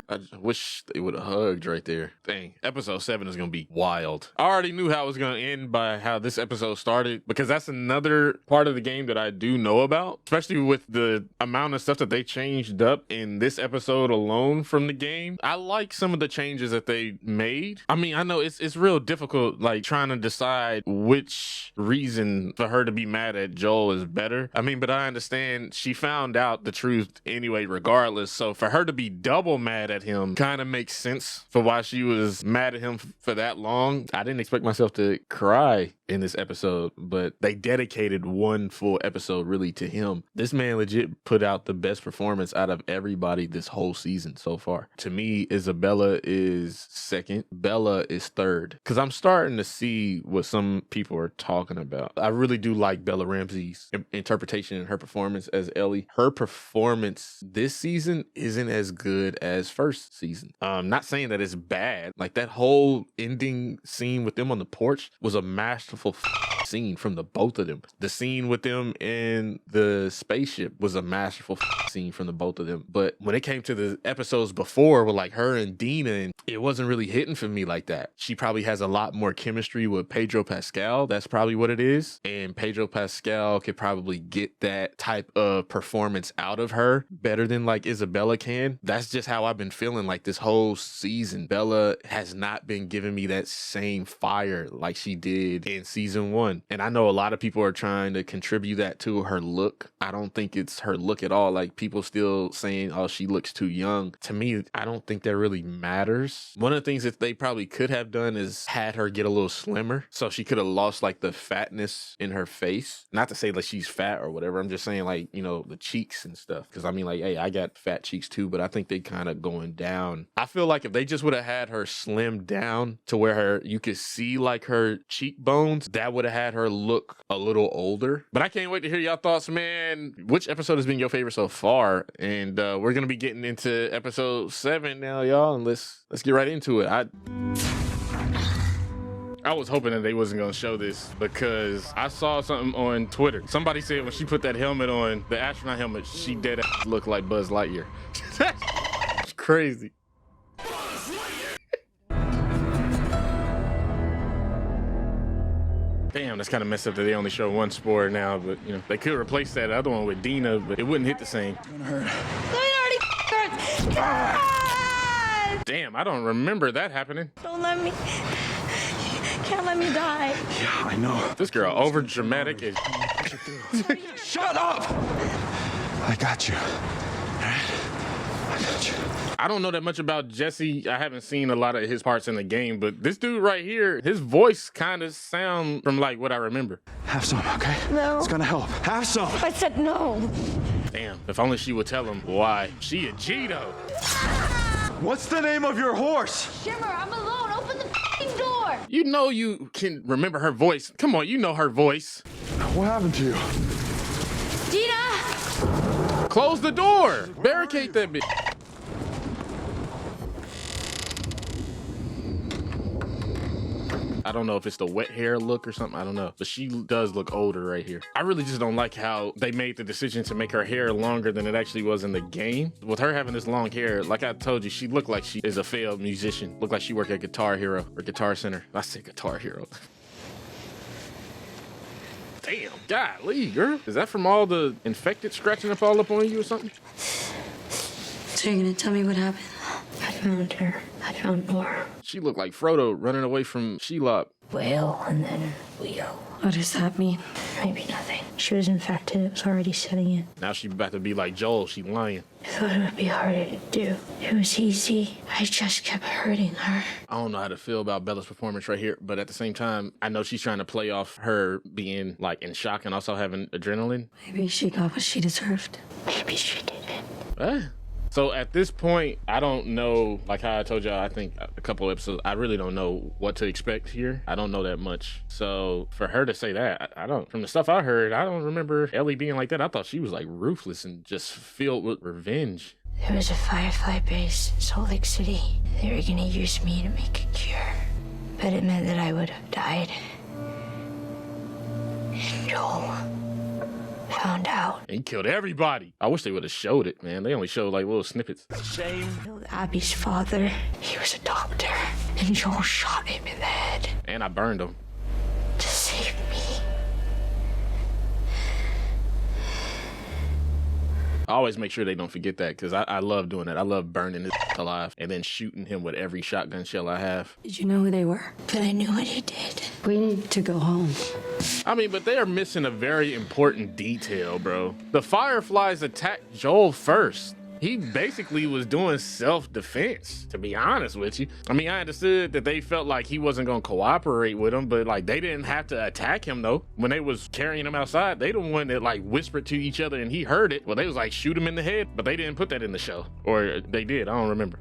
[SPEAKER 1] I just wish they would have hugged right there. Dang, episode 7 is going to be wild. I already knew how it was going to end by how this episode started, because that's another part of the game that I do know about, especially with the amount of stuff that they changed up in this episode alone from the game. I like some of the changes that they made. I mean, I know it's real difficult, like trying to decide which reason for her to be mad at Joel is better. I mean, but I understand she found out the truth anyway, regardless. So for her to be double mad at him kind of makes sense for why she was mad at him for that long. I didn't expect myself to cry in this episode, but they dedicated one full episode really to him. This man legit put out the best performance out of everybody this whole season so far. To me, Isabella is second, Bella is third, because I'm starting to see what some people are talking about. I really do like Bella Ramsey's interpretation and her performance as Ellie. Her performance this season isn't as good as first season. Not saying that it's bad. Like, that whole ending scene with them on the porch was a masterful scene from the both of them. The scene with them in the spaceship was a masterful scene from the both of them. But when it came to the episodes before with like her and Dina, and it wasn't really hitting for me like that. She probably has a lot more chemistry with Pedro Pascal. That's probably what it is. And Pedro Pascal could probably get that type of performance out of her better than like Isabella can. That's just how I've been feeling like this whole season. Bella has not been giving me that same fire like she did in season 1. And I know a lot of people are trying to contribute that to her look. I don't think it's her look at all. Like, people still saying, oh, she looks too young. To me, I don't think that really matters. One of the things that they probably could have done is had her get a little slimmer, so she could have lost like the fatness in her face. Not to say like she's fat or whatever. I'm just saying, like, you know, the cheeks and stuff. Because I mean, like, hey, I got fat cheeks too, but I think they kind of going down. I feel like if they just would have had her slimmed down to where you could see like her cheekbones, that would have had her look a little older. But I can't wait to hear y'all thoughts, man. Which episode has been your favorite so far? And we're gonna be getting into episode 7 now, y'all, and let's get right into it. I was hoping that they wasn't gonna show this because I saw something on Twitter. Somebody said when she put that helmet on, the astronaut helmet, she dead ass looked like Buzz Lightyear. It's crazy. Damn, that's kind of messed up that they only show one spore now, but you know, they could replace that other one with Dina, but it wouldn't hit the same. Damn, I don't remember that happening.
[SPEAKER 15] Don't let me. Can't let me die.
[SPEAKER 1] Yeah, I know. This girl over dramatic is.
[SPEAKER 14] Shut up!
[SPEAKER 3] I got you. I got you.
[SPEAKER 1] I don't know that much about Jesse. I haven't seen a lot of his parts in the game, but this dude right here, his voice kind of sound from like what I remember.
[SPEAKER 3] Have some, okay?
[SPEAKER 15] No.
[SPEAKER 3] It's gonna help. Have some.
[SPEAKER 15] I said no.
[SPEAKER 1] Damn, if only she would tell him why. She a G though.
[SPEAKER 3] What's the name of your horse?
[SPEAKER 15] Shimmer, I'm alone. Open the f***ing door.
[SPEAKER 1] You know you can remember her voice. Come on, you know her voice.
[SPEAKER 3] What happened to you?
[SPEAKER 15] Dina!
[SPEAKER 1] Close the door. Barricade that bitch. I don't know if it's the wet hair look or something. I don't know. But she does look older right here. I really just don't like how they made the decision to make her hair longer than it actually was in the game. With her having this long hair, like I told you, she looked like she is a failed musician. Looked like she worked at Guitar Hero or Guitar Center. I said Guitar Hero. Damn, golly, girl. Is that from all the infected scratching up all up on you or something?
[SPEAKER 9] So you're gonna tell me what happened? I found her. I found more.
[SPEAKER 1] She looked like Frodo running away from Shelob.
[SPEAKER 9] Whale and then wheel. What does that mean? Maybe nothing. She was infected. It was already setting in.
[SPEAKER 1] Now she about to be like Joel. She lying.
[SPEAKER 9] I thought it would be harder to do. It was easy. I just kept hurting her.
[SPEAKER 1] I don't know how to feel about Bella's performance right here, but at the same time, I know she's trying to play off her being like in shock and also having adrenaline.
[SPEAKER 9] Maybe she got what she deserved. Maybe she didn't.
[SPEAKER 1] So at this point, I don't know, like how I told y'all, I think a couple episodes, I really don't know what to expect here. I don't know that much. So for her to say that, I don't, from the stuff I heard, I don't remember Ellie being like that. I thought she was like ruthless and just filled with revenge.
[SPEAKER 9] There was a Firefly base in Salt Lake City. They were gonna use me to make a cure. But it meant that I would have died. And Joel found out.
[SPEAKER 1] And he killed everybody. I wish they would have showed it, man. They only showed like little snippets.
[SPEAKER 9] Shame. Killed Abby's father. He was a doctor. And Joel shot him in the head.
[SPEAKER 1] And I burned him.
[SPEAKER 9] To save me.
[SPEAKER 1] I always make sure they don't forget that because I love doing that. I love burning his alive and then shooting him with every shotgun shell I have.
[SPEAKER 9] Did you know who they were? But I knew what he did. We need to go home.
[SPEAKER 1] I mean, but they are missing a very important detail, bro. The Fireflies attacked Joel first. He basically was doing self-defense, to be honest with you. I mean, I understood that they felt like he wasn't gonna cooperate with him, but like they didn't have to attack him though. When they was carrying him outside, they the one that like whispered to each other and he heard it. Well, they was like shoot him in the head, but they didn't put that in the show. Or they did, I don't remember.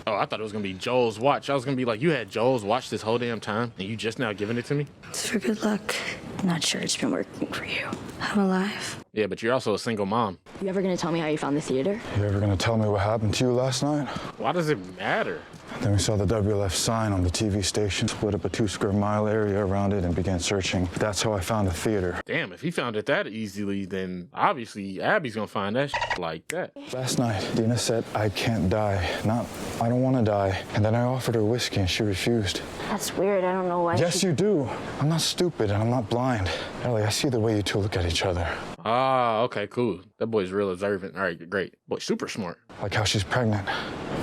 [SPEAKER 1] Oh, I thought it was gonna be Joel's watch. I was gonna be like, you had Joel's watch this whole damn time and you just now giving it to me?
[SPEAKER 9] It's for good luck. I'm not sure it's been working for you. I'm alive.
[SPEAKER 1] Yeah, but you're also a single mom.
[SPEAKER 15] You ever gonna tell me how you found the theater?
[SPEAKER 3] You ever gonna tell me what happened to you last night?
[SPEAKER 1] Why does it matter?
[SPEAKER 3] Then we saw the WLF sign on the TV station, split up a 2-square-mile area around it and began searching. That's how I found the theater.
[SPEAKER 1] Damn, if he found it that easily, then obviously Abby's gonna find that like that.
[SPEAKER 3] Last night, Dina said, I can't die. Not, I don't want to die. And then I offered her whiskey and she refused.
[SPEAKER 15] That's weird. I don't know why.
[SPEAKER 3] Yes, you do. I'm not stupid and I'm not blind. Ellie, I see the way you two look at each other.
[SPEAKER 1] Ah, okay, cool. That boy's real observant. All right, great. Boy, super smart.
[SPEAKER 3] Like how she's pregnant.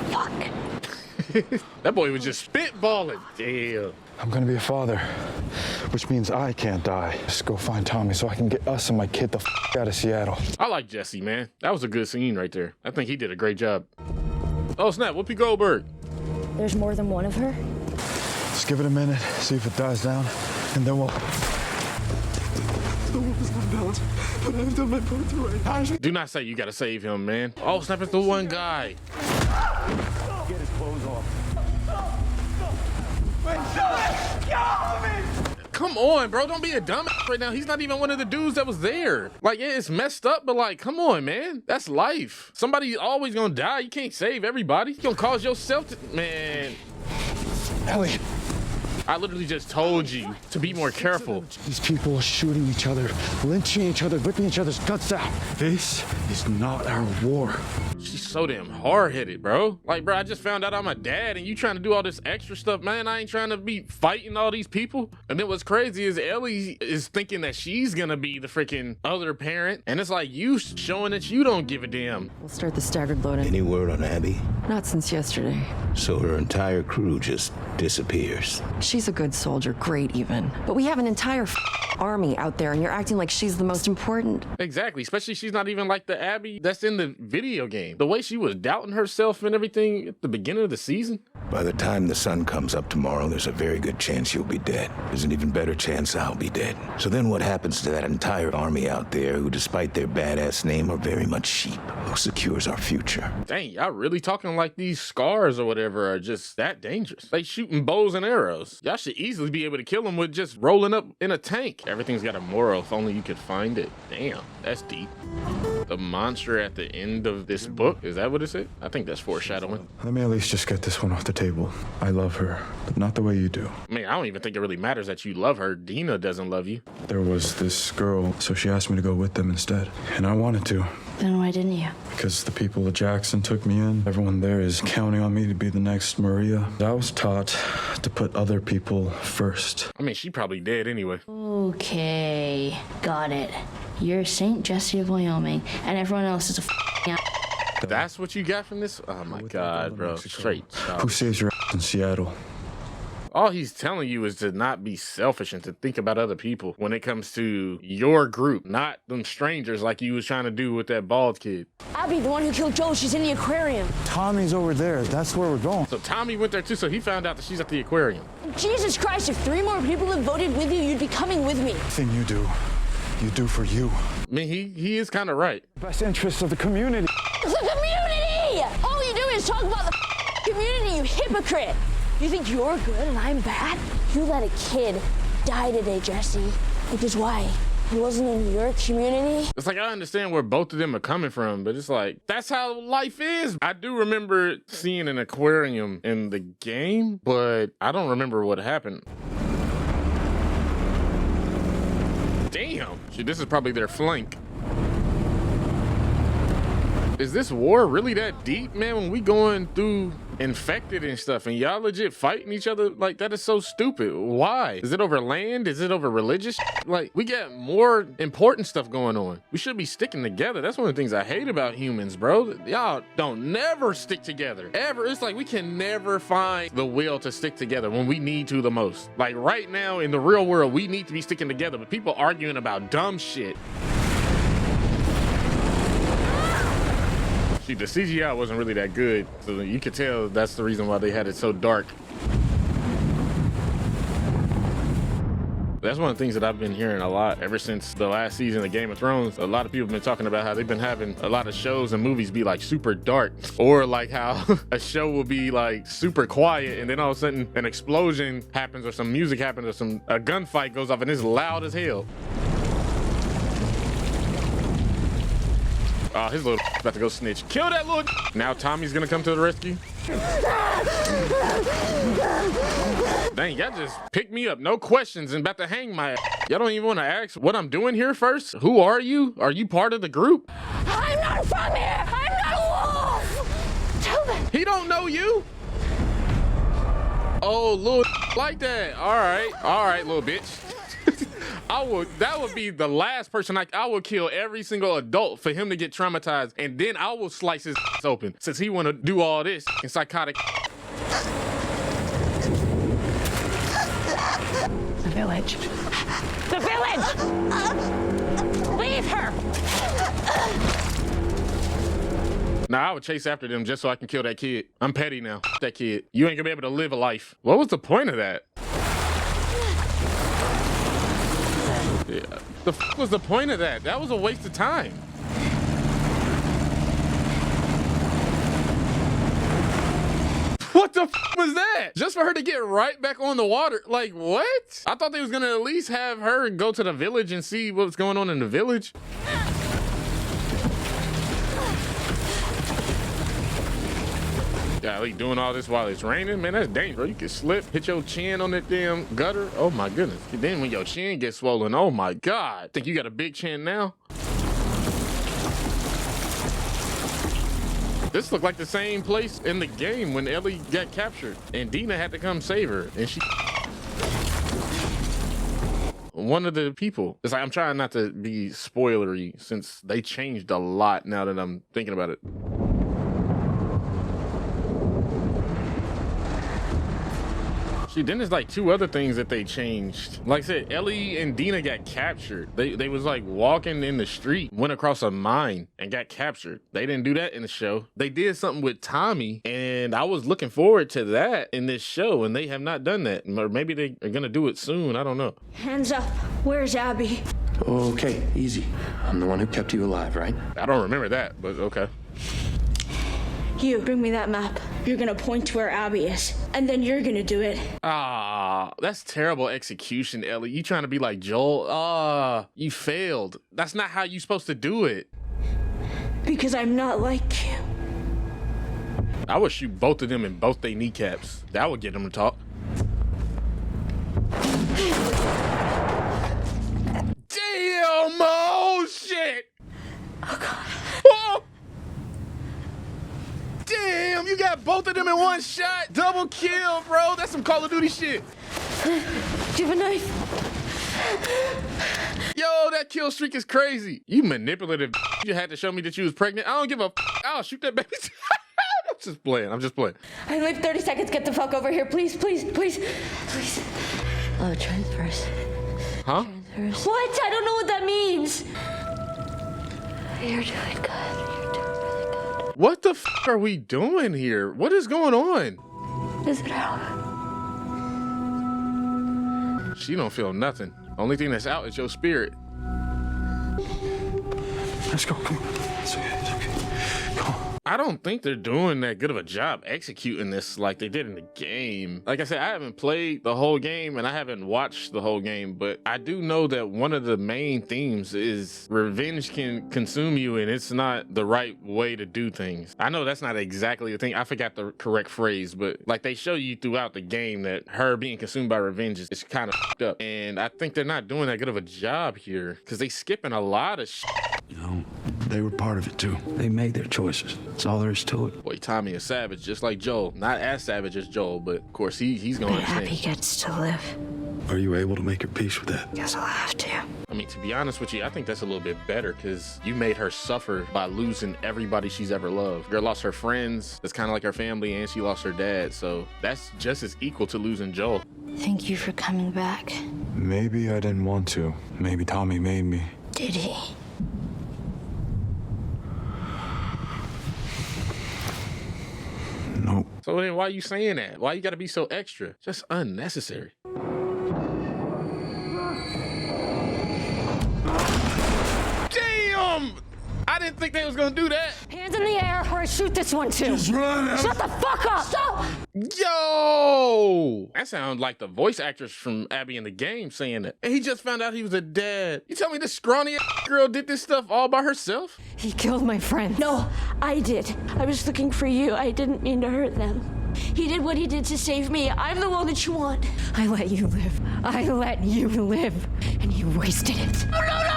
[SPEAKER 15] Fuck.
[SPEAKER 1] That boy was just spitballing. Damn.
[SPEAKER 3] I'm gonna be a father, which means I can't die. Just go find Tommy so I can get us and my kid the out of Seattle.
[SPEAKER 1] I like Jesse, man. That was a good scene right there. I think he did a great job. Oh, snap. Whoopi Goldberg.
[SPEAKER 15] There's more than one of her?
[SPEAKER 3] Just give it a minute, see if it dies down, and then we'll...
[SPEAKER 14] The wolf is unbalanced, but I haven't done my part the right.
[SPEAKER 1] Do not say you gotta save him, man. Oh, snap, it's the one guy.
[SPEAKER 14] Get his clothes off.
[SPEAKER 1] come on, bro. Don't be a dumbass right now. He's not even one of the dudes that was there. Like, yeah, it's messed up, but like, come on, man. That's life. Somebody's always gonna die. You can't save everybody. You gonna cause yourself to, man.
[SPEAKER 3] Ellie.
[SPEAKER 1] I literally just told you to be more careful.
[SPEAKER 3] These people are shooting each other, lynching each other, ripping each other's guts out. This is not our war.
[SPEAKER 1] She's so damn hard-headed, bro. Like, bro, I just found out I'm a dad and you trying to do all this extra stuff. Man, I ain't trying to be fighting all these people. And then what's crazy is Ellie is thinking that she's gonna be the freaking other parent. And it's like you showing that you don't give a damn.
[SPEAKER 20] We'll start the staggered loading.
[SPEAKER 5] Any word on Abby?
[SPEAKER 20] Not since yesterday.
[SPEAKER 5] So her entire crew just disappears.
[SPEAKER 20] She's a good soldier, great even. But we have an entire army out there and you're acting like she's the most important.
[SPEAKER 1] Exactly, especially she's not even like the Abby that's in the video game. The way she was doubting herself and everything at the beginning of the season.
[SPEAKER 5] By the time the sun comes up tomorrow, there's a very good chance you'll be dead. There's an even better chance I'll be dead. So then what happens to that entire army out there who, despite their badass name, are very much sheep? Who secures our future?
[SPEAKER 1] Dang, y'all really talking like these scars or whatever are just that dangerous? They shooting bows and arrows. Y'all should easily be able to kill them with just rolling up in a tank. Everything's got a moral if only you could find it. Damn, that's deep. The monster at the end of this book, is that what it said? I think that's foreshadowing.
[SPEAKER 3] Let me at least just get this one off the table. I love her, but not the way you do.
[SPEAKER 1] I mean, I don't even think it really matters that you love her. Dina doesn't love you.
[SPEAKER 3] There was this girl, so she asked me to go with them instead. And I wanted to.
[SPEAKER 15] Then why didn't you?
[SPEAKER 3] Because the people at Jackson took me in. Everyone there is counting on me to be the next Maria. I was taught to put other people first.
[SPEAKER 1] I mean, she probably dead anyway.
[SPEAKER 15] Okay, got it. You're St. Jesse of Wyoming, and everyone else is a
[SPEAKER 1] That's what you got from this? Oh my God, bro. Straight.
[SPEAKER 3] Who saves your in Seattle?
[SPEAKER 1] All he's telling you is to not be selfish and to think about other people when it comes to your group, not them strangers like you was trying to do with that bald kid.
[SPEAKER 15] Abby, the one who killed Joe, she's in the aquarium.
[SPEAKER 3] Tommy's over there. That's where we're going.
[SPEAKER 1] So Tommy went there too, so he found out that she's at the aquarium.
[SPEAKER 15] Jesus Christ, if 3 more people had voted with you, you'd be coming with me.
[SPEAKER 3] Thing you do for you.
[SPEAKER 1] I mean, he is kind of right.
[SPEAKER 3] Best interests of the community.
[SPEAKER 15] The community! All you do is talk about the community, you hypocrite. You think you're good and I'm bad? You let a kid die today, Jesse. Because why? He wasn't in your community?
[SPEAKER 1] It's like, I understand where both of them are coming from, but it's like, that's how life is. I do remember seeing an aquarium in the game, but I don't remember what happened. Damn. Shit, this is probably their flank. Is this war really that deep, man? When we going through infected and stuff and y'all legit fighting each other, like, that is so stupid. Why? Is it over land? Is it over religious? Like, we got more important stuff going on. We should be sticking together. That's one of the things I hate about humans, bro. Y'all don't never stick together, ever. It's like we can never find the will to stick together when we need to the most. Like right now in the real world, we need to be sticking together, but people arguing about dumb shit. See, the CGI wasn't really that good, so you could tell that's the reason why they had it so dark. That's one of the things that I've been hearing a lot ever since the last season of Game of Thrones. A lot of people have been talking about how they've been having a lot of shows and movies be like super dark, or like how a show will be like super quiet and then all of a sudden an explosion happens or some music happens or a gunfight goes off and it's loud as hell. Oh, his little about to go snitch. Kill that little. Now Tommy's gonna come to the rescue. Dang, y'all just picked me up, no questions, and about to hang my ass. Y'all don't even want to ask what I'm doing here first? Who are you? Are you part of the group?
[SPEAKER 15] I'm not from here! I'm not a wolf! Tell them!
[SPEAKER 1] He don't know you? Oh, little like that. All right, little bitch. That would be the last person I would kill every single adult for him to get traumatized, and then I will slice his open since he want to do all this and psychotic.
[SPEAKER 20] The village.
[SPEAKER 15] The village! Leave her!
[SPEAKER 1] Nah, I would chase after them just so I can kill that kid. I'm petty now. That kid. You ain't gonna be able to live a life. What was the point of that? Yeah. The f was the point of that? That was a waste of time. What the was that? Just for her to get right back on the water? Like, what? I thought they was gonna at least have her go to the village and see what's going on in the village. Golly, doing all this while it's raining, man, that's dangerous. You can slip, hit your chin on that damn gutter. Oh my goodness. Then when your chin gets swollen, oh my God. Think you got a big chin now? This looked like the same place in the game when Ellie got captured and Dina had to come save her. And she... one of the people. It's like, I'm trying not to be spoilery since they changed a lot now that I'm thinking about it. Then there's like 2 other things that they changed. Like I said, Ellie and Dina got captured. They was like walking in the street, went across a mine and got captured. They didn't do that in the show. They did something with Tommy, and I was looking forward to that in this show, and they have not done that. Or maybe they are gonna do it soon. I don't know.
[SPEAKER 15] Hands up. Where's Abby?
[SPEAKER 11] Okay, easy. I'm the one who kept you alive, right?
[SPEAKER 1] I don't remember that, but okay.
[SPEAKER 15] You, bring me that map. You're gonna point to where Abby is, and then you're gonna do it.
[SPEAKER 1] Ah, that's terrible execution, Ellie. You trying to be like Joel? Ah, you failed. That's not how you supposed to do it.
[SPEAKER 15] Because I'm not like you.
[SPEAKER 1] I would shoot both of them in both their kneecaps. That would get them to talk. Damn! Oh, shit!
[SPEAKER 15] Oh, God.
[SPEAKER 1] Oh! Damn, you got both of them in one shot. Double kill, bro. That's some Call of Duty shit.
[SPEAKER 15] Do you have a knife?
[SPEAKER 1] Yo, that kill streak is crazy. You manipulative. You had to show me that you was pregnant. I don't give a I'll shoot that baby. I'm just playing. I'm just playing.
[SPEAKER 15] I only have 30 seconds. Get the fuck over here. Please, please, please, please.
[SPEAKER 9] Oh, transfers.
[SPEAKER 1] Huh?
[SPEAKER 9] Transfers.
[SPEAKER 15] What? I don't know what that means.
[SPEAKER 9] You're doing good. You're doing really good.
[SPEAKER 1] What the f are we doing here? What is going on?
[SPEAKER 9] Is it out?
[SPEAKER 1] She don't feel nothing. Only thing that's out is your spirit.
[SPEAKER 13] Let's go. Come on. It's okay. It's okay. Come on.
[SPEAKER 1] I don't think they're doing that good of a job executing this like they did in the game. Like I said, I haven't played the whole game and I haven't watched the whole game, but I do know that one of the main themes is revenge can consume you and it's not the right way to do things. I know that's not exactly the thing. I forgot the correct phrase, but like they show you throughout the game that her being consumed by revenge is kind of fucked up. And I think they're not doing that good of a job here because they skipping a lot of shit.
[SPEAKER 13] You know, they were part of it too. They made their choices. That's all there is to it.
[SPEAKER 1] Boy, Tommy is savage, just like Joel. Not as savage as Joel, but of course he's going to
[SPEAKER 9] Abby gets to live.
[SPEAKER 13] Are you able to make your peace with that?
[SPEAKER 9] Guess I'll have to.
[SPEAKER 1] I mean, to be honest with you, I think that's a little bit better because you made her suffer by losing everybody she's ever loved. Girl lost her friends, that's kind of like her family, and she lost her dad. So that's just as equal to losing Joel.
[SPEAKER 9] Thank you for coming back.
[SPEAKER 3] Maybe I didn't want to. Maybe Tommy made me.
[SPEAKER 9] Did he?
[SPEAKER 3] Nope.
[SPEAKER 1] So then why are you saying that? Why you gotta be so extra? Just unnecessary. Damn! I didn't think they was gonna do that.
[SPEAKER 15] Hands in the air or I shoot this one too.
[SPEAKER 13] Just run.
[SPEAKER 15] Shut the fuck up! Stop!
[SPEAKER 1] Yo! That sounds like the voice actress from Abby in the game saying that. And he just found out he was a dad. You tell me this scrawny girl did this stuff all by herself?
[SPEAKER 16] He killed my friend.
[SPEAKER 15] No, I did. I was looking for you. I didn't mean to hurt them. He did what he did to save me. I'm the one that you want.
[SPEAKER 16] I let you live. I let you live. And you wasted it.
[SPEAKER 15] No, no, no!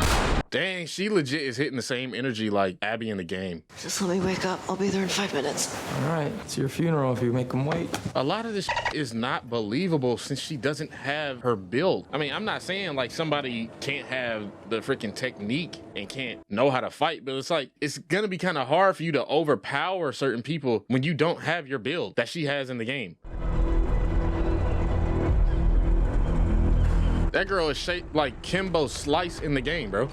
[SPEAKER 1] Dang, she legit is hitting the same energy like Abby in the game.
[SPEAKER 20] Just let me wake up. I'll be there in 5 minutes.
[SPEAKER 10] All right, it's your funeral if you make them wait.
[SPEAKER 1] A lot of this is not believable since she doesn't have her build. I mean, I'm not saying like somebody can't have the freaking technique and can't know how to fight, but it's like, it's gonna be kind of hard for you to overpower certain people when you don't have your build that she has in the game. That girl is shaped like Kimbo Slice in the game, bro.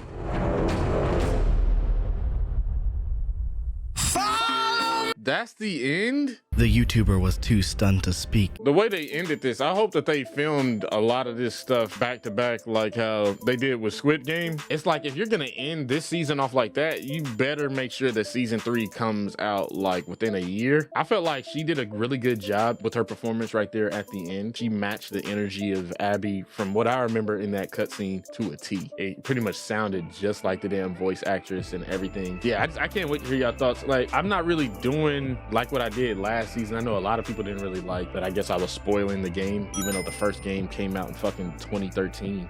[SPEAKER 1] That's the end?
[SPEAKER 17] The YouTuber was too stunned to speak.
[SPEAKER 1] The way they ended this, I hope that they filmed a lot of this stuff back to back, like how they did with Squid Game. It's like, if you're gonna end this season off like that, you better make sure that season 3 comes out like within a year. I felt like she did a really good job with her performance right there at the end. She matched the energy of Abby from what I remember in that cutscene to a T. It pretty much sounded just like the damn voice actress and everything. Yeah, I can't wait to hear y'all thoughts. Like, I'm not really doing like what I did last season. I know a lot of people didn't really like, but I guess I was spoiling the game, even though the first game came out in fucking 2013.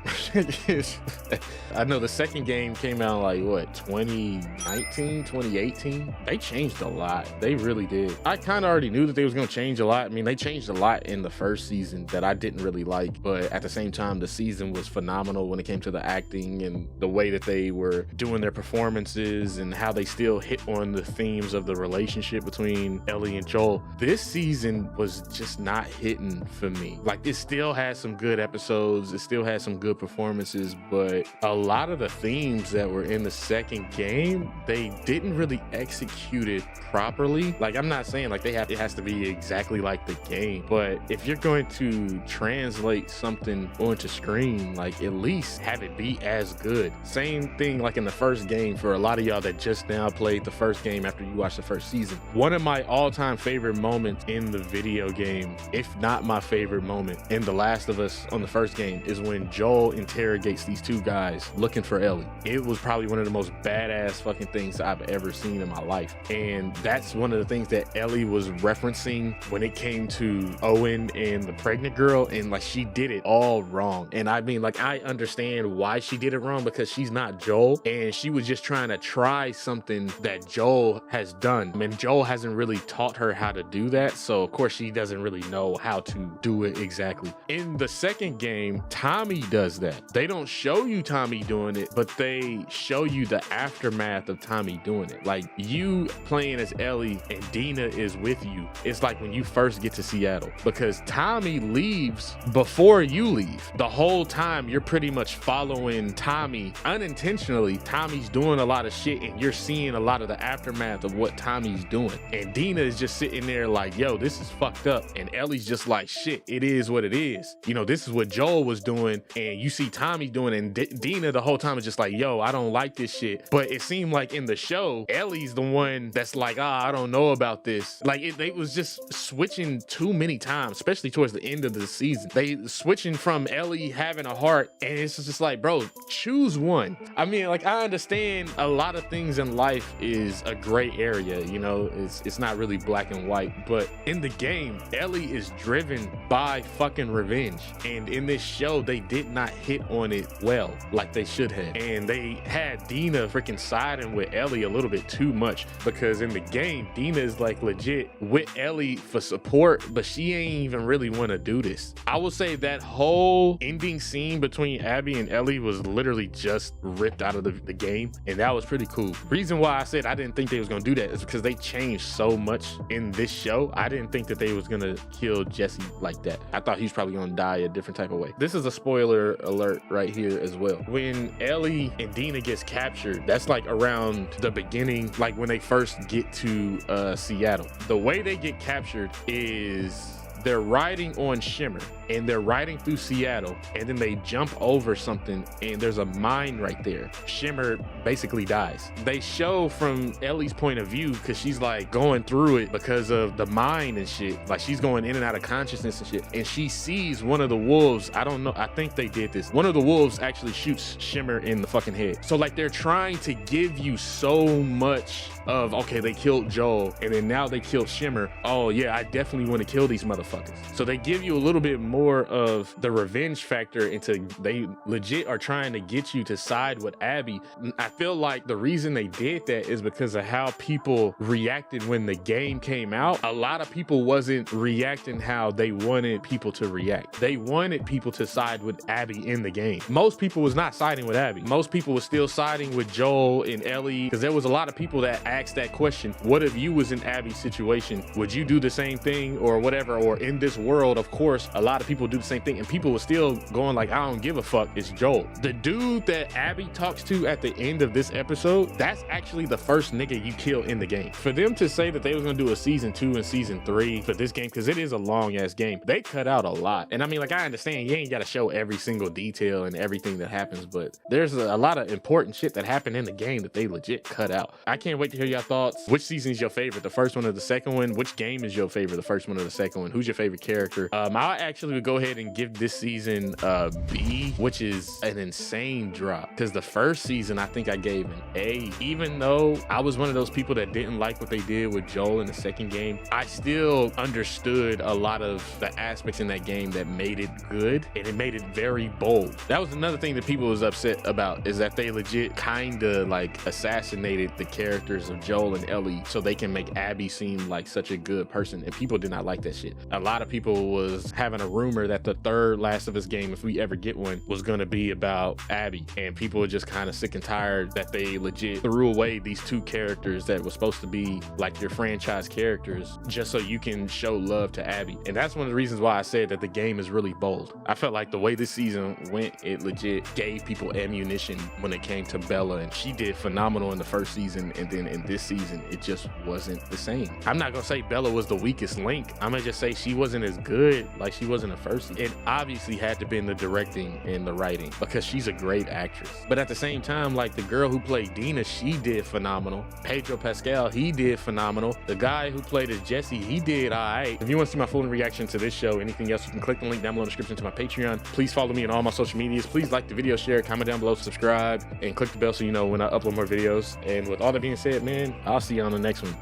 [SPEAKER 1] I know the second game came out like, what, 2019, 2018? They changed a lot. They really did. I kind of already knew that they was going to change a lot. I mean, they changed a lot in the first season that I didn't really like, but at the same time, the season was phenomenal when it came to the acting and the way that they were doing their performances and how they still hit on the themes of the relationship between Ellie and Joel. This season was just not hitting for me. Like, it still has some good episodes, it still has some good performances, but a lot of the themes that were in the second game, they didn't really execute it properly. Like, I'm not saying like it has to be exactly like the game, but if you're going to translate something onto screen, like, at least have it be as good. Same thing like in the first game for a lot of y'all that just now played the first game after you watched the first season. One of my all-time favorite moments in the video game, if not my favorite moment in The Last of Us on the first game, is when Joel interrogates these two guys looking for Ellie. It was probably one of the most badass fucking things I've ever seen in my life. And that's one of the things that Ellie was referencing when it came to Owen and the pregnant girl, and like, she did it all wrong. And I mean, like, I understand why she did it wrong, because she's not Joel, and she was just trying to try something that Joel has done. I mean, Joel hasn't really taught her how to do that, so of course she doesn't really know how to do it exactly. In the second game, Tommy does that. They don't show you Tommy doing it, but they show you the aftermath of Tommy doing it. Like, you playing as Ellie and Dina is with you. It's like when you first get to Seattle, because Tommy leaves before you leave. The whole time you're pretty much following Tommy unintentionally. Tommy's doing a lot of shit and you're seeing a lot of the aftermath of what Tommy's doing. And Dina is just sitting there like, yo, this is fucked up. And Ellie's just like, shit, it is what it is. You know, this is what Joel was doing, and you see Tommy doing it, and Dina the whole time is just like, yo, I don't like this shit. But it seemed like in the show, Ellie's the one that's like, I don't know about this. Like, it was just switching too many times, especially towards the end of the season. They switching from Ellie having a heart, and it's just like, bro, choose one. I mean, like, I understand a lot of things in life is a gray area, you know, it's not really black and white, but in the game, Ellie is driven by fucking revenge. And in this show, they did not hit on it well, like they should have. And they had Dina freaking siding with Ellie a little bit too much, because in the game, Dina is like legit with Ellie for support, but she ain't even really want to do this. I would say that whole ending scene between Abby and Ellie was literally just ripped out of the game, and that was pretty cool. Reason why I said I didn't think they was gonna do that is because they changed so much in this show. I didn't think that they was gonna kill Jesse like that. I thought he was probably gonna die a different type of way. This is a spoiler alert right here as well. When Ellie and Dina gets captured, that's like around the beginning, like when they first get to Seattle. The way they get captured is they're riding on Shimmer, and they're riding through Seattle, and then they jump over something, and there's a mine right there. Shimmer basically dies. They show from Ellie's point of view, because she's like going through it because of the mine and shit. Like, she's going in and out of consciousness and shit, and she sees one of the wolves. I don't know, I think they did this. One of the wolves actually shoots Shimmer in the fucking head. So like, they're trying to give you so much of, okay, they killed Joel, and then now they killed Shimmer. Oh yeah, I definitely want to kill these motherfuckers. So they give you a little bit more of the revenge factor into, they legit are trying to get you to side with Abby. I feel like the reason they did that is because of how people reacted when the game came out. A lot of people wasn't reacting how they wanted people to react. They wanted people to side with Abby in the game. Most people was not siding with Abby. Most people was still siding with Joel and Ellie, because there was a lot of people that ask that question. What if you was in Abby's situation? Would you do the same thing or whatever? Or in this world, of course, a lot of people do the same thing and people were still going like, I don't give a fuck. It's Joel. The dude that Abby talks to at the end of this episode, that's actually the first nigga you kill in the game. For them to say that they was gonna do a season 2 and season 3 for this game, because it is a long ass game, they cut out a lot. And I mean, like, I understand you ain't gotta show every single detail and everything that happens, but there's a lot of important shit that happened in the game that they legit cut out. I can't wait to hear your thoughts. Which season is your favorite? The first one or the second one? Which game is your favorite? The first one or the second one? Who's your favorite character? I actually would go ahead and give this season a B, which is an insane drop, because the first season I think I gave an A. Even though I was one of those people that didn't like what they did with Joel in the second game, I still understood a lot of the aspects in that game that made it good, and it made it very bold. That was another thing that people was upset about, is that they legit kinda like assassinated the characters of Joel and Ellie so they can make Abby seem like such a good person, and people did not like that shit. A lot of people was having a rumor that the third Last of Us game, if we ever get one, was gonna be about Abby, and people were just kind of sick and tired that they legit threw away these two characters that were supposed to be like your franchise characters just so you can show love to Abby. And that's one of the reasons why I said that the game is really bold. I felt like the way this season went, it legit gave people ammunition when it came to Bella, and she did phenomenal in the first season, and then in this season it just wasn't the same. I'm not gonna say Bella was the weakest link, I'm gonna just say she wasn't as good like she was in the first season. It obviously had to be in the directing and the writing, because she's a great actress. But at the same time, like, the girl who played Dina, she did phenomenal. Pedro Pascal, he did phenomenal. The guy who played as Jesse, he did all right. If you want to see my full reaction to this show, anything else, you can click the link down below in the description to my Patreon. Please follow me on all my social medias. Please like the video, share, comment down below, subscribe, and click the bell so you know when I upload more videos. And with all that being said, man, I'll see you on the next one.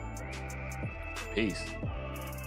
[SPEAKER 1] Peace.